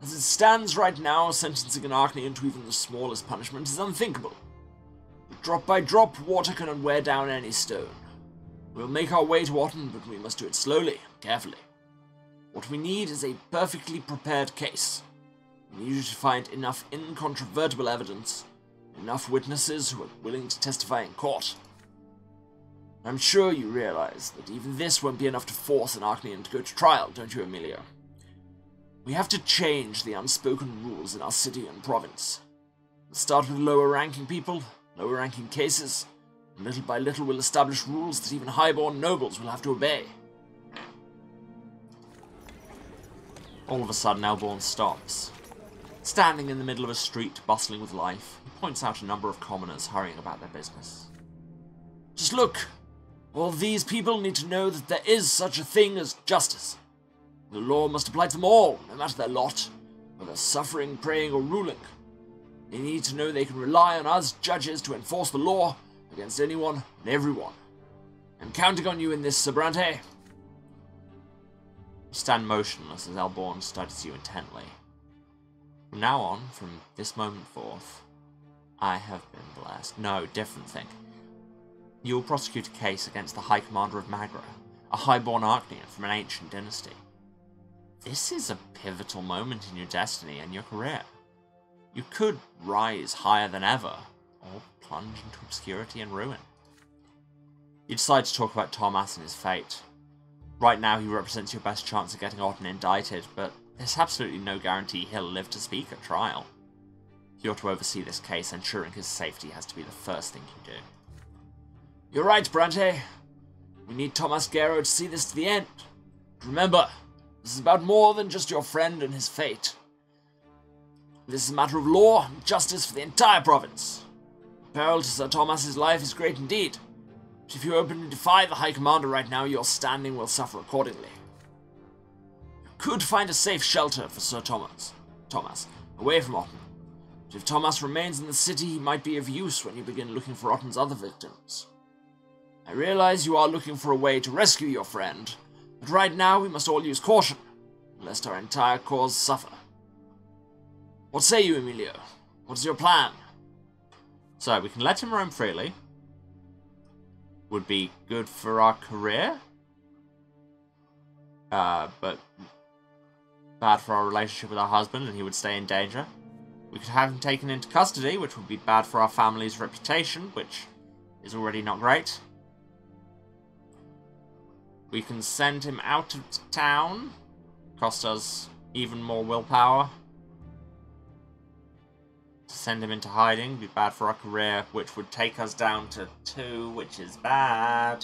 As it stands right now, sentencing an Arknian to even the smallest punishment is unthinkable. But drop by drop, water can wear down any stone. We'll make our way to Otten, but we must do it slowly, carefully. What we need is a perfectly prepared case. We need you to find enough incontrovertible evidence, enough witnesses who are willing to testify in court. I'm sure you realize that even this won't be enough to force an Arknian to go to trial, don't you, Emilio? We have to change the unspoken rules in our city and province. We'll start with lower-ranking people, lower-ranking cases, and little by little we'll establish rules that even highborn nobles will have to obey. All of a sudden, Elborn stops. Standing in the middle of a street bustling with life, he points out a number of commoners hurrying about their business. Just look! All these people need to know that there is such a thing as justice. The law must apply to them all, no matter their lot, whether suffering, praying, or ruling. They need to know they can rely on us judges to enforce the law against anyone and everyone. I'm counting on you in this, Sir Brante. You stand motionless as Elborn studies you intently. From now on, from this moment forth, I have been blessed. No, different thing. You will prosecute a case against the High Commander of Magra, a highborn Arknian from an ancient dynasty. This is a pivotal moment in your destiny and your career. You could rise higher than ever, or plunge into obscurity and ruin. You decide to talk about Thomas and his fate. Right now he represents your best chance of getting Otten indicted, but there's absolutely no guarantee he'll live to speak at trial. You're to oversee this case, ensuring his safety has to be the first thing you do. You're right, Brante. We need Thomas Garrow to see this to the end. Remember, this is about more than just your friend and his fate. This is a matter of law and justice for the entire province. The peril to Sir Thomas's life is great indeed. But if you openly defy the High Commander right now, your standing will suffer accordingly. You could find a safe shelter for Sir Thomas, away from Otten. But if Thomas remains in the city, he might be of use when you begin looking for Otten's other victims. I realize you are looking for a way to rescue your friend, but right now we must all use caution, lest our entire cause suffer. What say you, Emilio? What is your plan? So, we can let him roam freely. Would be good for our career. But bad for our relationship with our husband, and he would stay in danger. We could have him taken into custody, which would be bad for our family's reputation, which is already not great. We can send him out of town. Cost us even more willpower. To send him into hiding would be bad for our career, which would take us down to 2, which is bad.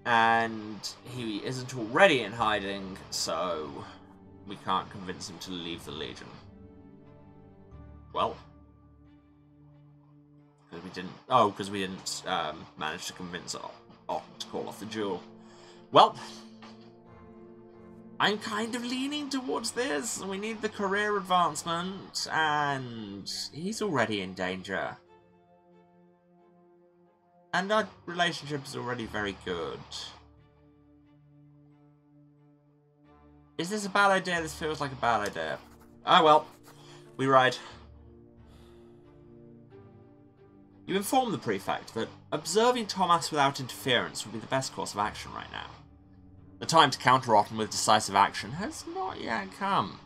And he isn't already in hiding, so we can't convince him to leave the Legion. Well, because we didn't manage to convince Otten to call off the duel. Well, I'm kind of leaning towards this. We need the career advancement, and he's already in danger. And our relationship is already very good. Is this a bad idea? This feels like a bad idea. Ah, well. We ride. You inform the Prefect that observing Thomas without interference would be the best course of action right now. The time to counter Otten with decisive action has not yet come.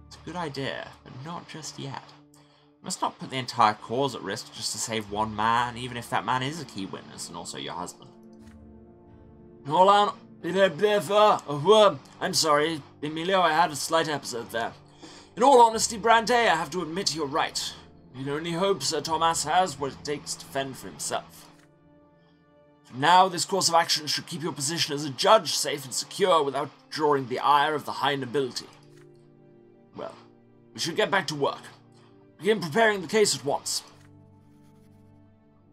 It's a good idea, but not just yet. You must not put the entire cause at risk just to save one man, even if that man is a key witness and also your husband. I'm sorry, Emilio, I had a slight episode there. In all honesty, Brante, I have to admit you're right. You can only hope Sir Thomas has what it takes to fend for himself. For now, this course of action should keep your position as a judge safe and secure without drawing the ire of the high nobility. Well, we should get back to work. Begin preparing the case at once.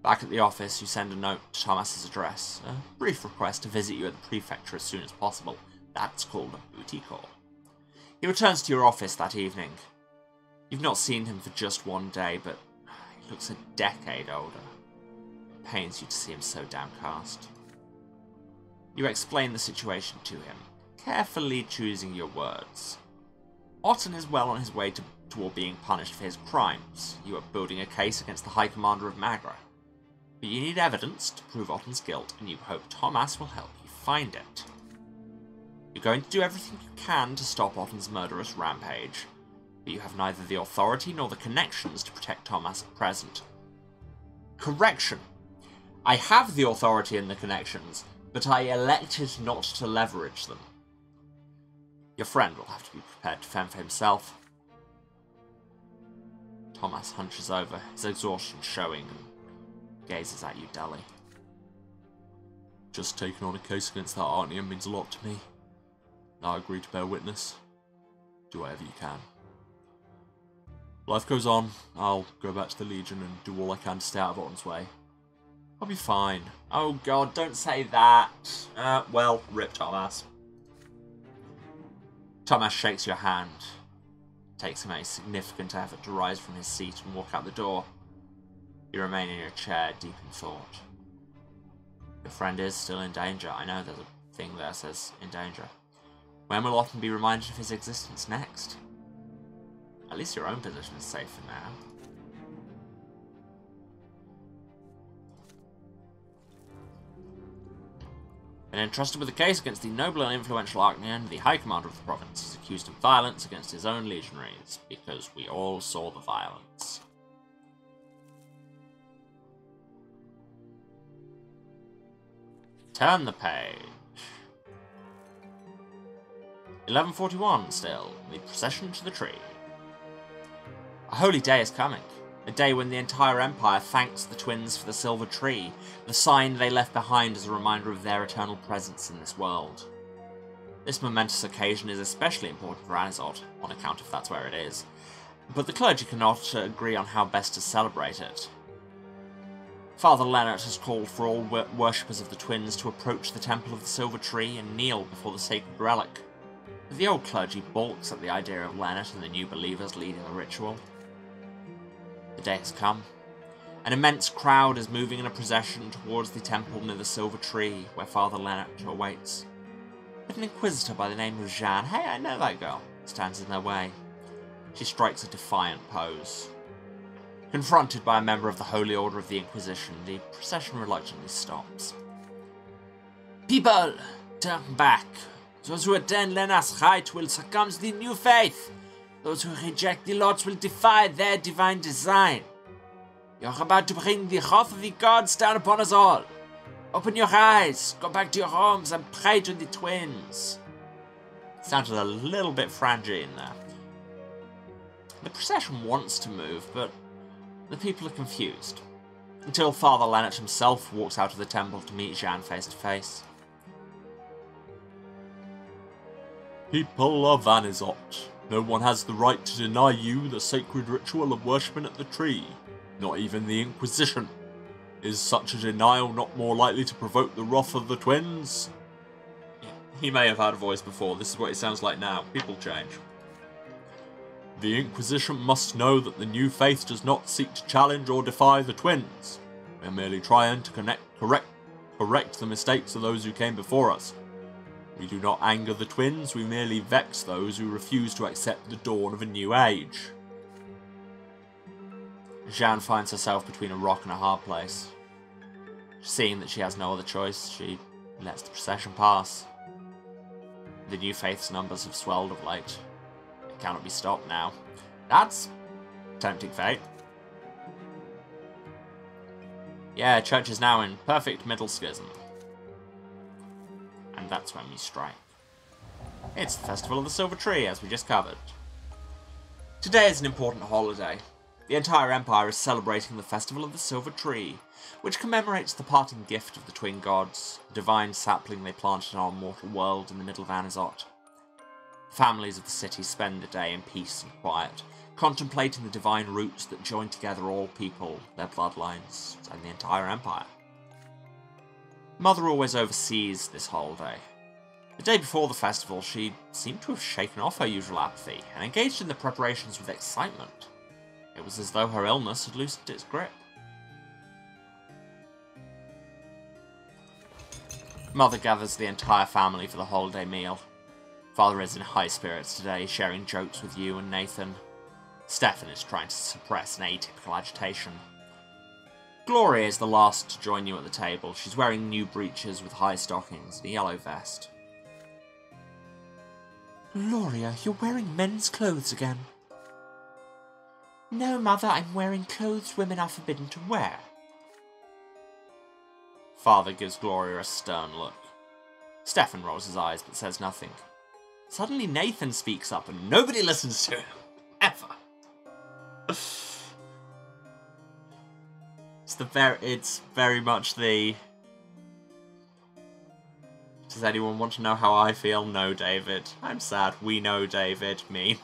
Back at the office, you send a note to Thomas's address. A brief request to visit you at the prefecture as soon as possible. That's called a booty call. He returns to your office that evening. You've not seen him for just one day, but he looks a decade older. It pains you to see him so downcast. You explain the situation to him, carefully choosing your words. Otten is well on his way toward being punished for his crimes. You are building a case against the High Commander of Magra. But you need evidence to prove Otten's guilt, and you hope Thomas will help you find it. You're going to do everything you can to stop Otten's murderous rampage, but you have neither the authority nor the connections to protect Thomas at present. Correction. I have the authority and the connections, but I elected not to leverage them. Your friend will have to be prepared to fend for himself. Thomas hunches over, his exhaustion showing, and gazes at you dully. Just taking on a case against that Artnian means a lot to me. I agree to bear witness. Do whatever you can. Life goes on. I'll go back to the Legion and do all I can to stay out of Otten's way. I'll be fine. Oh god, don't say that. Well, rip Thomas. Thomas shakes your hand. It takes him a significant effort to rise from his seat and walk out the door. You remain in your chair, deep in thought. Your friend is still in danger. I know there's a thing there that says in danger. When will Otten be reminded of his existence next? At least your own position is safe for now. Been entrusted with a case against the noble and influential Artnian, the High Commander of the province, is accused of violence against his own legionaries, because we all saw the violence. Turn the page. 1141 still, the procession to the tree. A holy day is coming. A day when the entire Empire thanks the twins for the silver tree, the sign they left behind as a reminder of their eternal presence in this world. This momentous occasion is especially important for Azod, on account of that's where it is. but the clergy cannot agree on how best to celebrate it. Father Leonard has called for all worshippers of the twins to approach the Temple of the Silver Tree and kneel before the sacred relic. But the old clergy balks at the idea of Leonard and the new believers leading the ritual. The day has come. An immense crowd is moving in a procession towards the temple near the Silver Tree, where Father Leonard awaits. But an inquisitor by the name of Jeanne, hey, I know that girl, stands in their way. She strikes a defiant pose. Confronted by a member of the Holy Order of the Inquisition, the procession reluctantly stops. People, turn back. Those who attend Leonard's rite will succumb to the new faith. Those who reject the Lords will defy their divine design. You're about to bring the wrath of the gods down upon us all. Open your eyes, go back to your homes, and pray to the twins. Sounded a little bit frangine there. The procession wants to move, but the people are confused, until Father Leonard himself walks out of the temple to meet Jeanne face to face. People of Vanizot, no one has the right to deny you the sacred ritual of worshipping at the tree, not even the Inquisition. Is such a denial not more likely to provoke the wrath of the twins? He may have had a voice before, this is what it sounds like now. People change. The Inquisition must know that the new faith does not seek to challenge or defy the twins. We are merely trying to correct the mistakes of those who came before us. We do not anger the twins, we merely vex those who refuse to accept the dawn of a new age. Jeanne finds herself between a rock and a hard place. Seeing that she has no other choice, she lets the procession pass. The new faith's numbers have swelled of late. Cannot be stopped now. That's tempting fate. Yeah, church is now in perfect middle schism. And that's when we strike. It's the Festival of the Silver Tree, as we just covered. Today is an important holiday. The entire Empire is celebrating the Festival of the Silver Tree, which commemorates the parting gift of the twin gods, the divine sapling they planted in our mortal world in the middle of Vanizot. Families of the city spend the day in peace and quiet, contemplating the divine roots that join together all people, their bloodlines, and the entire empire. Mother always oversees this holiday. The day before the festival, she seemed to have shaken off her usual apathy and engaged in the preparations with excitement. It was as though her illness had loosened its grip. Mother gathers the entire family for the holiday meal. Father is in high spirits today, sharing jokes with you and Nathan. Stefan is trying to suppress an atypical agitation. Gloria is the last to join you at the table. She's wearing new breeches with high stockings and a yellow vest. Gloria, you're wearing men's clothes again. No, Mother, I'm wearing clothes women are forbidden to wear. Father gives Gloria a stern look. Stefan rolls his eyes but says nothing. Suddenly Nathan speaks up and nobody listens to him. Ever. It's very much the... Does anyone want to know how I feel? No, David. I'm sad. We know, David. Me.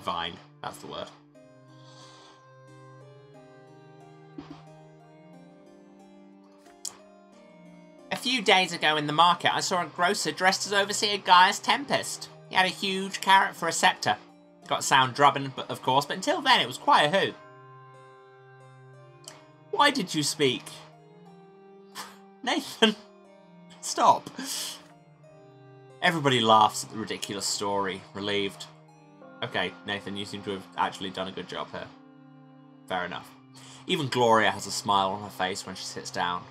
Vine. That's the word. A few days ago in the market, I saw a grocer dressed as Overseer Gaius Tempest. He had a huge carrot for a scepter. Got sound drubbing, of course, but until then it was quite a hoot. Why did you speak? Nathan, stop. Everybody laughs at the ridiculous story, relieved. Okay, Nathan, you seem to have actually done a good job here. Fair enough. Even Gloria has a smile on her face when she sits down.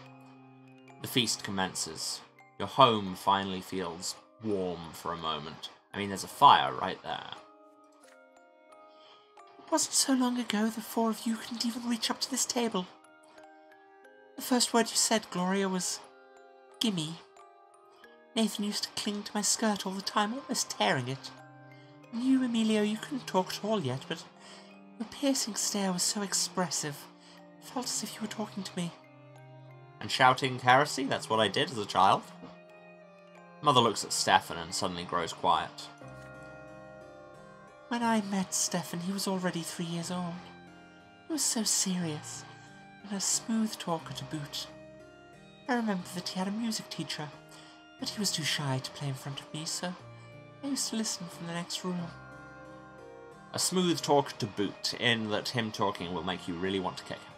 The feast commences. Your home finally feels warm for a moment. I mean, there's a fire right there. It wasn't so long ago the four of you couldn't even reach up to this table. The first word you said, Gloria, was gimme. Nathan used to cling to my skirt all the time, almost tearing it. And you, Emilio, you couldn't talk at all yet, but your piercing stare was so expressive. It felt as if you were talking to me. And shouting heresy, that's what I did as a child. Mother looks at Stefan and suddenly grows quiet. When I met Stefan, he was already 3 years old. He was so serious, and a smooth talker to boot. I remember that he had a music teacher, but he was too shy to play in front of me, so I used to listen from the next room. A smooth talk to boot, in that him talking will make you really want to kick him.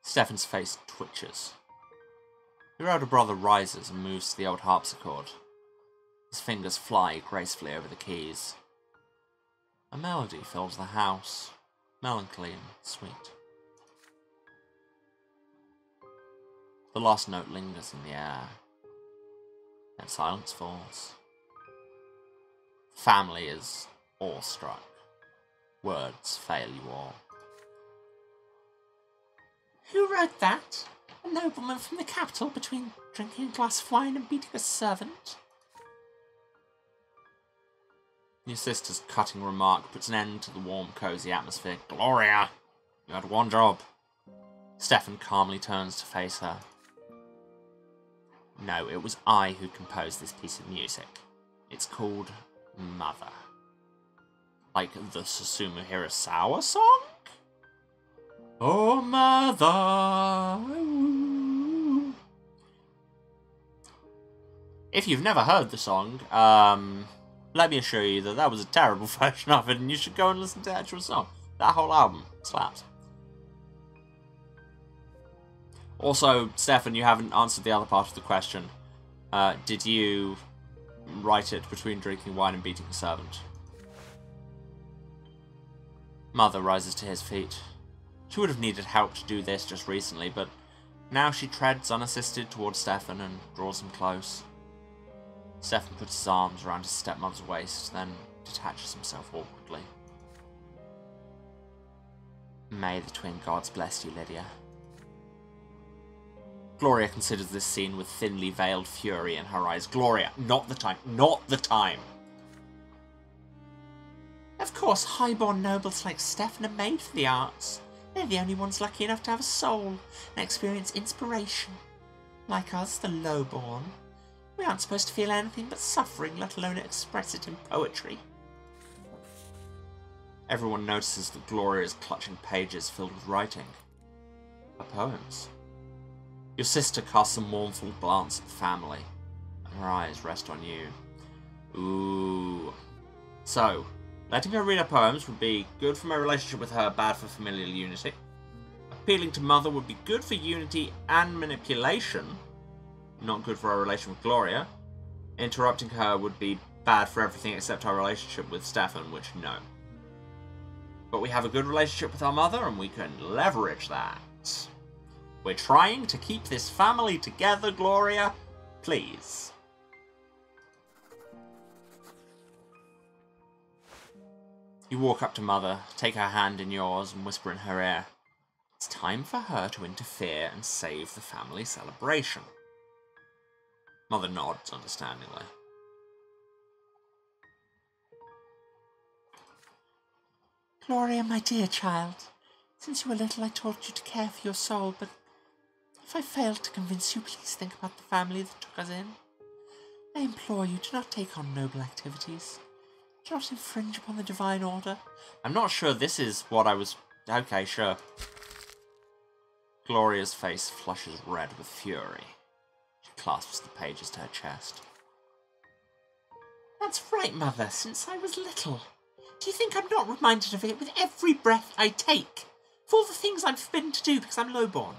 Stefan's face twitches. Your older brother rises and moves to the old harpsichord. His fingers fly gracefully over the keys. A melody fills the house, melancholy and sweet. The last note lingers in the air, then silence falls. The family is awestruck. Words fail you all. Who wrote that? A nobleman from the capital between drinking a glass of wine and beating a servant? Your sister's cutting remark puts an end to the warm, cosy atmosphere. Gloria, you had one job. Stefan calmly turns to face her. No, it was I who composed this piece of music. It's called Mother. Like the Susumu Hirasawa song? Oh, Mother. If you've never heard the song, let me assure you that was a terrible version of it, and you should go and listen to the actual song. That whole album slaps. Also, Stefan, you haven't answered the other part of the question. Did you write it between drinking wine and beating a servant? Mother rises to his feet. She would have needed help to do this just recently, but now she treads unassisted towards Stefan and draws him close. Stefan puts his arms around his stepmother's waist, then detaches himself awkwardly. May the twin gods bless you, Lydia. Gloria considers this scene with thinly veiled fury in her eyes. Gloria, not the time, not the time! Of course, highborn nobles like Stefan are made for the arts. They're the only ones lucky enough to have a soul and experience inspiration. Like us, the lowborn, we aren't supposed to feel anything but suffering, let alone express it in poetry. Everyone notices that Gloria is clutching pages filled with writing. Her poems. Your sister casts a mournful glance at the family, and her eyes rest on you. Ooh. So, letting her read her poems would be good for my relationship with her, bad for familial unity. Appealing to Mother would be good for unity and manipulation, not good for our relation with Gloria. Interrupting her would be bad for everything except our relationship with Stefan, which no. But we have a good relationship with our mother, and we can leverage that. We're trying to keep this family together, Gloria. Please. You walk up to Mother, take her hand in yours, and whisper in her ear, it's time for her to interfere and save the family celebration. Mother nods understandingly. Gloria, my dear child, since you were little I taught you to care for your soul, but if I failed to convince you, please think about the family that took us in. I implore you, do not take on noble activities. Do not infringe upon the divine order. I'm not sure this is what I was... Okay, sure. Gloria's face flushes red with fury. She clasps the pages to her chest. That's right, Mother, since I was little. Do you think I'm not reminded of it with every breath I take? Of all the things I'm forbidden to do because I'm lowborn?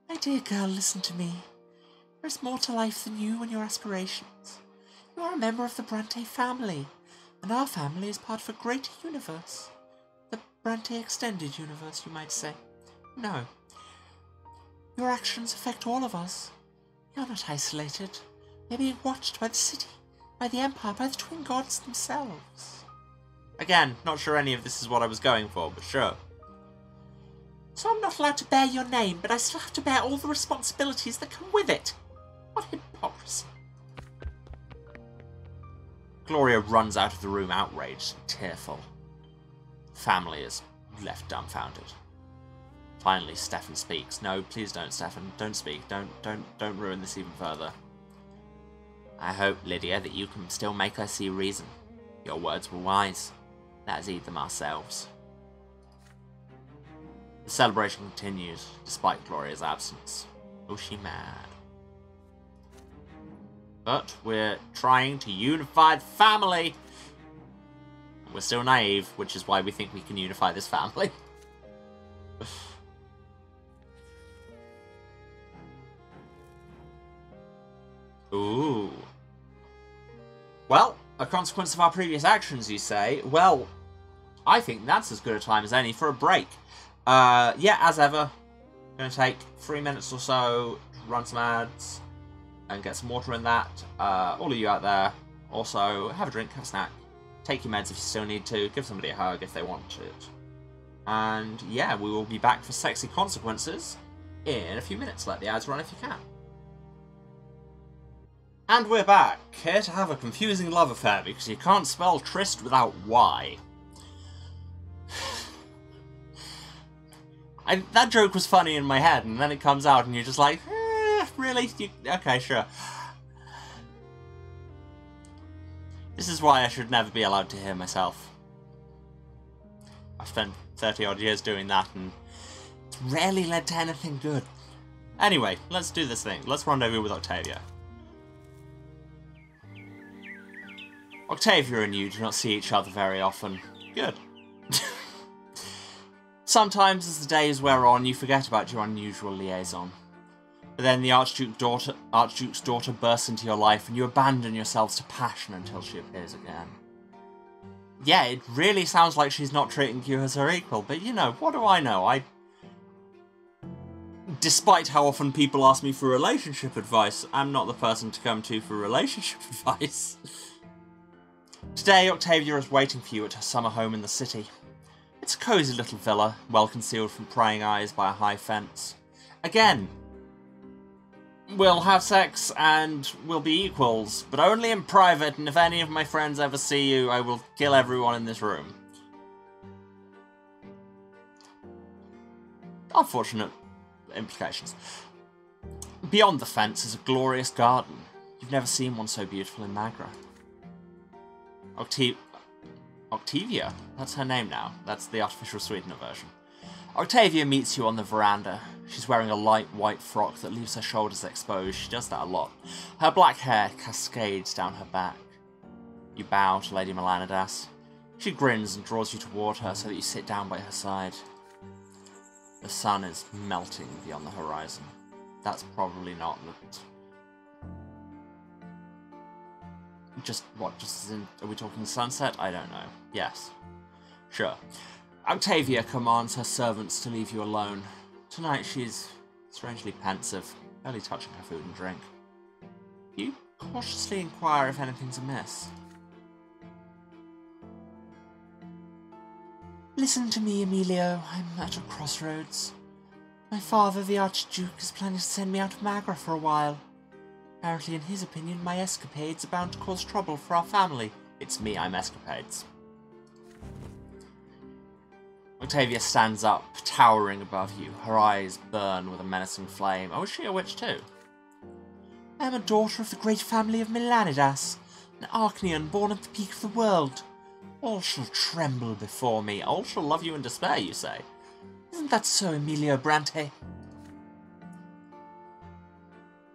My dear girl, listen to me. There is more to life than you and your aspirations. You are a member of the Brante family, and our family is part of a greater universe. The Brante extended universe, you might say. No. Your actions affect all of us. You're not isolated. You're being watched by the city, by the Empire, by the twin gods themselves. Again, not sure any of this is what I was going for, but sure. So I'm not allowed to bear your name, but I still have to bear all the responsibilities that come with it. What hypocrisy. Gloria runs out of the room outraged and tearful. The family is left dumbfounded. Finally, Stefan speaks. No, please don't, Stefan. Don't speak. Don't ruin this even further. I hope, Lydia, that you can still make us see reason. Your words were wise. Let us heed them ourselves. The celebration continues, despite Gloria's absence. Was she mad? But we're trying to unify the family. We're still naive, which is why we think we can unify this family. Ooh. Well, a consequence of our previous actions, you say? Well, I think that's as good a time as any for a break. Yeah, as ever, gonna take 3 minutes or so to run some ads and get some water in that. All of you out there, also, have a drink, have a snack, take your meds if you still need to, give somebody a hug if they want it. And yeah, we will be back for Sexy Consequences in a few minutes. Let the ads run if you can. And we're back, here to have a confusing love affair, because you can't spell tryst without Y. That joke was funny in my head, and then it comes out, and you're just like, really? Okay, sure. This is why I should never be allowed to hear myself. I've spent 30 odd years doing that, and it's rarely led to anything good. Anyway, let's do this thing. Let's rendezvous with Octavia. Octavia and you do not see each other very often. Good. Sometimes, as the days wear on, you forget about your unusual liaison. But then the Archduke's daughter bursts into your life, and you abandon yourselves to passion until she appears again. Yeah, it really sounds like she's not treating you as her equal, but you know, what do I know? Despite how often people ask me for relationship advice, I'm not the person to come to for relationship advice. Today, Octavia is waiting for you at her summer home in the city. It's a cosy little villa, well concealed from prying eyes by a high fence. Again, we'll have sex and we'll be equals, but only in private, and if any of my friends ever see you, I will kill everyone in this room. Unfortunate implications. Beyond the fence is a glorious garden. You've never seen one so beautiful in Magra. Octavia? That's her name now. That's the artificial sweetener version. Octavia meets you on the veranda. She's wearing a light white frock that leaves her shoulders exposed. She does that a lot. Her black hair cascades down her back. You bow to Lady Melanidas. She grins and draws you toward her so that you sit down by her side. The sun is melting beyond the horizon. That's probably not looked... Just as in, are we talking sunset? I don't know. Yes. Sure. Octavia commands her servants to leave you alone. Tonight she's strangely pensive, barely touching her food and drink. You cautiously inquire if anything's amiss. Listen to me, Emilio. I'm at a crossroads. My father, the Archduke, is planning to send me out of Magra for a while. Apparently, in his opinion, my escapades are bound to cause trouble for our family. It's me, I'm escapades. Octavia stands up, towering above you. Her eyes burn with a menacing flame. Oh, is she a witch too? I am a daughter of the great family of Melanidas, an Archnean born at the peak of the world. All shall tremble before me. All shall love you in despair, you say. Isn't that so, Emilio Brante?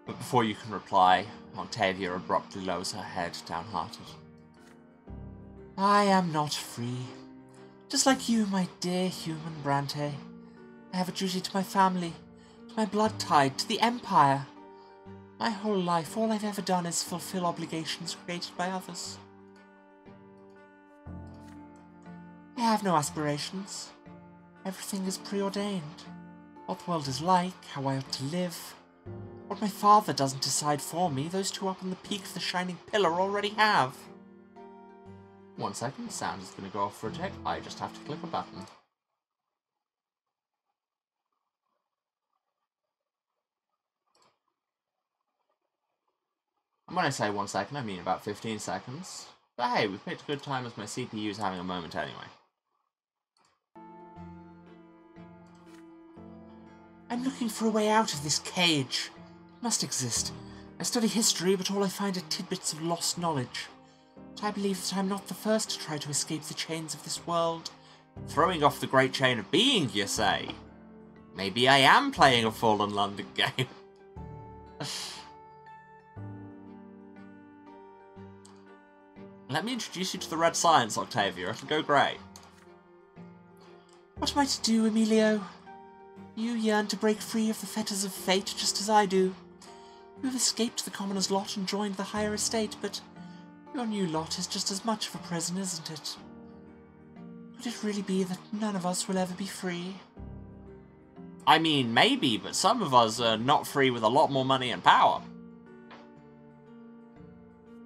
But before you can reply, Octavia abruptly lowers her head, downhearted. I am not free. Just like you, my dear human Brante. I have a duty to my family, to my blood tied, to the Empire. My whole life, all I've ever done is fulfill obligations created by others. I have no aspirations. Everything is preordained. What the world is like, how I ought to live. What my father doesn't decide for me, those two up on the peak of the shining pillar already have. 1 second, sound is going to go off for a tick. I just have to click a button. And when I say 1 second, I mean about 15 seconds. But hey, we've picked a good time as my CPU's having a moment anyway. I'm looking for a way out of this cage. It must exist. I study history, but all I find are tidbits of lost knowledge. But I believe that I'm not the first to try to escape the chains of this world. Throwing off the great chain of being, you say? Maybe I am playing a Fallen London game. Let me introduce you to the red science, Octavia. It'll go great. What am I to do, Emilio? You yearn to break free of the fetters of fate, just as I do. You have escaped the commoner's lot and joined the higher estate, but your new lot is just as much of a prison, isn't it? Could it really be that none of us will ever be free? I mean, maybe, but some of us are not free with a lot more money and power.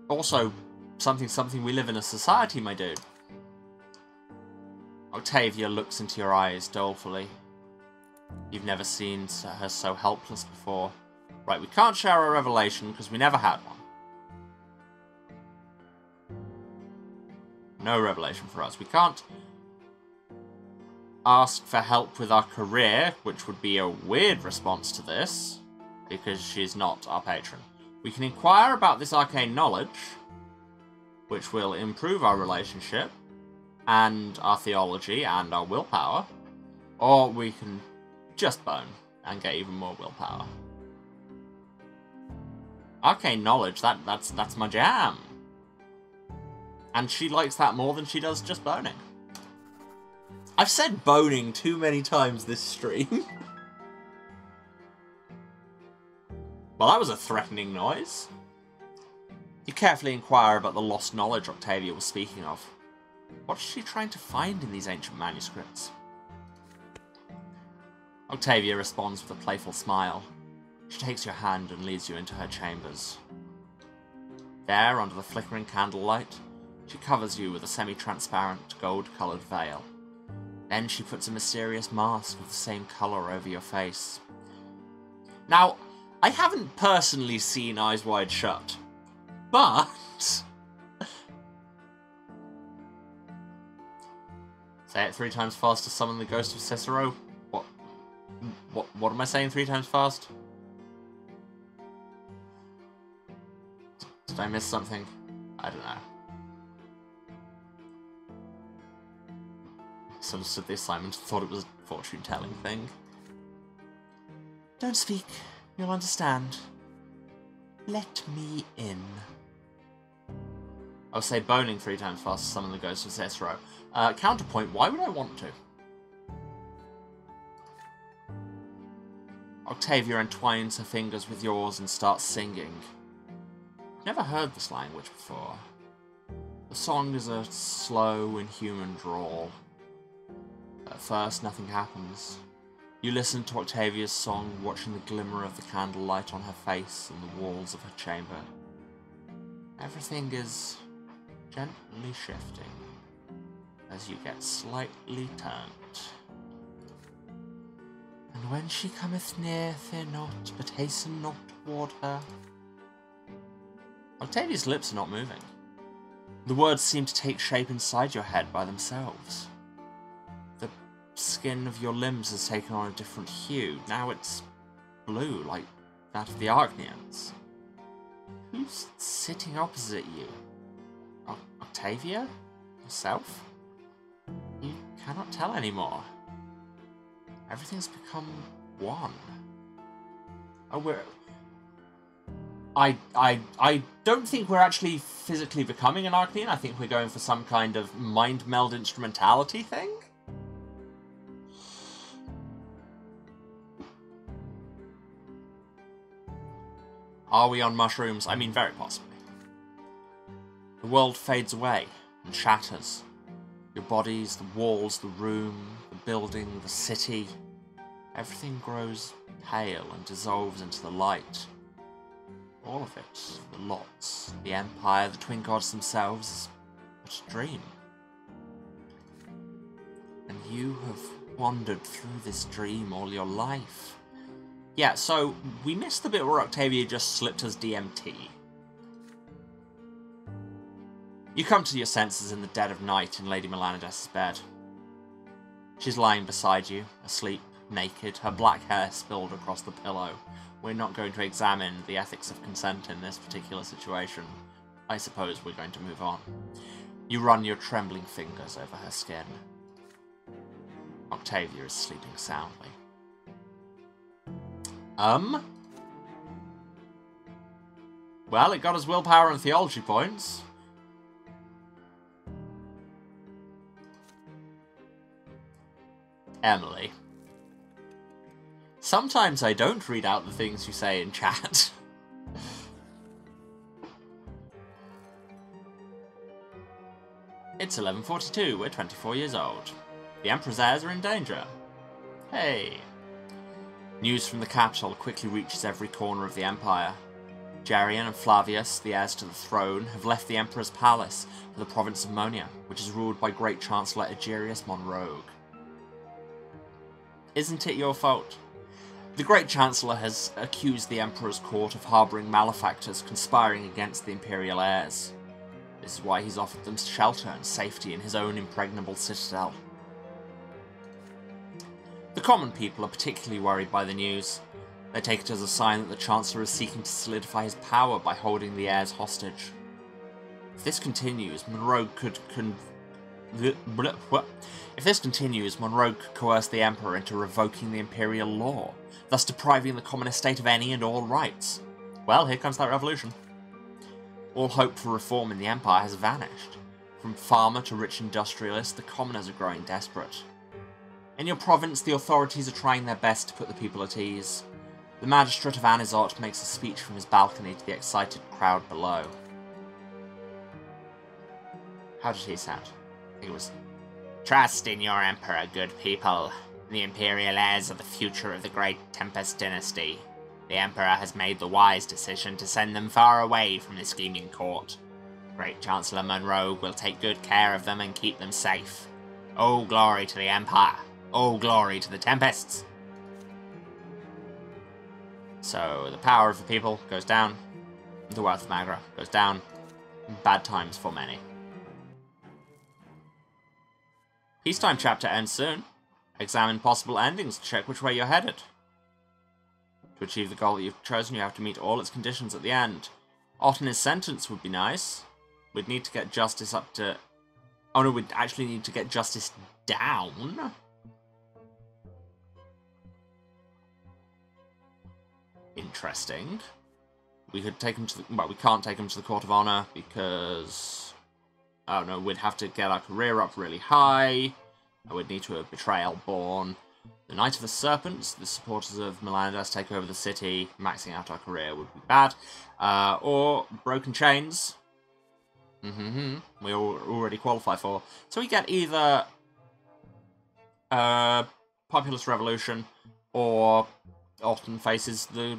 Also, something, we live in a society, my dude. Octavia looks into your eyes dolefully. You've never seen her so helpless before. Right, we can't share our revelation because we never had one. No revelation for us. We can't ask for help with our career, which would be a weird response to this, because she's not our patron. We can inquire about this arcane knowledge, which will improve our relationship, and our theology, and our willpower, or we can just bone and get even more willpower. Arcane knowledge, that's my jam. And she likes that more than she does just boning. I've said boning too many times this stream. Well, that was a threatening noise. You carefully inquire about the lost knowledge Octavia was speaking of. What is she trying to find in these ancient manuscripts? Octavia responds with a playful smile. She takes your hand and leads you into her chambers. There, under the flickering candlelight, she covers you with a semi-transparent, gold-coloured veil. Then she puts a mysterious mask of the same colour over your face. Now, I haven't personally seen Eyes Wide Shut, but say it 3 times fast to summon the ghost of Cicero. What am I saying 3 times fast? Did I miss something? I don't know. Sort of stood the assignment and thought it was a fortune-telling thing. Don't speak. You'll understand. Let me in. I'll say boning 3 times fast to summon the ghost of Cicero. Counterpoint, why would I want to? Octavia entwines her fingers with yours and starts singing. Never heard this language before. The song is a slow, inhuman drawl. At first, nothing happens. You listen to Octavia's song, watching the glimmer of the candlelight on her face and the walls of her chamber. Everything is gently shifting as you get slightly turned. And when she cometh near, fear not, but hasten not toward her. Octavia's lips are not moving. The words seem to take shape inside your head by themselves. The skin of your limbs has taken on a different hue. Now it's blue, like that of the Arknians. Who's sitting opposite you? Octavia? Yourself? You cannot tell anymore. Everything's become one. Oh, I don't think we're actually physically becoming an Arknian. I think we're going for some kind of mind meld instrumentality thing. Are we on mushrooms? I mean, very possibly. The world fades away and shatters. Your bodies, the walls, the room, the building, the city. Everything grows pale and dissolves into the light. All of it, the lots, the empire, the twin gods themselves, is but a dream. And you have wandered through this dream all your life. Yeah, so we missed the bit where Octavia just slipped us DMT. You come to your senses in the dead of night in Lady Melanides' bed. She's lying beside you, asleep, naked, her black hair spilled across the pillow. We're not going to examine the ethics of consent in this particular situation. I suppose we're going to move on. You run your trembling fingers over her skin. Octavia is sleeping soundly. Well, it got us willpower and theology points. Emily. Sometimes I don't read out the things you say in chat. It's 11:42, we're 24 years old. The Emperor's heirs are in danger. Hey. News from the capital quickly reaches every corner of the Empire. Jarian and Flavius, the heirs to the throne, have left the Emperor's palace for the province of Monia, which is ruled by Great Chancellor Egerius Monrogue. Isn't it your fault? The Great Chancellor has accused the Emperor's court of harbouring malefactors conspiring against the Imperial heirs. This is why he's offered them shelter and safety in his own impregnable citadel. The common people are particularly worried by the news. They take it as a sign that the Chancellor is seeking to solidify his power by holding the heirs hostage. If this continues, Monroe could coerce the Emperor into revoking the Imperial law, thus depriving the common estate of any and all rights. Well, here comes that revolution. All hope for reform in the Empire has vanished. From farmer to rich industrialist, the commoners are growing desperate. In your province, the authorities are trying their best to put the people at ease. The magistrate of Anizot makes a speech from his balcony to the excited crowd below. How did he sound? I think it was... Trust in your Emperor, good people. The Imperial heirs are the future of the Great Tempest dynasty. The Emperor has made the wise decision to send them far away from the scheming court. Great Chancellor Monroe will take good care of them and keep them safe. Oh, glory to the Empire! Oh, glory to the Tempests! So, the power of the people goes down, the wealth of Magra goes down, bad times for many. Peacetime chapter ends soon. Examine possible endings to check which way you're headed. To achieve the goal that you've chosen, you have to meet all its conditions at the end. Alternate sentence would be nice. We'd need to get justice up to... Oh no, we'd actually need to get justice down. Interesting. We could take him to the... Well, we can't take him to the Court of Honor because... Oh no, we'd have to get our career up really high. I would need to have Betrayal Born. The Knight of the Serpents, the supporters of Melandas take over the city. Maxing out our career would be bad. Or Broken Chains. We already qualify for. So we get either Populist Revolution or Alton faces the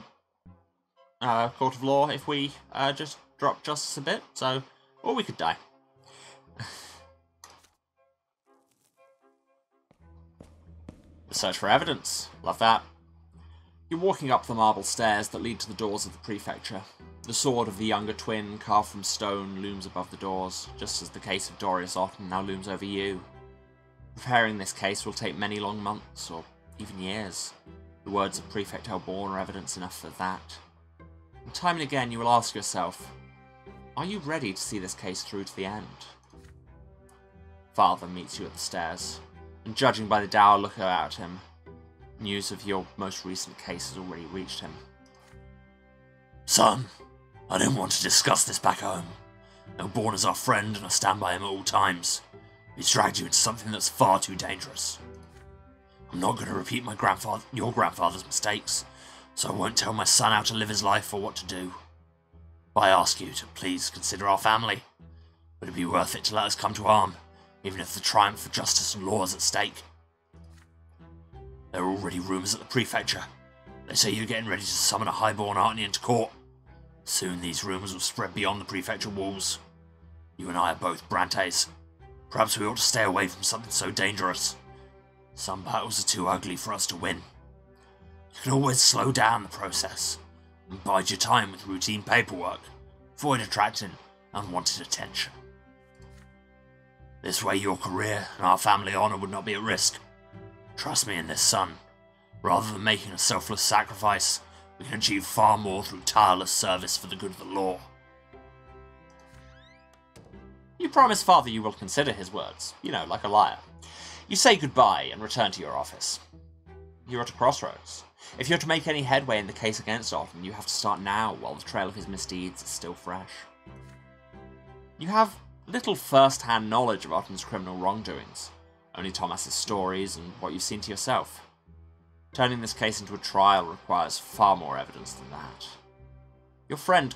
Court of Law if we just drop justice a bit. So, or we could die. The search for evidence. Love that. You're walking up the marble stairs that lead to the doors of the prefecture. The sword of the younger twin, carved from stone, looms above the doors, just as the case of Dorius Otten now looms over you. Preparing this case will take many long months, or even years. The words of Prefect Elborn are evidence enough for that. And time and again you will ask yourself, are you ready to see this case through to the end? Father meets you at the stairs, and judging by the dour look about him, news of your most recent case has already reached him. Son, I didn't want to discuss this back home. Elborn is our friend and I stand by him at all times. He's dragged you into something that's far too dangerous. I'm not going to repeat your grandfather's mistakes, so I won't tell my son how to live his life or what to do. But I ask you to please consider our family. Would it be worth it to let us come to harm, even if the triumph of justice and law is at stake? There are already rumours at the prefecture. They say you're getting ready to summon a highborn Artnian to court. Soon these rumours will spread beyond the prefecture walls. You and I are both Brantes. Perhaps we ought to stay away from something so dangerous. Some battles are too ugly for us to win. You can always slow down the process and bide your time with routine paperwork, avoid attracting unwanted attention. This way your career and our family honour would not be at risk. Trust me in this, son. Rather than making a selfless sacrifice, we can achieve far more through tireless service for the good of the law. You promise Father you will consider his words, like a liar. You say goodbye and return to your office. You're at a crossroads. If you're to make any headway in the case against Otten, you have to start now while the trail of his misdeeds is still fresh. You have little first-hand knowledge of Otten's criminal wrongdoings, only Thomas's stories and what you've seen to yourself. Turning this case into a trial requires far more evidence than that. Your friend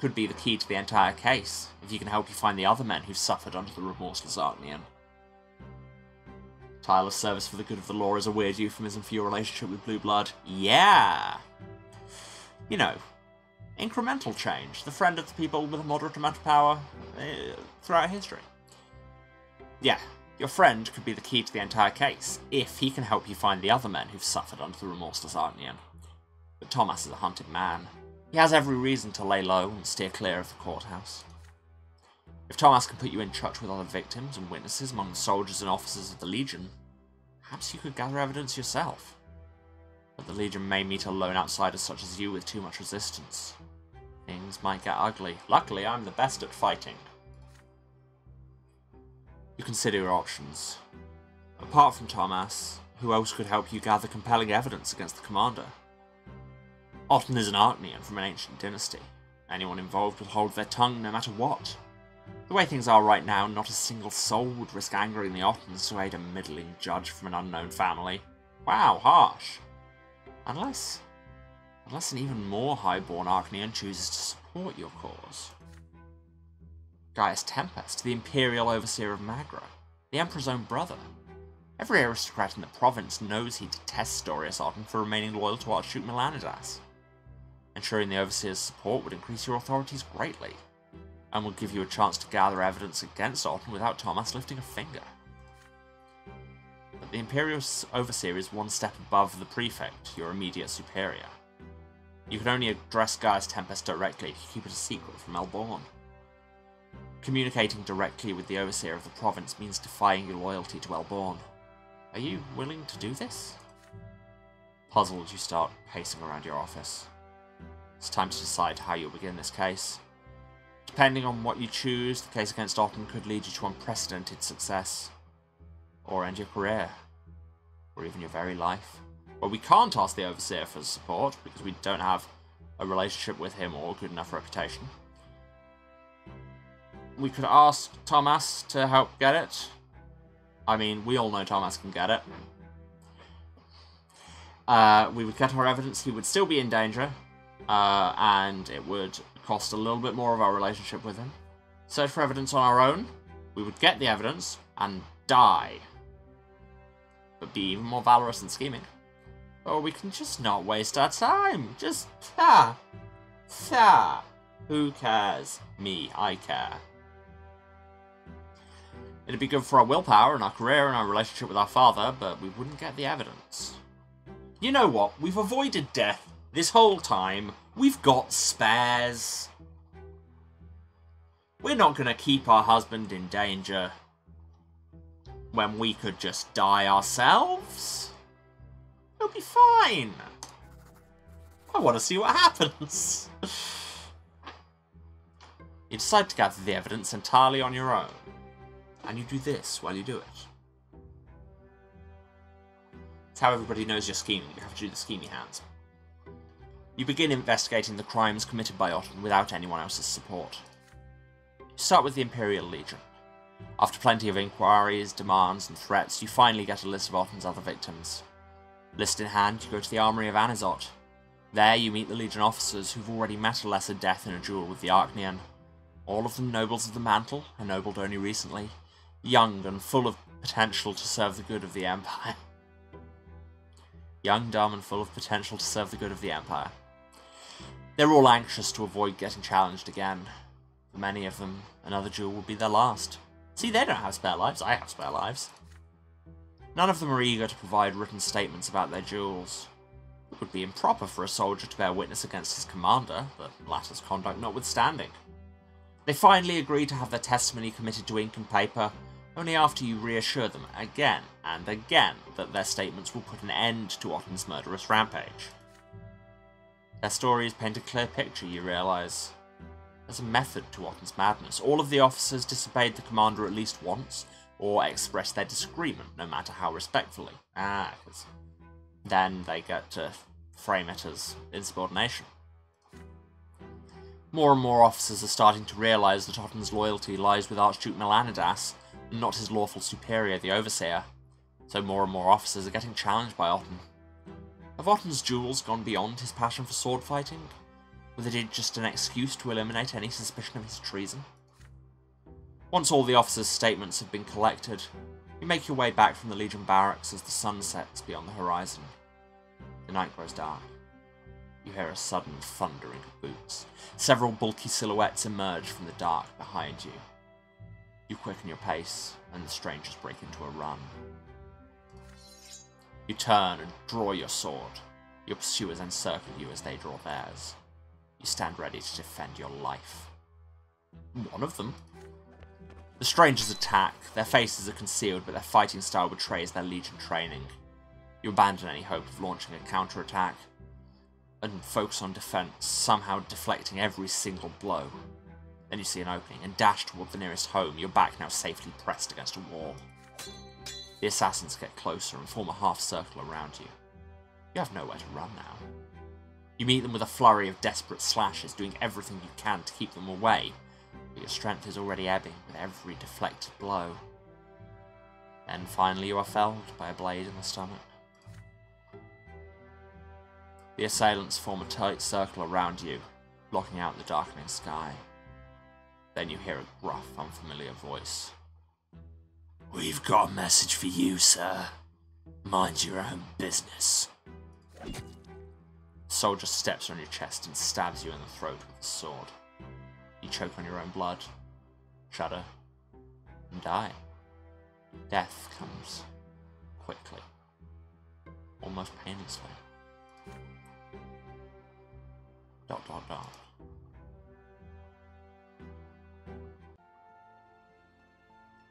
could be the key to the entire case, if he can help you find the other men who've suffered under the remorseless Arknian. Tireless service for the good of the law is a weird euphemism for your relationship with Blue Blood. Yeah! Incremental change, the friend of the people with a moderate amount of power throughout history. Yeah, your friend could be the key to the entire case, if he can help you find the other men who've suffered under the remorseless Arknian. But Thomas is a hunted man. He has every reason to lay low and steer clear of the courthouse. If Thomas can put you in touch with other victims and witnesses among the soldiers and officers of the Legion, perhaps you could gather evidence yourself. But the Legion may meet a lone outsider such as you with too much resistance. Things might get ugly. Luckily, I'm the best at fighting. You consider your options. Apart from Thomas, who else could help you gather compelling evidence against the commander? Otten is an Arknian from an ancient dynasty. Anyone involved will hold their tongue no matter what. The way things are right now, not a single soul would risk angering the Ottens to aid a middling judge from an unknown family. Wow, harsh. Unless an even more highborn Arknian chooses to support your cause. Gaius Tempest, the Imperial Overseer of Magra, the Emperor's own brother. Every aristocrat in the province knows he detests Dorius Otten for remaining loyal to Archduke Melanidas. Ensuring the Overseer's support would increase your authorities greatly, and would give you a chance to gather evidence against Otten without Thomas lifting a finger. But the Imperial Overseer is one step above the Prefect, your immediate superior. You can only address Gaius Tempest directly if you keep it a secret from Elborn. Communicating directly with the Overseer of the province means defying your loyalty to Elborn. Are you willing to do this? Puzzled, you start pacing around your office. It's time to decide how you'll begin this case. Depending on what you choose, the case against Otten could lead you to unprecedented success. Or end your career. Or even your very life. Well, we can't ask the Overseer for support, because we don't have a relationship with him or a good enough reputation. We could ask Thomas to help get it. I mean, we all know Thomas can get it. We would get our evidence, he would still be in danger, and it would cost a little bit more of our relationship with him. Search for evidence on our own, we would get the evidence, and die. But be even more valorous and scheming. Or we can just not waste our time. Just, who cares? Me, I care. It'd be good for our willpower and our career and our relationship with our father, but we wouldn't get the evidence. You know what? We've avoided death this whole time. We've got spares. We're not going to keep our husband in danger when we could just die ourselves. It'll be fine. I want to see what happens. You decide to gather the evidence entirely on your own. And you do this while you do it. It's how everybody knows you're scheming. You have to do the schemy hands. You begin investigating the crimes committed by Otten without anyone else's support. You start with the Imperial Legion. After plenty of inquiries, demands, and threats, you finally get a list of Otten's other victims. List in hand, you go to the Armory of Anizot. There you meet the Legion officers who've already met a lesser death in a duel with the Arknian. All of them nobles of the Mantle, ennobled only recently. Young and full of potential to serve the good of the Empire. Young, dumb, and full of potential to serve the good of the Empire. They're all anxious to avoid getting challenged again. For many of them, another duel will be their last. See, they don't have spare lives, I have spare lives. None of them are eager to provide written statements about their duels. It would be improper for a soldier to bear witness against his commander, the latter's conduct notwithstanding. They finally agree to have their testimony committed to ink and paper, only after you reassure them again and again that their statements will put an end to Otten's murderous rampage. Their stories paint a clear picture, you realise. There's a method to Otten's madness. All of the officers disobeyed the commander at least once, or expressed their disagreement, no matter how respectfully. Because then they get to frame it as insubordination. More and more officers are starting to realise that Otten's loyalty lies with Archduke Melanidas, and not his lawful superior, the Overseer. So more and more officers are getting challenged by Otten. Have Otten's duels gone beyond his passion for sword fighting? Was it just an excuse to eliminate any suspicion of his treason? Once all the officers' statements have been collected, you make your way back from the Legion barracks as the sun sets beyond the horizon. The night grows dark. You hear a sudden thundering of boots. Several bulky silhouettes emerge from the dark behind you. You quicken your pace, and the strangers break into a run. You turn and draw your sword. Your pursuers encircle you as they draw theirs. You stand ready to defend your life. One of them. The strangers attack. Their faces are concealed, but their fighting style betrays their Legion training. You abandon any hope of launching a counterattack, and focus on defense, somehow deflecting every single blow. Then you see an opening, and dash toward the nearest home, your back now safely pressed against a wall. The assassins get closer and form a half-circle around you. You have nowhere to run now. You meet them with a flurry of desperate slashes, doing everything you can to keep them away, but your strength is already ebbing with every deflected blow. Then finally you are felled by a blade in the stomach. The assailants form a tight circle around you, blocking out the darkening sky. Then you hear a gruff, unfamiliar voice. We've got a message for you, sir. Mind your own business. The soldier steps on your chest and stabs you in the throat with his sword. You choke on your own blood, shudder, and die. Death comes quickly, almost painlessly. ...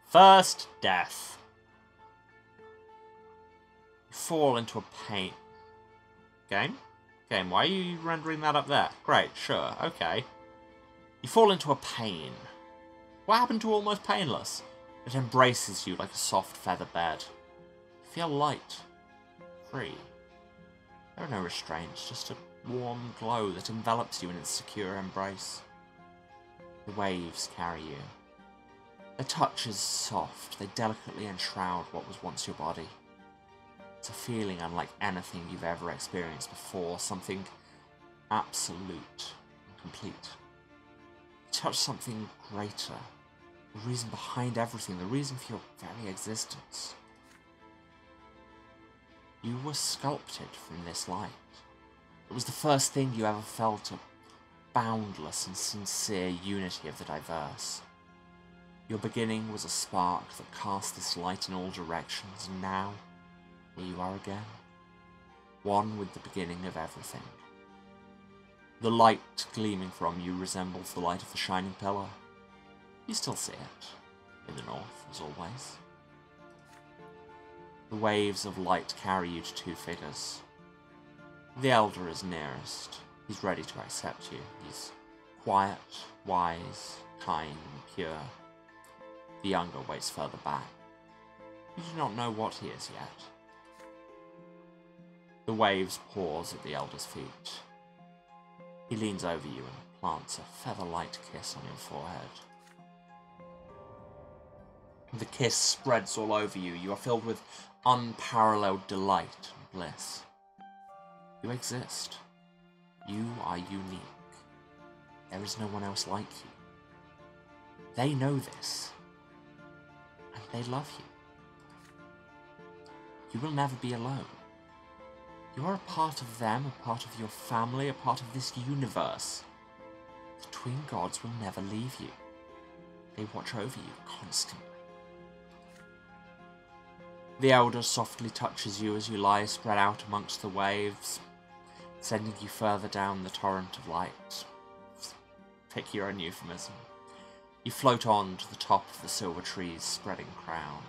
First death. You fall into a pain. Game? Game, why are you rendering that up there? Great, sure, okay. You fall into a pain. What happened to almost painless? It embraces you like a soft feather bed. You feel light, free. There are no restraints, just a warm glow that envelops you in its secure embrace. The waves carry you. Their touch is soft, they delicately enshroud what was once your body. It's a feeling unlike anything you've ever experienced before, something absolute and complete. You touch something greater, the reason behind everything, the reason for your very existence. You were sculpted from this light. It was the first thing you ever felt, a boundless and sincere unity of the diverse. Your beginning was a spark that cast this light in all directions, and now, here you are again, one with the beginning of everything. The light gleaming from you resembles the light of the shining pillar. You still see it, in the north, as always. The waves of light carry you to two figures. The elder is nearest. He's ready to accept you. He's quiet, wise, kind, and pure. The younger waits further back. You do not know what he is yet. The waves pause at the elder's feet. He leans over you and plants a feather-light kiss on your forehead. The kiss spreads all over you. You are filled with unparalleled delight and bliss. You exist. You are unique. There is no one else like you. They know this. And they love you. You will never be alone. You are a part of them, a part of your family, a part of this universe. The twin gods will never leave you. They watch over you constantly. The elder softly touches you as you lie spread out amongst the waves, sending you further down the torrent of light. Pick your own euphemism. You float on to the top of the silver tree's spreading crown.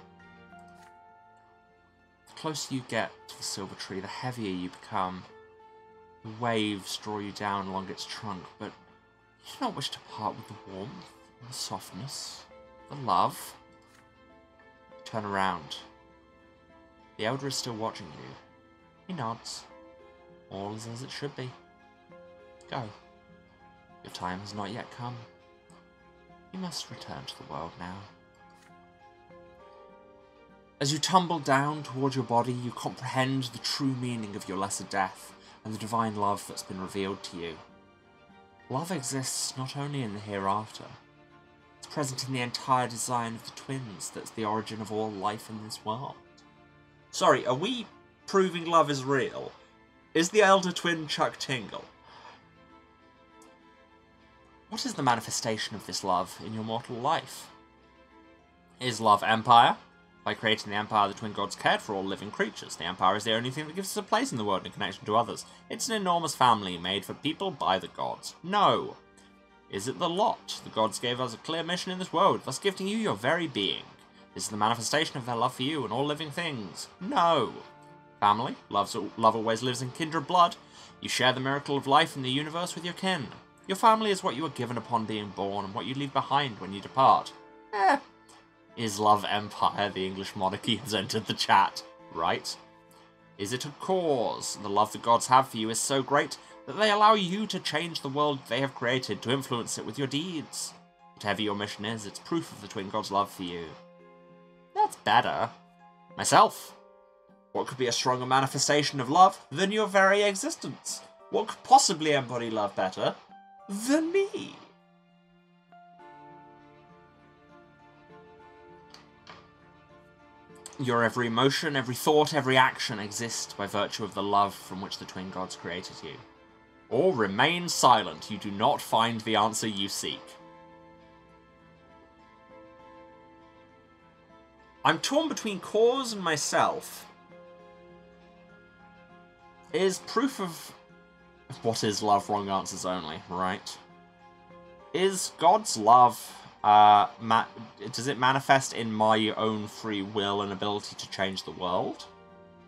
The closer you get to the silver tree, the heavier you become. The waves draw you down along its trunk, but you do not wish to part with the warmth, and the softness, the love. You turn around. The Elder is still watching you. He nods. All is as it should be. Go. Your time has not yet come. You must return to the world now. As you tumble down toward your body, you comprehend the true meaning of your lesser death and the divine love that's been revealed to you. Love exists not only in the hereafter. It's present in the entire design of the twins that's the origin of all life in this world. Sorry, are we proving love is real? Is the elder twin Chuck Tingle? What is the manifestation of this love in your mortal life? Is love empire? By creating the empire, the twin gods cared for all living creatures. The empire is the only thing that gives us a place in the world in connection to others. It's an enormous family made for people by the gods. No. Is it the lot? The gods gave us a clear mission in this world, thus gifting you your very being. This is the manifestation of their love for you and all living things. No. Family? Love always lives in kindred blood. You share the miracle of life in the universe with your kin. Your family is what you are given upon being born and what you leave behind when you depart. Is love empire? The English monarchy has entered the chat. Right. Is it a cause? The love the gods have for you is so great that they allow you to change the world they have created, to influence it with your deeds. Whatever your mission is, it's proof of the twin gods' love for you. That's better. Myself. What could be a stronger manifestation of love than your very existence? What could possibly embody love better than me? Your every emotion, every thought, every action exists by virtue of the love from which the twin gods created you. Or remain silent, you do not find the answer you seek. I'm torn between cause and myself. Is proof of what is love wrong answers only, right? Is God's love, does it manifest in my own free will and ability to change the world?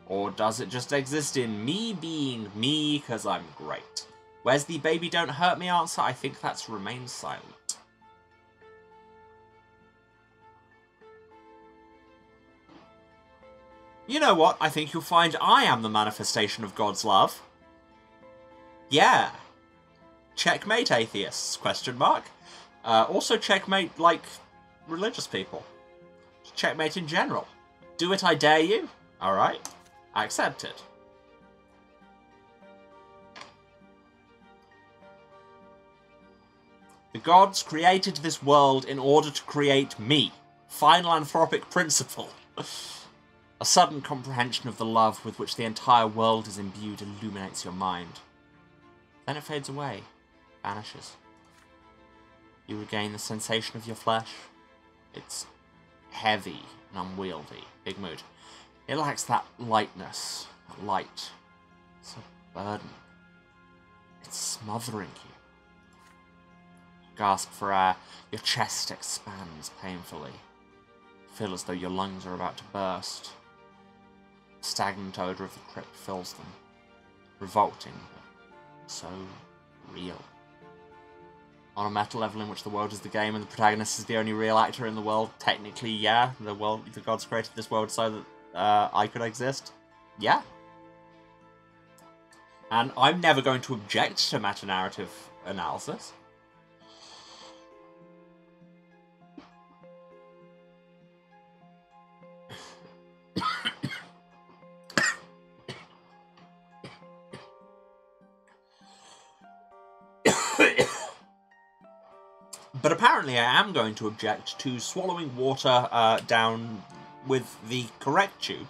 Or does it just exist in me being me because I'm great? Where's the baby don't hurt me answer? I think that's remain silent. You know what? I think you'll find I am the manifestation of God's love. Yeah. Checkmate, atheists, question mark. Also checkmate, like, religious people. Checkmate in general. Do it, I dare you. Alright. I accept it. The gods created this world in order to create me. Final anthropic principle. A sudden comprehension of the love with which the entire world is imbued illuminates your mind. Then it fades away, vanishes. You regain the sensation of your flesh. It's heavy and unwieldy. Big mood. It lacks that lightness, that light. It's a burden. It's smothering you. You gasp for air. Your chest expands painfully. You feel as though your lungs are about to burst. The stagnant odour of the crypt fills them. Revolting, but so real. On a meta level in which the world is the game and the protagonist is the only real actor in the world, technically, yeah, the gods created this world so that I could exist. Yeah. And I'm never going to object to meta-narrative analysis. But apparently I am going to object to swallowing water down with the correct tube,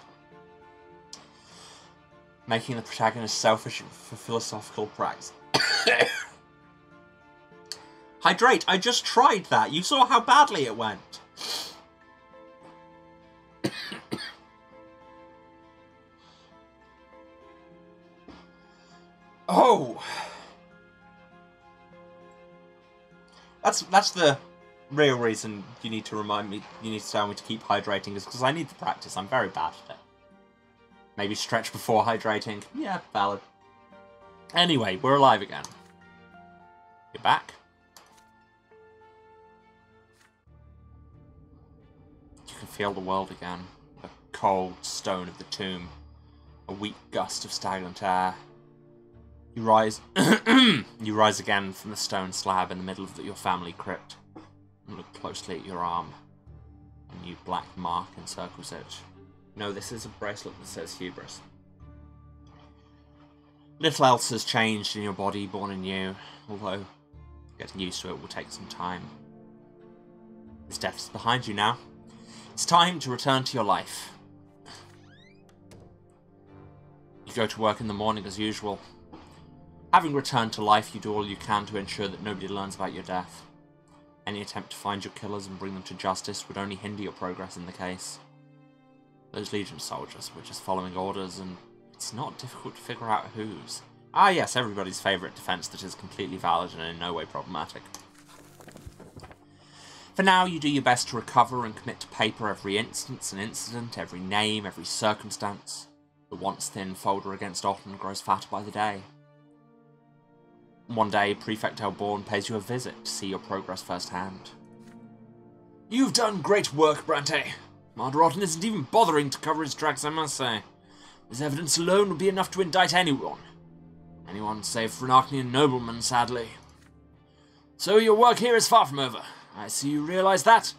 making the protagonist selfish for philosophical praise. Hydrate, I just tried that. You saw how badly it went. Oh. That's the real reason you need to remind me, you need to tell me to keep hydrating is because I need the practice. I'm very bad at it. Maybe stretch before hydrating. Yeah, valid. Anyway, we're alive again. You're back. You can feel the world again. The cold stone of the tomb. A weak gust of stagnant air. You rise. You rise again from the stone slab in the middle of your family crypt. And look closely at your arm. A new black mark encircles it. No, this is a bracelet that says hubris. Little else has changed in your body, born in you, although getting used to it will take some time. This death is behind you now. It's time to return to your life. You go to work in the morning as usual. Having returned to life, you do all you can to ensure that nobody learns about your death. Any attempt to find your killers and bring them to justice would only hinder your progress in the case. Those Legion soldiers were just following orders, and it's not difficult to figure out whose. Ah yes, everybody's favourite defence that is completely valid and in no way problematic. For now, you do your best to recover and commit to paper every instance and incident, every name, every circumstance. The once thin folder against Otten grows fatter by the day. One day, Prefect Elborn pays you a visit to see your progress firsthand. You've done great work, Brante. Commander Otten isn't even bothering to cover his tracks, I must say. This evidence alone would be enough to indict anyone. Anyone save for an Arknian nobleman, sadly. So your work here is far from over. I see you realize that.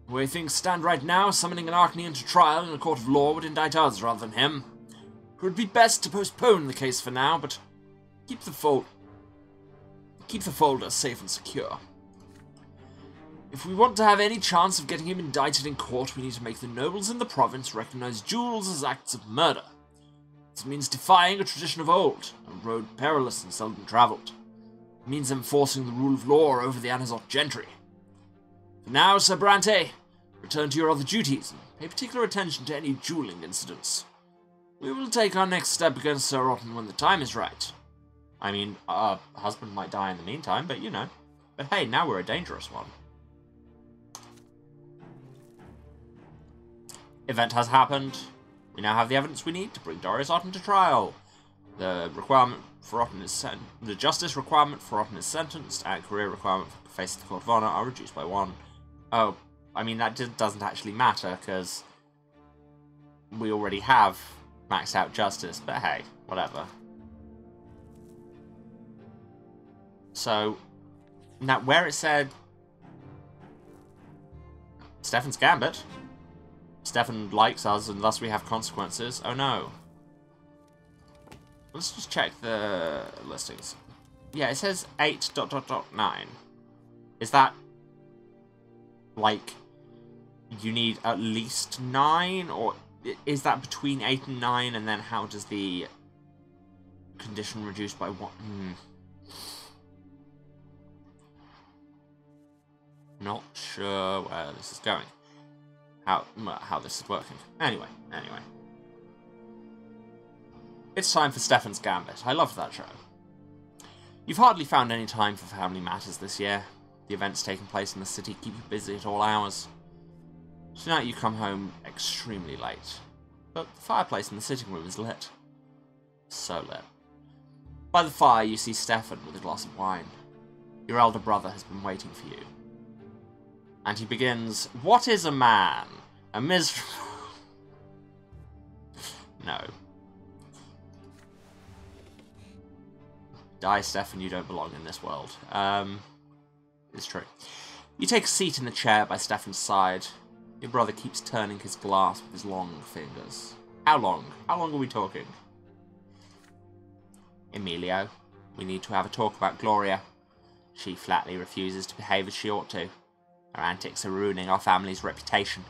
The way things stand right now, summoning an Arknian to trial in a court of law would indict us rather than him. It would be best to postpone the case for now, but keep the folder safe and secure. If we want to have any chance of getting him indicted in court, we need to make the nobles in the province recognize duels as acts of murder. This means defying a tradition of old, a road perilous and seldom travelled. It means enforcing the rule of law over the Anazot gentry. For now, Sir Brante, return to your other duties and pay particular attention to any dueling incidents. We will take our next step against Sir Otten when the time is right. I mean, our husband might die in the meantime, but you know. But hey, now we're a dangerous one. Event has happened. We now have the evidence we need to bring Darius Otten to trial. The requirement for Otten is the justice requirement for Otten is sentenced, and career requirement for face the court of honor are reduced by 1. Oh, I mean that doesn't actually matter because we already have maxed out justice. But hey, whatever. So now, where it said Stefan's Gambit. Stefan likes us, and thus we have consequences. Oh no. Let's just check the listings. Yeah, it says 8.9. Is that like you need at least 9, or is that between 8 and 9? And then how does the condition reduce by 1? Not sure where this is going. How this is working. Anyway. It's time for Stefan's Gambit. I love that show. You've hardly found any time for family matters this year. The events taking place in the city keep you busy at all hours. Tonight you come home extremely late. But the fireplace in the sitting room is lit. So lit. By the fire you see Stefan with a glass of wine. Your elder brother has been waiting for you. And he begins, "What is a man? A miserable..." No. Die, Stefan, you don't belong in this world. It's true. You take a seat in the chair by Stefan's side. Your brother keeps turning his glass with his long fingers. How long? How long are we talking? Emilio, we need to have a talk about Gloria. She flatly refuses to behave as she ought to. Her antics are ruining our family's reputation.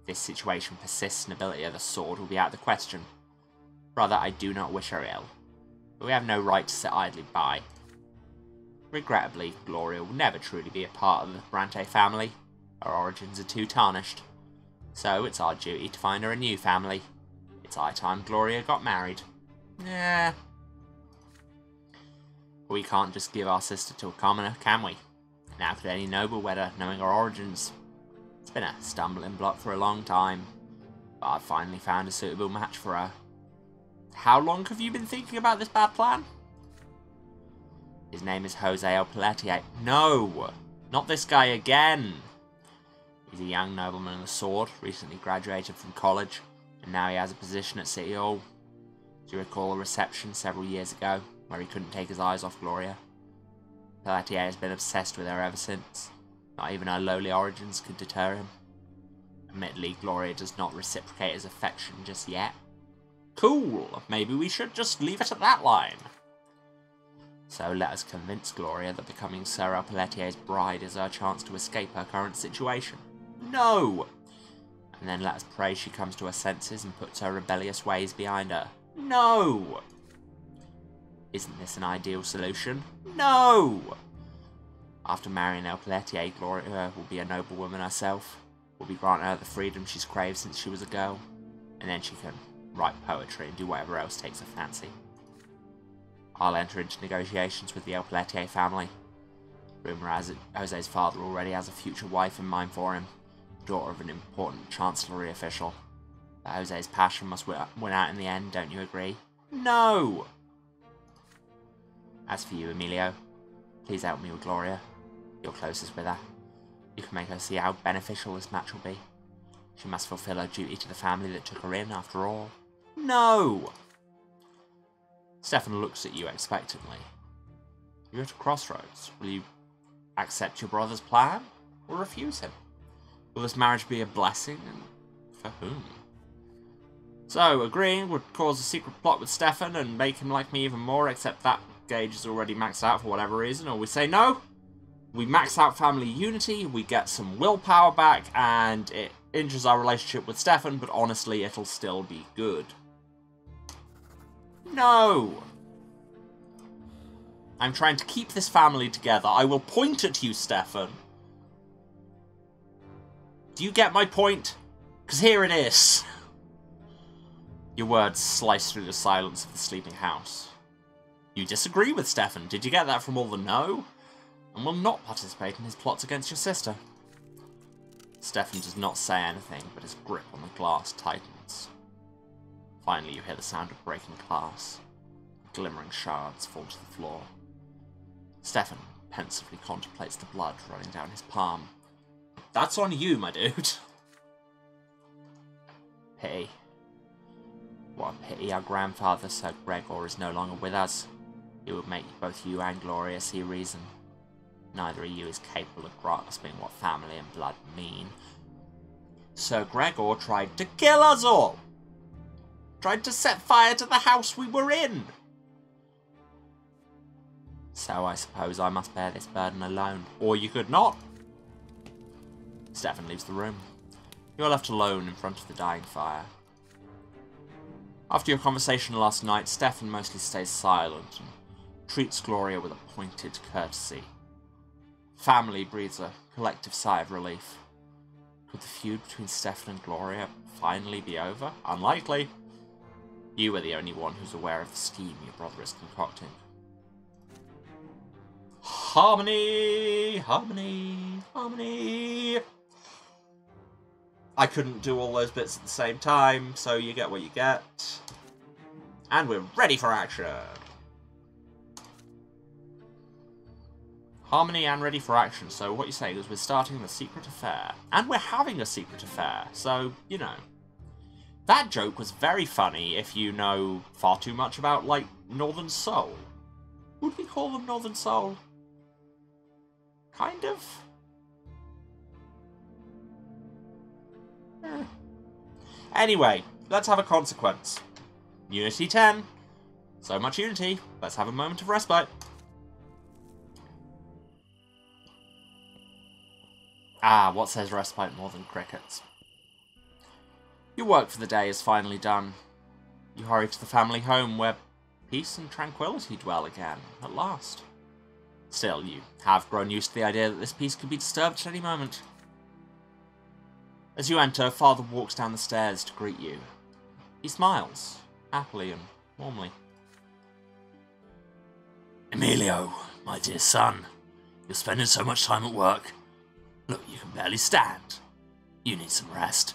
If this situation persists, nobility of the sword will be out of the question. Brother, I do not wish her ill, but we have no right to sit idly by. Regrettably, Gloria will never truly be a part of the Brante family. Her origins are too tarnished. So it's our duty to find her a new family. It's high time Gloria got married. We can't just give our sister to a commoner, can we? Now could any noble wed her, knowing her origins? It's been a stumbling block for a long time, but I've finally found a suitable match for her. How long have you been thinking about this bad plan? His name is Jose El Pelletier. No! Not this guy again! He's a young nobleman of the sword, recently graduated from college, and now he has a position at City Hall. Do you recall a reception several years ago, where he couldn't take his eyes off Gloria? Pelletier has been obsessed with her ever since. Not even her lowly origins could deter him. Admittedly, Gloria does not reciprocate his affection just yet. Cool. Maybe we should just leave it at that line. So let us convince Gloria that becoming Sir El Pelletier's bride is her chance to escape her current situation. No! And then let us pray she comes to her senses and puts her rebellious ways behind her. No! Isn't this an ideal solution? No! After marrying El Pelletier, Gloria will be a noblewoman herself. Will be granted her the freedom she's craved since she was a girl. And then she can write poetry and do whatever else takes her fancy. I'll enter into negotiations with the El Pelletier family. Rumour has it Jose's father already has a future wife in mind for him, daughter of an important chancellery official. But Jose's passion must win out in the end, don't you agree? No! As for you, Emilio, please help me with Gloria. You're closest with her. You can make her see how beneficial this match will be. She must fulfill her duty to the family that took her in, after all. No! Stefan looks at you expectantly. You're at a crossroads. Will you accept your brother's plan, or refuse him? Will this marriage be a blessing, and for whom? So, agreeing would cause a secret plot with Stefan and make him like me even more, except that gauge is already maxed out for whatever reason, or we say no, we max out family unity, we get some willpower back, and it injures our relationship with Stefan, but honestly, it'll still be good. No! I'm trying to keep this family together. I will point at you, Stefan. Do you get my point? Because here it is. Your words slice through the silence of the sleeping house. You disagree with Stefan. Did you get that from all the no? And will not participate in his plots against your sister. Stefan does not say anything, but his grip on the glass tightens. Finally, you hear the sound of breaking glass. Glimmering shards fall to the floor. Stefan pensively contemplates the blood running down his palm. That's on you, my dude. Pity. What a pity our grandfather, Sir Gregor, is no longer with us. It would make both you and Gloria see reason. Neither of you is capable of grasping what family and blood mean. Sir Gregor tried to kill us all. Tried to set fire to the house we were in. So I suppose I must bear this burden alone. Or you could not. Stefan leaves the room. You are left alone in front of the dying fire. After your conversation last night, Stefan mostly stays silent and treats Gloria with a pointed courtesy. Family breathes a collective sigh of relief. Could the feud between Stefan and Gloria finally be over? Unlikely. You are the only one who's aware of the scheme your brother is concocting. Harmony! Harmony! Harmony! I couldn't do all those bits at the same time, so you get what you get. And we're ready for action! Harmony and ready for action, so what you're saying is we're starting the secret affair. And we're having a secret affair, so, you know. That joke was very funny if you know far too much about, like, Northern Soul. Would we call them Northern Soul? Kind of? Anyway, let's have a consequence. Unity 10. So much unity. Let's have a moment of respite. Ah, what says respite more than crickets? Your work for the day is finally done. You hurry to the family home where peace and tranquility dwell again, at last. Still, you have grown used to the idea that this peace could be disturbed at any moment. As you enter, Father walks down the stairs to greet you. He smiles, happily and warmly. Emilio, my dear son, You're spending so much time at work. Look, you can barely stand. You need some rest.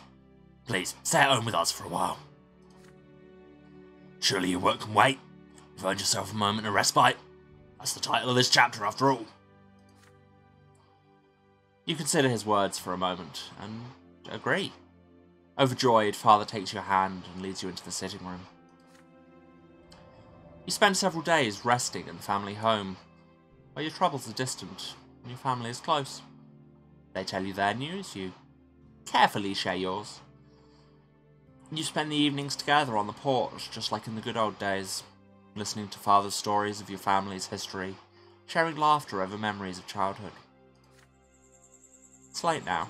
Please, stay at home with us for a while. Surely your work can wait. You've earned yourself a moment of respite. That's the title of this chapter, after all. You consider his words for a moment, and agree. Overjoyed, Father takes your hand and leads you into the sitting room. You spend several days resting in the family home, where your troubles are distant and your family is close. They tell you their news, you carefully share yours. You spend the evenings together on the porch, just like in the good old days, listening to Father's stories of your family's history, sharing laughter over memories of childhood. It's late now.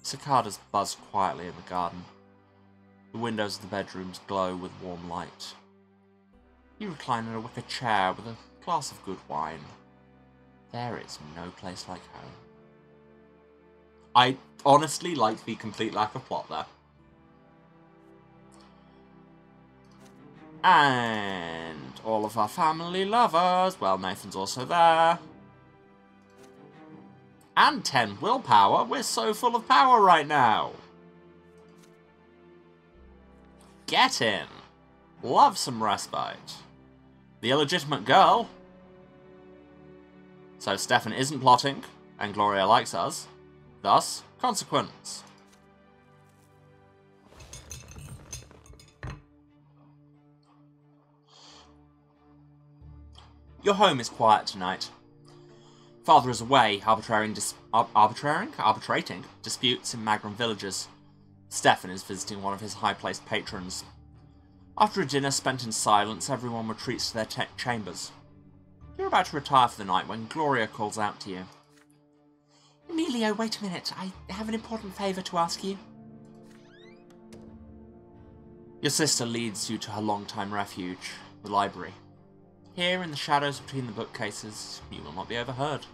Cicadas buzz quietly in the garden. The windows of the bedrooms glow with warm light. You recline in a wicker chair with a glass of good wine. There is no place like home. I honestly like the complete lack of plot there. And all of our family lovers. Well, Nathan's also there. And 10 willpower. We're so full of power right now. Get in. Love some respite. The illegitimate girl. So Stefan isn't plotting, and Gloria likes us. Thus, consequence. Your home is quiet tonight. Father is away, arbitrating disputes in Magrum villages. Stefan is visiting one of his high-placed patrons. After a dinner spent in silence, everyone retreats to their chambers. You're about to retire for the night when Gloria calls out to you. Emilio, wait a minute. I have an important favour to ask you. Your sister leads you to her long-time refuge, the library. Here, in the shadows between the bookcases, you will not be overheard.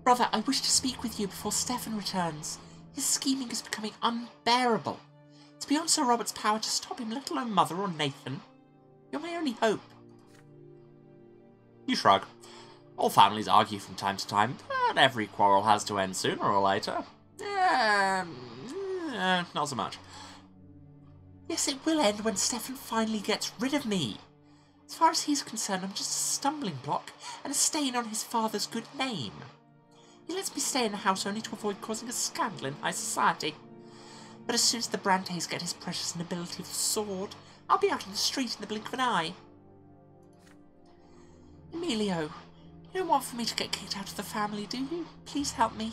Brother, I wish to speak with you before Stefan returns. His scheming is becoming unbearable. It's beyond Sir Robert's power to stop him, let alone Mother or Nathan. You're my only hope. You shrug. All families argue from time to time, but every quarrel has to end sooner or later. Not so much. Yes, it will end when Stefan finally gets rid of me. As far as he's concerned, I'm just a stumbling block and a stain on his father's good name. He lets me stay in the house only to avoid causing a scandal in high society. But as soon as the Brantes get his precious nobility of the sword, I'll be out on the street in the blink of an eye. Emilio, you don't want for me to get kicked out of the family, do you? Please help me.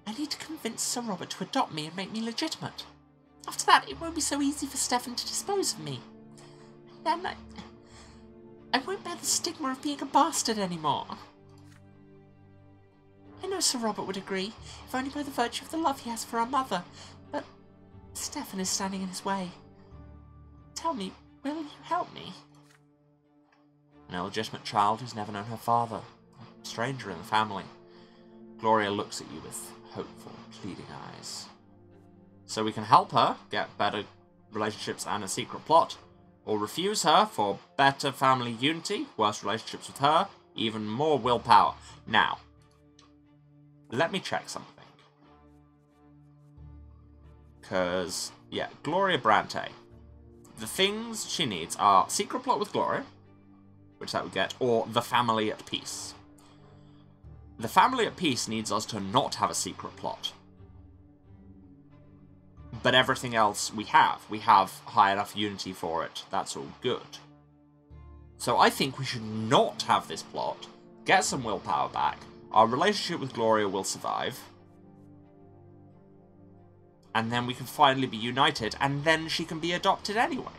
I need to convince Sir Robert to adopt me and make me legitimate. After that, it won't be so easy for Stefan to dispose of me. And then I won't bear the stigma of being a bastard anymore. I know Sir Robert would agree, if only by the virtue of the love he has for our mother, but Stefan is standing in his way. Tell me, will you help me? An illegitimate child who's never known her father, a stranger in the family. Gloria looks at you with hopeful, pleading eyes. So we can help her get better relationships and a secret plot, or refuse her for better family unity, worse relationships with her, even more willpower. Now, let me check something. Because, yeah, Gloria Brante. The things she needs are secret plot with Gloria, which that would get, or the family at peace. The family at peace needs us to not have a secret plot. But everything else we have. We have high enough unity for it. That's all good. So I think we should not have this plot, get some willpower back, our relationship with Gloria will survive, and then we can finally be united, and then she can be adopted anyway.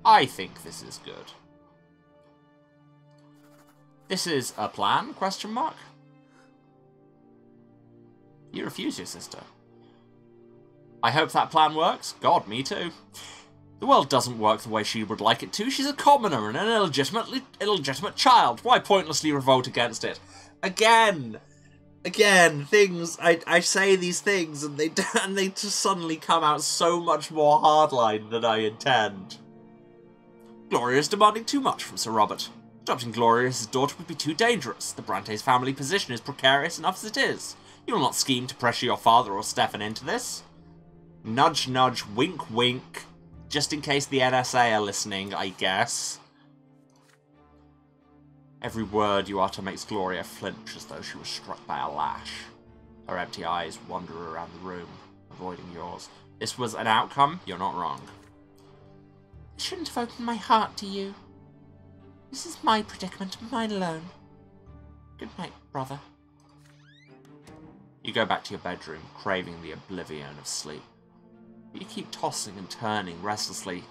I think this is good. This is a plan, question mark? You refuse your sister. I hope that plan works. God, me too. The world doesn't work the way she would like it to. She's a commoner and an illegitimate child. Why pointlessly revolt against it? Again, things, I say these things and they just suddenly come out so much more hardline than I intend. Gloria is demanding too much from Sir Robert. Adopting Gloria as his daughter would be too dangerous. The Brante's family position is precarious enough as it is. You will not scheme to pressure your father or Stefan into this. Nudge, nudge, wink, wink. Just in case the NSA are listening, I guess. Every word you utter makes Gloria flinch as though she was struck by a lash. Her empty eyes wander around the room, avoiding yours. This was an outcome, you're not wrong. I shouldn't have opened my heart to you. This is my predicament, mine alone. Good night, brother. You go back to your bedroom, craving the oblivion of sleep. But you keep tossing and turning restlessly.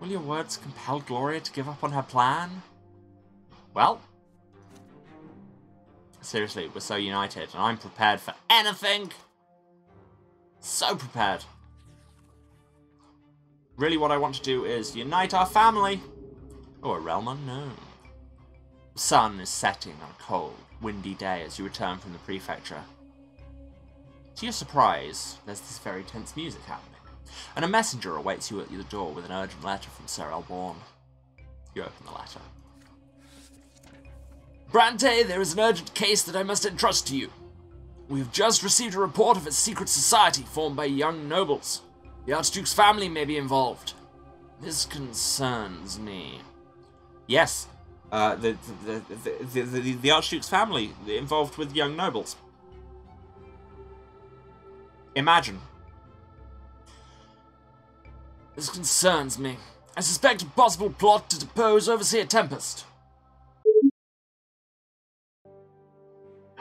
Will your words compel Gloria to give up on her plan? Well, seriously, we're so united, and I'm prepared for anything. So prepared. Really what I want to do is unite our family. Oh, a realm unknown. The sun is setting on a cold, windy day as you return from the prefecture. To your surprise, there's this very tense music happening, and a messenger awaits you at the door with an urgent letter from Sir Elborn. You open the letter. Brante, there is an urgent case that I must entrust to you. We have just received a report of a secret society formed by young nobles. The Archduke's family may be involved. This concerns me. Yes, the Archduke's family involved with young nobles. Imagine. This concerns me. I suspect a possible plot to depose Overseer Tempest.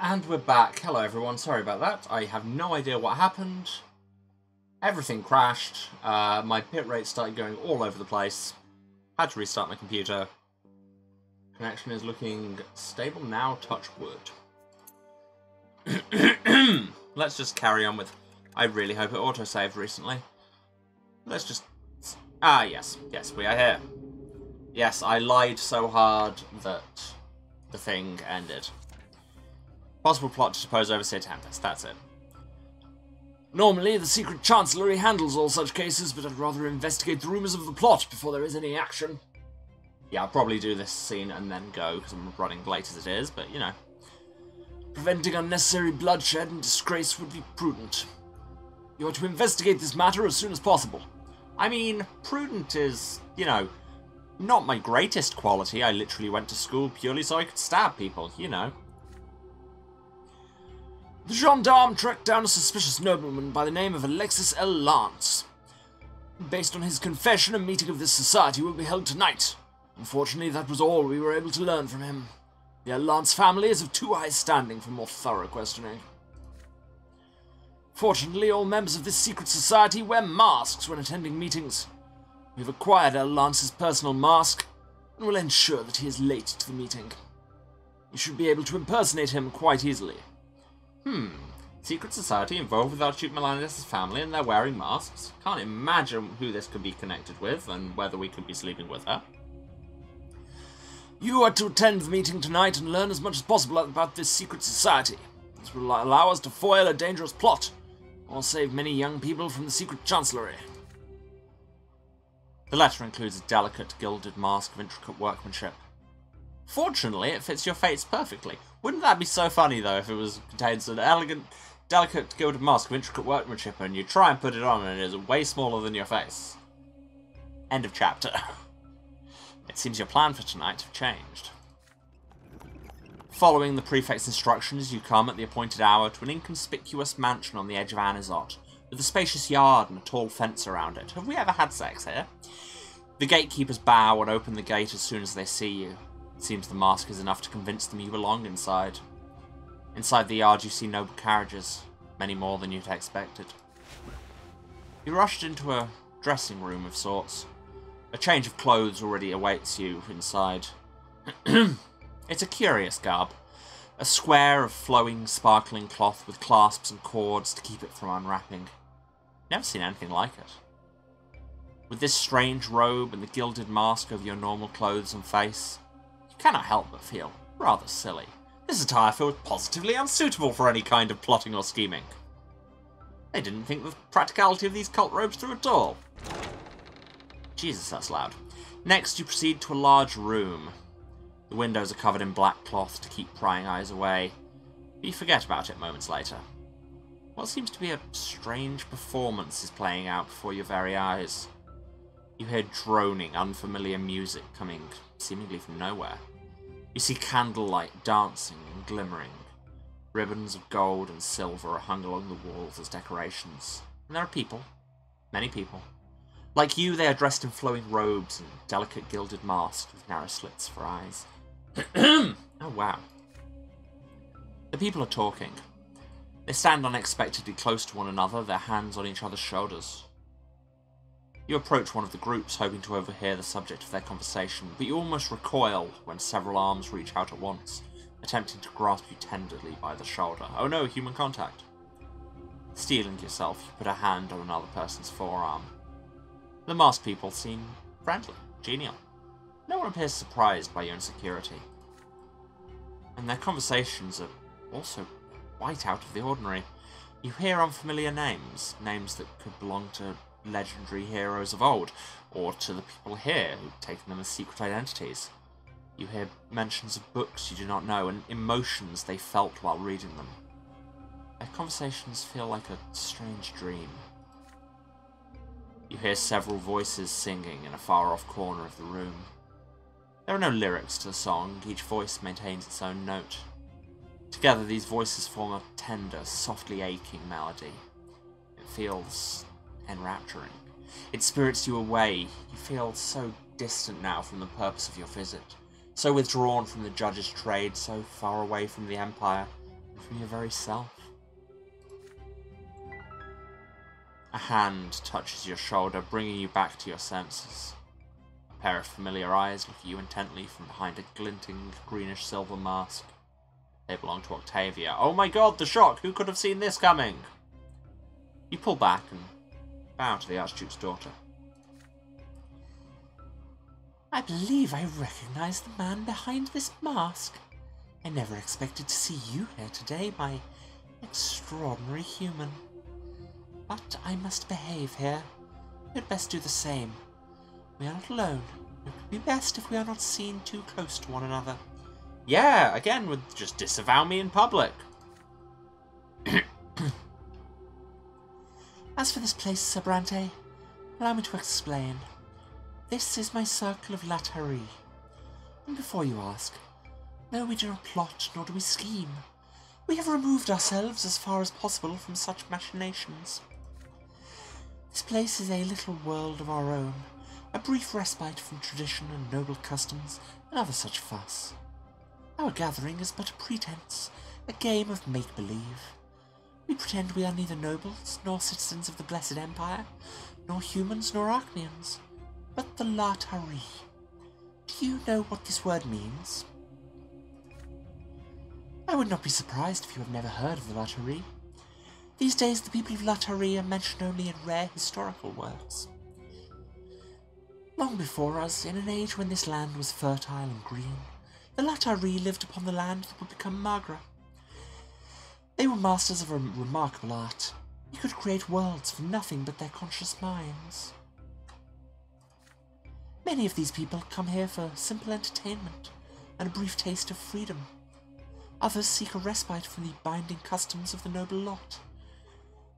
And we're back. Hello everyone, sorry about that. I have no idea what happened. Everything crashed. My bitrate started going all over the place. Had to restart my computer. Connection is looking stable now, touch wood. Let's just carry on with... I really hope it autosaved recently. Let's just... Ah, yes. Yes, we are here. Yes, I lied so hard that the thing ended. Possible plot to depose Overseer Tempest, that's it. Normally, the Secret Chancellery handles all such cases, but I'd rather investigate the rumours of the plot before there is any action. Yeah, I'll probably do this scene and then go, because I'm running late as it is, but, you know. Preventing unnecessary bloodshed and disgrace would be prudent. You are to investigate this matter as soon as possible. I mean, prudent is, you know, not my greatest quality. I literally went to school purely so I could stab people, you know. The gendarme tracked down a suspicious nobleman by the name of Alexis L. Lance. Based on his confession, a meeting of this society will be held tonight. Unfortunately, that was all we were able to learn from him. The L. Lance family is of too high standing for more thorough questioning. Fortunately, all members of this secret society wear masks when attending meetings. We've acquired L. Lance's personal mask, and will ensure that he is late to the meeting. You should be able to impersonate him quite easily. Secret society involved with Archduke Melanidas' family and they're wearing masks. Can't imagine who this could be connected with and whether we could be sleeping with her. You are to attend the meeting tonight and learn as much as possible about this secret society. This will allow us to foil a dangerous plot, or save many young people from the secret chancellery. The letter includes a delicate gilded mask of intricate workmanship. Fortunately, it fits your face perfectly. Wouldn't that be so funny, though, if it contains an elegant, delicate gilded mask of intricate workmanship and you try and put it on and it is way smaller than your face? End of chapter. It seems your plan for tonight have changed. Following the prefect's instructions, you come at the appointed hour to an inconspicuous mansion on the edge of Anizot, with a spacious yard and a tall fence around it. Have we ever had sex here? The gatekeepers bow and open the gate as soon as they see you. It seems the mask is enough to convince them you belong inside. Inside the yard you see noble carriages, many more than you'd expected. You're rushed into a dressing room of sorts. A change of clothes already awaits you inside. It's a curious garb. A square of flowing, sparkling cloth with clasps and cords to keep it from unwrapping. Never seen anything like it. With this strange robe and the gilded mask over your normal clothes and face, you cannot help but feel rather silly. This attire feels positively unsuitable for any kind of plotting or scheming. They didn't think the practicality of these cult robes through at all. Jesus, that's loud. Next, you proceed to a large room. The windows are covered in black cloth to keep prying eyes away, but you forget about it moments later. What seems to be a strange performance is playing out before your very eyes. You hear droning, unfamiliar music coming seemingly from nowhere. You see candlelight dancing and glimmering. Ribbons of gold and silver are hung along the walls as decorations. And there are people. Many people. Like you, they are dressed in flowing robes and delicate gilded masks with narrow slits for eyes. Oh, wow. The people are talking. They stand unexpectedly close to one another, their hands on each other's shoulders. You approach one of the groups, hoping to overhear the subject of their conversation, but you almost recoil when several arms reach out at once, attempting to grasp you tenderly by the shoulder. Oh no, human contact. Steeling yourself, you put a hand on another person's forearm. The masked people seem friendly, genial. No one appears surprised by your insecurity. And their conversations are also quite out of the ordinary. You hear unfamiliar names, names that could belong to legendary heroes of old, or to the people here who've taken them as secret identities. You hear mentions of books you do not know, and emotions they felt while reading them. Their conversations feel like a strange dream. You hear several voices singing in a far-off corner of the room. There are no lyrics to the song, each voice maintains its own note. Together, these voices form a tender, softly aching melody. It feels enrapturing. It spirits you away. You feel so distant now from the purpose of your visit, so withdrawn from the judge's trade, so far away from the Empire, and from your very self. A hand touches your shoulder, bringing you back to your senses. A pair of familiar eyes look at you intently from behind a glinting greenish-silver mask. They belong to Octavia. Oh my god, the shock! Who could have seen this coming? You pull back and bow to the Archduke's daughter. I believe I recognize the man behind this mask. I never expected to see you here today, my extraordinary human. But I must behave here. You'd best do the same. We are not alone. It would be best if we are not seen too close to one another. Yeah, again, would just disavow me in public. As for this place, Sir Brante, allow me to explain. This is my circle of Latterie. And before you ask, no, we do not plot, nor do we scheme. We have removed ourselves as far as possible from such machinations. This place is a little world of our own, a brief respite from tradition and noble customs, and other such fuss. Our gathering is but a pretense, a game of make-believe. We pretend we are neither nobles, nor citizens of the Blessed Empire, nor humans, nor Arknians, but the Latterie. Do you know what this word means? I would not be surprised if you have never heard of the Latterie. These days the people of Latterie are mentioned only in rare historical works. Long before us, in an age when this land was fertile and green, the Latterie lived upon the land that would become Magra. They were masters of a remarkable art. They could create worlds from nothing but their conscious minds. Many of these people come here for simple entertainment and a brief taste of freedom. Others seek a respite from the binding customs of the noble lot.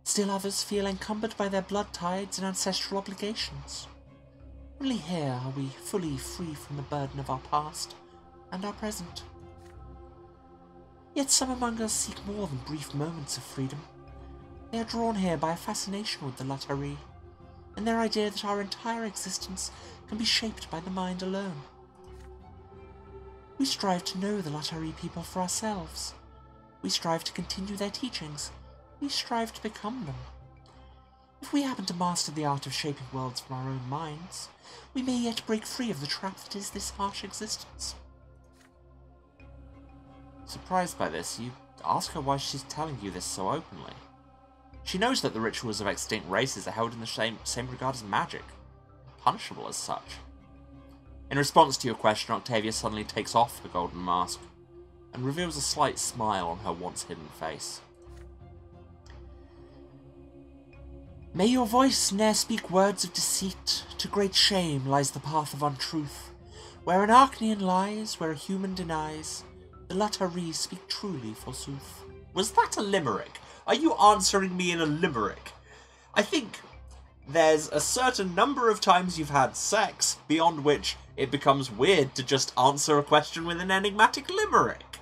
Still others feel encumbered by their blood tides and ancestral obligations. Only here are we fully free from the burden of our past and our present. Yet some among us seek more than brief moments of freedom. They are drawn here by a fascination with the Latterie, and their idea that our entire existence can be shaped by the mind alone. We strive to know the Latterie people for ourselves. We strive to continue their teachings. We strive to become them. If we happen to master the art of shaping worlds from our own minds, we may yet break free of the trap that is this harsh existence. Surprised by this, you ask her why she's telling you this so openly. She knows that the rituals of extinct races are held in the same regard as magic, punishable as such. In response to your question, Octavia suddenly takes off the golden mask and reveals a slight smile on her once hidden face. May your voice ne'er speak words of deceit. To great shame lies the path of untruth. Where an Arcnean lies, where a human denies, the Latari speak truly, forsooth. Was that a limerick? Are you answering me in a limerick? I think there's a certain number of times you've had sex, beyond which it becomes weird to just answer a question with an enigmatic limerick.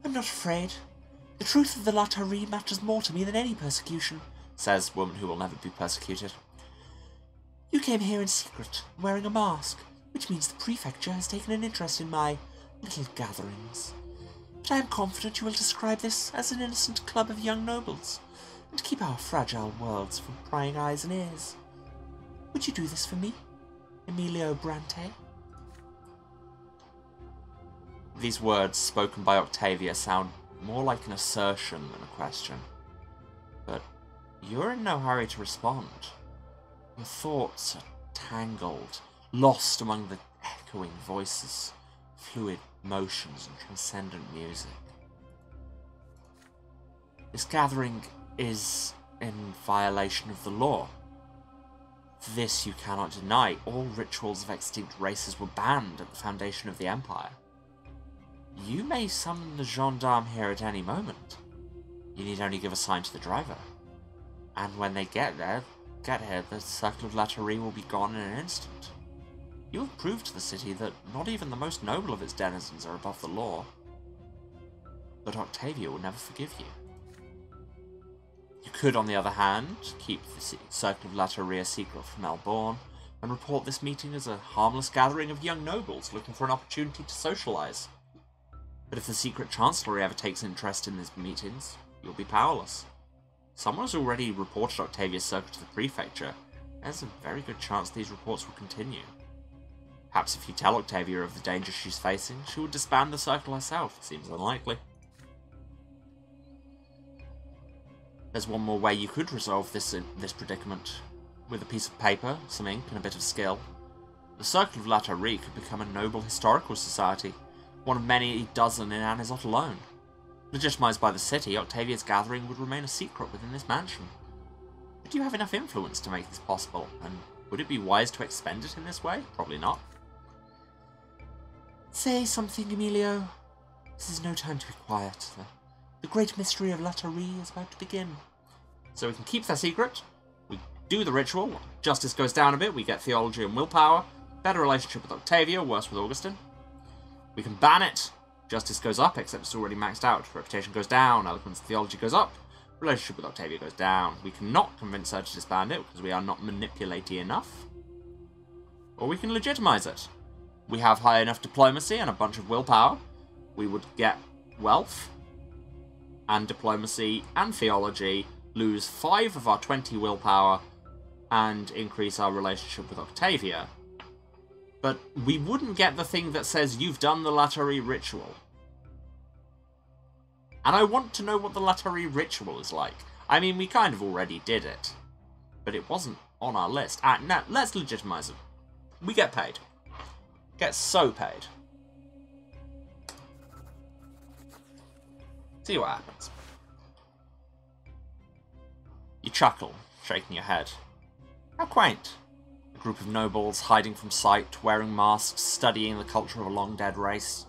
I'm not afraid. The truth of the Latari matters more to me than any persecution, says woman who will never be persecuted. You came here in secret, wearing a mask, which means the prefecture has taken an interest in my little gatherings. But I am confident you will describe this as an innocent club of young nobles, and keep our fragile worlds from prying eyes and ears. Would you do this for me, Emilio Brante? These words spoken by Octavia sound more like an assertion than a question. But you're in no hurry to respond. Your thoughts are tangled, lost among the echoing voices, fluid motions and transcendent music. This gathering is in violation of the law. This you cannot deny. All rituals of extinct races were banned at the foundation of the Empire. You may summon the gendarme here at any moment. You need only give a sign to the driver. And when they get here, the circle of Latari will be gone in an instant. You have proved to the city that not even the most noble of its denizens are above the law. But Octavia will never forgive you. You could, on the other hand, keep the circle of Latari a secret from Elborn, and report this meeting as a harmless gathering of young nobles looking for an opportunity to socialise. But if the secret chancellery ever takes interest in these meetings, you'll be powerless. Someone has already reported Octavia's circle to the prefecture. There's a very good chance these reports will continue. Perhaps if you tell Octavia of the danger she's facing, she will disband the circle herself. It seems unlikely. There's one more way you could resolve this predicament. With a piece of paper, some ink, and a bit of skill. The Circle of Latari could become a noble historical society, one of many dozen in Anizot alone. Legitimised by the city, Octavia's gathering would remain a secret within this mansion. But do you have enough influence to make this possible, and would it be wise to expend it in this way? Probably not. Say something, Emilio. This is no time to be quiet. The great mystery of Latari is about to begin. So we can keep their secret, we do the ritual, justice goes down a bit, we get theology and willpower, better relationship with Octavia, worse with Augustin. We can ban it, justice goes up, except it's already maxed out, reputation goes down, eloquence and theology goes up, relationship with Octavia goes down. We cannot convince her to disband it, because we are not manipulaty enough. Or we can legitimise it. We have high enough diplomacy and a bunch of willpower. We would get wealth, and diplomacy, and theology, lose 5 of our 20 willpower, and increase our relationship with Octavia. But we wouldn't get the thing that says you've done the Latari ritual. And I want to know what the Latari ritual is like. I mean, we kind of already did it. But it wasn't on our list. Now, let's legitimise it. We get paid. Get so paid. See what happens. You chuckle, shaking your head. How quaint. A group of nobles hiding from sight, wearing masks, studying the culture of a long-dead race.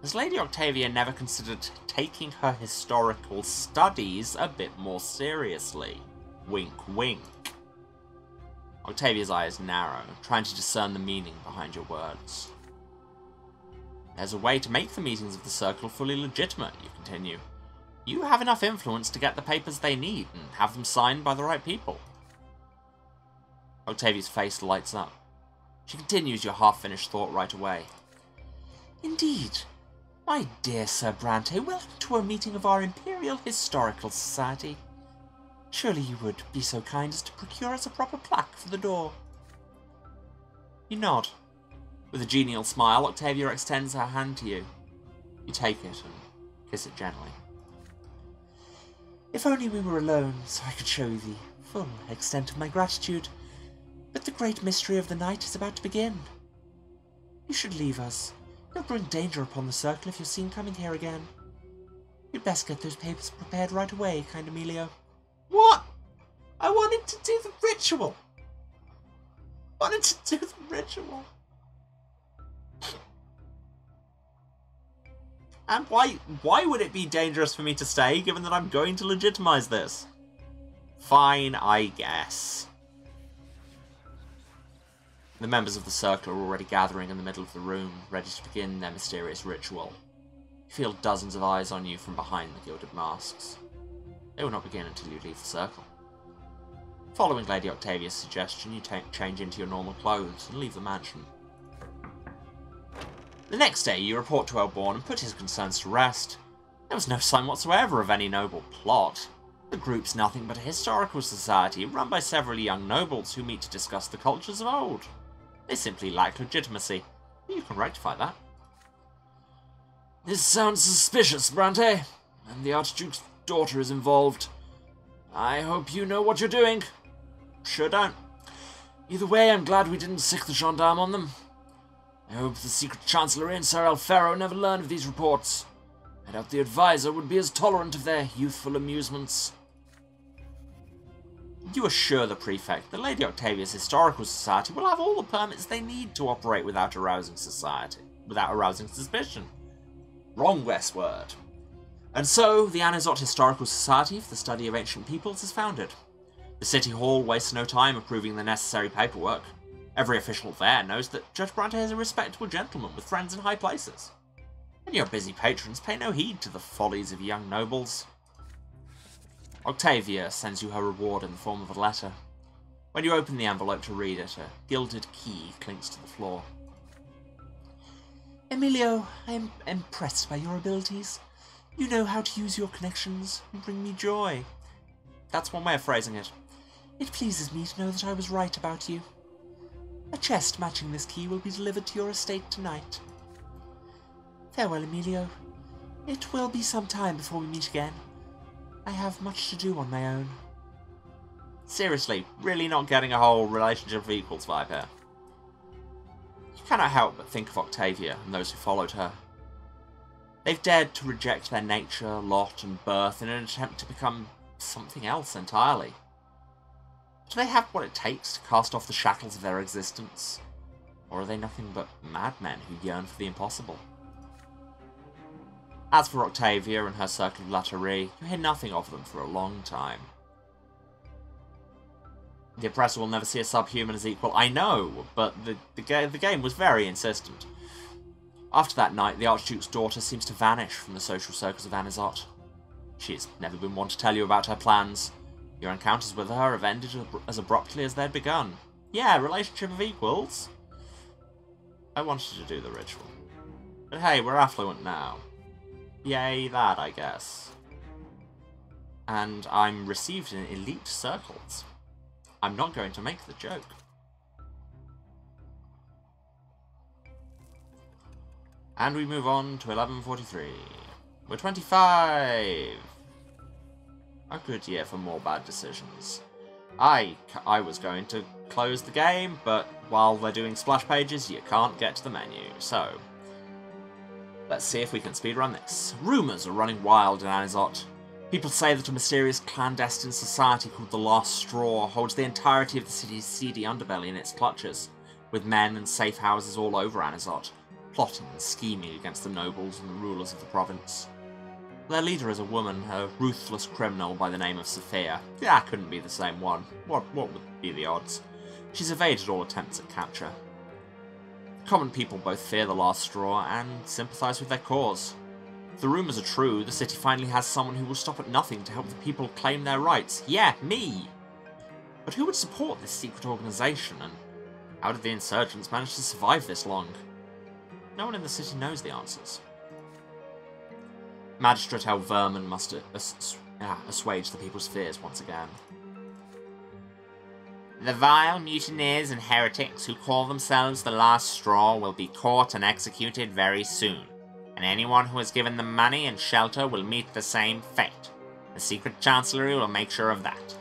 Has Lady Octavia never considered taking her historical studies a bit more seriously? Wink, wink. Octavia's eyes narrow, trying to discern the meaning behind your words. There's a way to make the meetings of the Circle fully legitimate, you continue. You have enough influence to get the papers they need and have them signed by the right people. Octavia's face lights up. She continues your half-finished thought right away. Indeed. My dear Sir Brante, welcome to a meeting of our Imperial Historical Society. Surely you would be so kind as to procure us a proper plaque for the door. You nod. With a genial smile, Octavia extends her hand to you. You take it and kiss it gently. If only we were alone, so I could show you the full extent of my gratitude. But the great mystery of the night is about to begin. You should leave us. You'll bring danger upon the Circle if you're seen coming here again. You'd best get those papers prepared right away, kind Emilio. What? I wanted to do the ritual. wanted to do the ritual. And why would it be dangerous for me to stay, given that I'm going to legitimize this? Fine, I guess. The members of the circle are already gathering in the middle of the room, ready to begin their mysterious ritual. You feel dozens of eyes on you from behind the gilded masks. They will not begin until you leave the circle. Following Lady Octavia's suggestion, you change into your normal clothes and leave the mansion. The next day, you report to Elborn and put his concerns to rest. There was no sign whatsoever of any noble plot. The group's nothing but a historical society run by several young nobles who meet to discuss the cultures of old. They simply lack legitimacy. You can rectify that. This sounds suspicious, Brante, and the Archduke's daughter is involved. I hope you know what you're doing. Sure don't. Either way, I'm glad we didn't sick the gendarme on them. I hope the secret chancellery and Sir Alfaro never learn of these reports. I doubt the advisor would be as tolerant of their youthful amusements. You assure the prefect that Lady Octavia's Historical Society will have all the permits they need to operate without arousing suspicion. Wrong westward. And so, the Anizot Historical Society for the Study of Ancient Peoples is founded. The City Hall wastes no time approving the necessary paperwork. Every official there knows that Judge Brante is a respectable gentleman with friends in high places. And your busy patrons pay no heed to the follies of young nobles. Octavia sends you her reward in the form of a letter. When you open the envelope to read it, a gilded key clinks to the floor. Emilio, I am impressed by your abilities. You know how to use your connections and bring me joy. That's one way of phrasing it. It pleases me to know that I was right about you. A chest matching this key will be delivered to your estate tonight. Farewell, Emilio. It will be some time before we meet again. I have much to do on my own. Seriously, really not getting a whole relationship of equals vibe here. You cannot help but think of Octavia and those who followed her. They've dared to reject their nature, lot, and birth in an attempt to become something else entirely. Do they have what it takes to cast off the shackles of their existence? Or are they nothing but madmen who yearn for the impossible? As for Octavia and her circle of Latterie, you hear nothing of them for a long time. The oppressor will never see a subhuman as equal, I know, but the game was very insistent. After that night, the Archduke's daughter seems to vanish from the social circles of Anizot. She has never been one to tell you about her plans. Your encounters with her have ended as abruptly as they'd begun. Yeah, relationship of equals. I wanted to do the ritual. But hey, we're affluent now. Yay, that, I guess. And I'm received in elite circles. I'm not going to make the joke. And we move on to 1143. We're 25! A good year for more bad decisions. I was going to close the game, but while they're doing splash pages, you can't get to the menu, so let's see if we can speedrun this. Rumours are running wild in Anizot. People say that a mysterious clandestine society called the Last Straw holds the entirety of the city's seedy underbelly in its clutches, with men and safe houses all over Anizot, plotting and scheming against the nobles and the rulers of the province. Their leader is a woman, a ruthless criminal by the name of Sophia. Yeah, couldn't be the same one. What would be the odds? She's evaded all attempts at capture. Common people both fear the Last Straw and sympathise with their cause. If the rumours are true, the city finally has someone who will stop at nothing to help the people claim their rights. Yeah, me! But who would support this secret organisation, and how did the insurgents manage to survive this long? No one in the city knows the answers. Magistrate El Vermin must assuage the people's fears once again. The vile mutineers and heretics who call themselves the Last Straw will be caught and executed very soon, and anyone who has given them money and shelter will meet the same fate. The secret chancellery will make sure of that.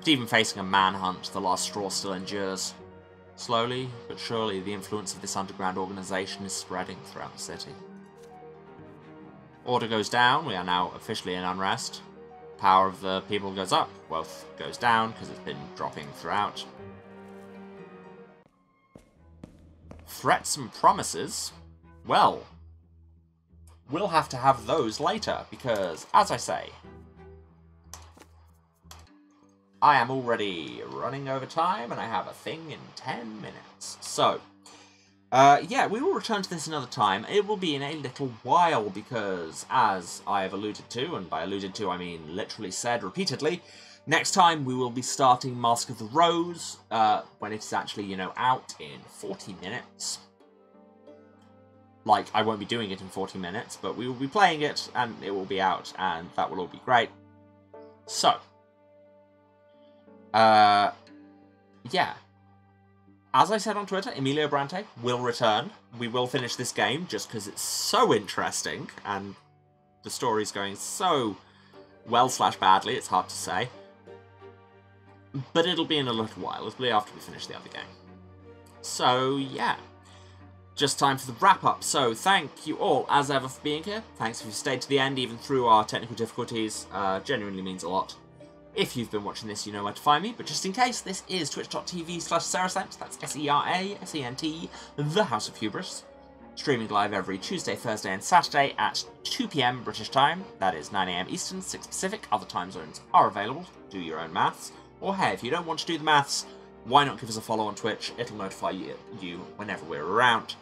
But even facing a manhunt, the Last Straw still endures. Slowly, but surely, the influence of this underground organisation is spreading throughout the city. Order goes down, we are now officially in unrest. Power of the people goes up, wealth goes down because it's been dropping throughout. threats and promises, well, we'll have to have those later, because, as I say, I am already running over time, and I have a thing in 10 minutes. So, yeah, we will return to this another time. It will be in a little while, because, as I have alluded to, and by alluded to I mean literally said repeatedly, next time we will be starting Mask of the Rose, when it's actually, you know, out in 40 minutes. Like, I won't be doing it in 40 minutes, but we will be playing it, and it will be out, and that will all be great. So, yeah. As I said on Twitter, Emilio Brante will return. We will finish this game, just because it's so interesting, and the story's going so well/badly, it's hard to say. But it'll be in a little while. It'll be after we finish the other game. So, yeah. Just time for the wrap-up. So, thank you all, as ever, for being here. Thanks if you've stayed to the end, even through our technical difficulties. Genuinely means a lot. If you've been watching this, you know where to find me. But just in case, this is twitch.tv/Serasent. That's SERASENT, the House of Hubris. Streaming live every Tuesday, Thursday, and Saturday at 2 PM British time. That is 9 AM Eastern, 6 Pacific. Other time zones are available. Do your own maths. Or hey, if you don't want to do the maths, why not give us a follow on Twitch? It'll notify you whenever we're around.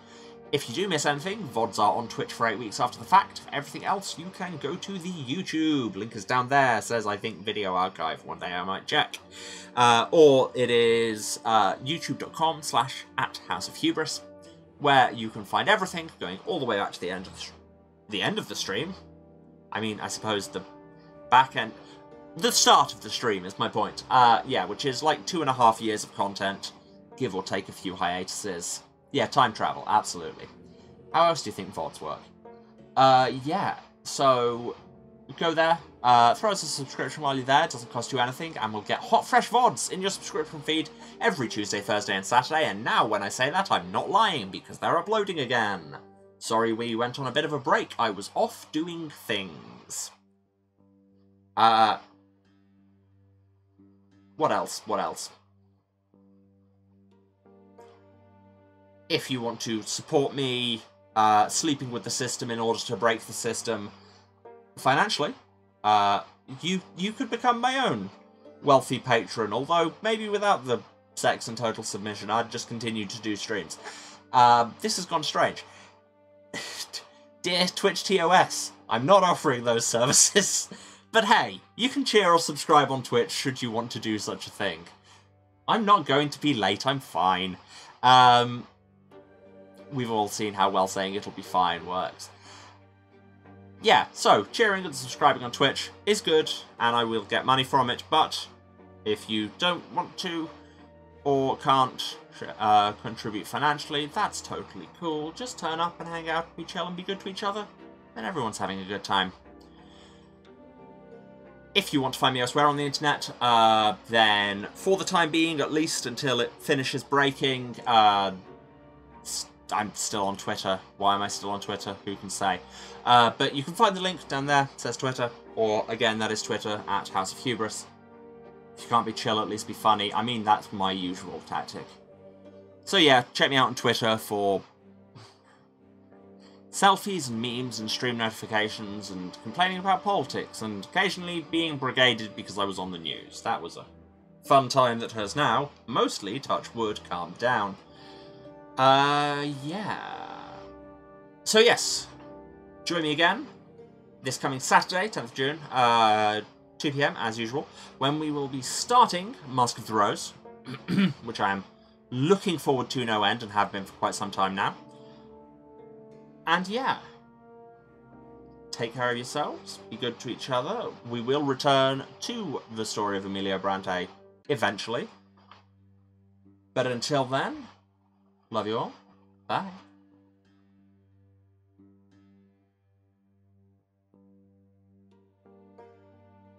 If you do miss anything, VODs are on Twitch for 8 weeks after the fact. For everything else, you can go to the YouTube. Link is down there. Says, I think, video archive. One day I might check. Or it is youtube.com/@houseofhubris, where you can find everything going all the way back to the end of the stream. I mean, I suppose the back end... The start of the stream is my point. Yeah, which is like 2.5 years of content, give or take a few hiatuses. Yeah, time travel, absolutely. How else do you think VODs work? Yeah, so go there, throw us a subscription while you're there, it doesn't cost you anything, and we'll get hot, fresh VODs in your subscription feed every Tuesday, Thursday, and Saturday, and now when I say that, I'm not lying, because they're uploading again. Sorry we went on a bit of a break, I was off doing things. What else? If you want to support me sleeping with the system in order to break the system financially, you could become my own wealthy patron, although maybe without the sex and total submission, I'd just continue to do streams. This has gone strange. Dear Twitch TOS, I'm not offering those services, but hey, you can cheer or subscribe on Twitch should you want to do such a thing. I'm not going to be late, I'm fine. We've all seen how well saying it'll be fine works. Yeah, so, cheering and subscribing on Twitch is good, and I will get money from it, but if you don't want to, or can't contribute financially, that's totally cool. Just turn up and hang out, be chill and be good to each other, and everyone's having a good time. If you want to find me elsewhere on the internet, then for the time being, at least until it finishes breaking, I'm still on Twitter. Why am I still on Twitter? Who can say? But you can find the link down there. It says Twitter. Or, again, that is Twitter, @House of Hubris. If you can't be chill, at least be funny. I mean, that's my usual tactic. So yeah, check me out on Twitter for selfies and memes and stream notifications and complaining about politics and occasionally being brigaded because I was on the news. That was a fun time that has now, mostly, touch wood, calmed down. Yeah. So yes, join me again this coming Saturday, 10th of June, 2 PM, as usual, when we will be starting Mask of the Rose, which I am looking forward to no end and have been for quite some time now. And yeah, take care of yourselves, be good to each other. We will return to the story of Emilio Brante eventually. But until then, love you all. Bye.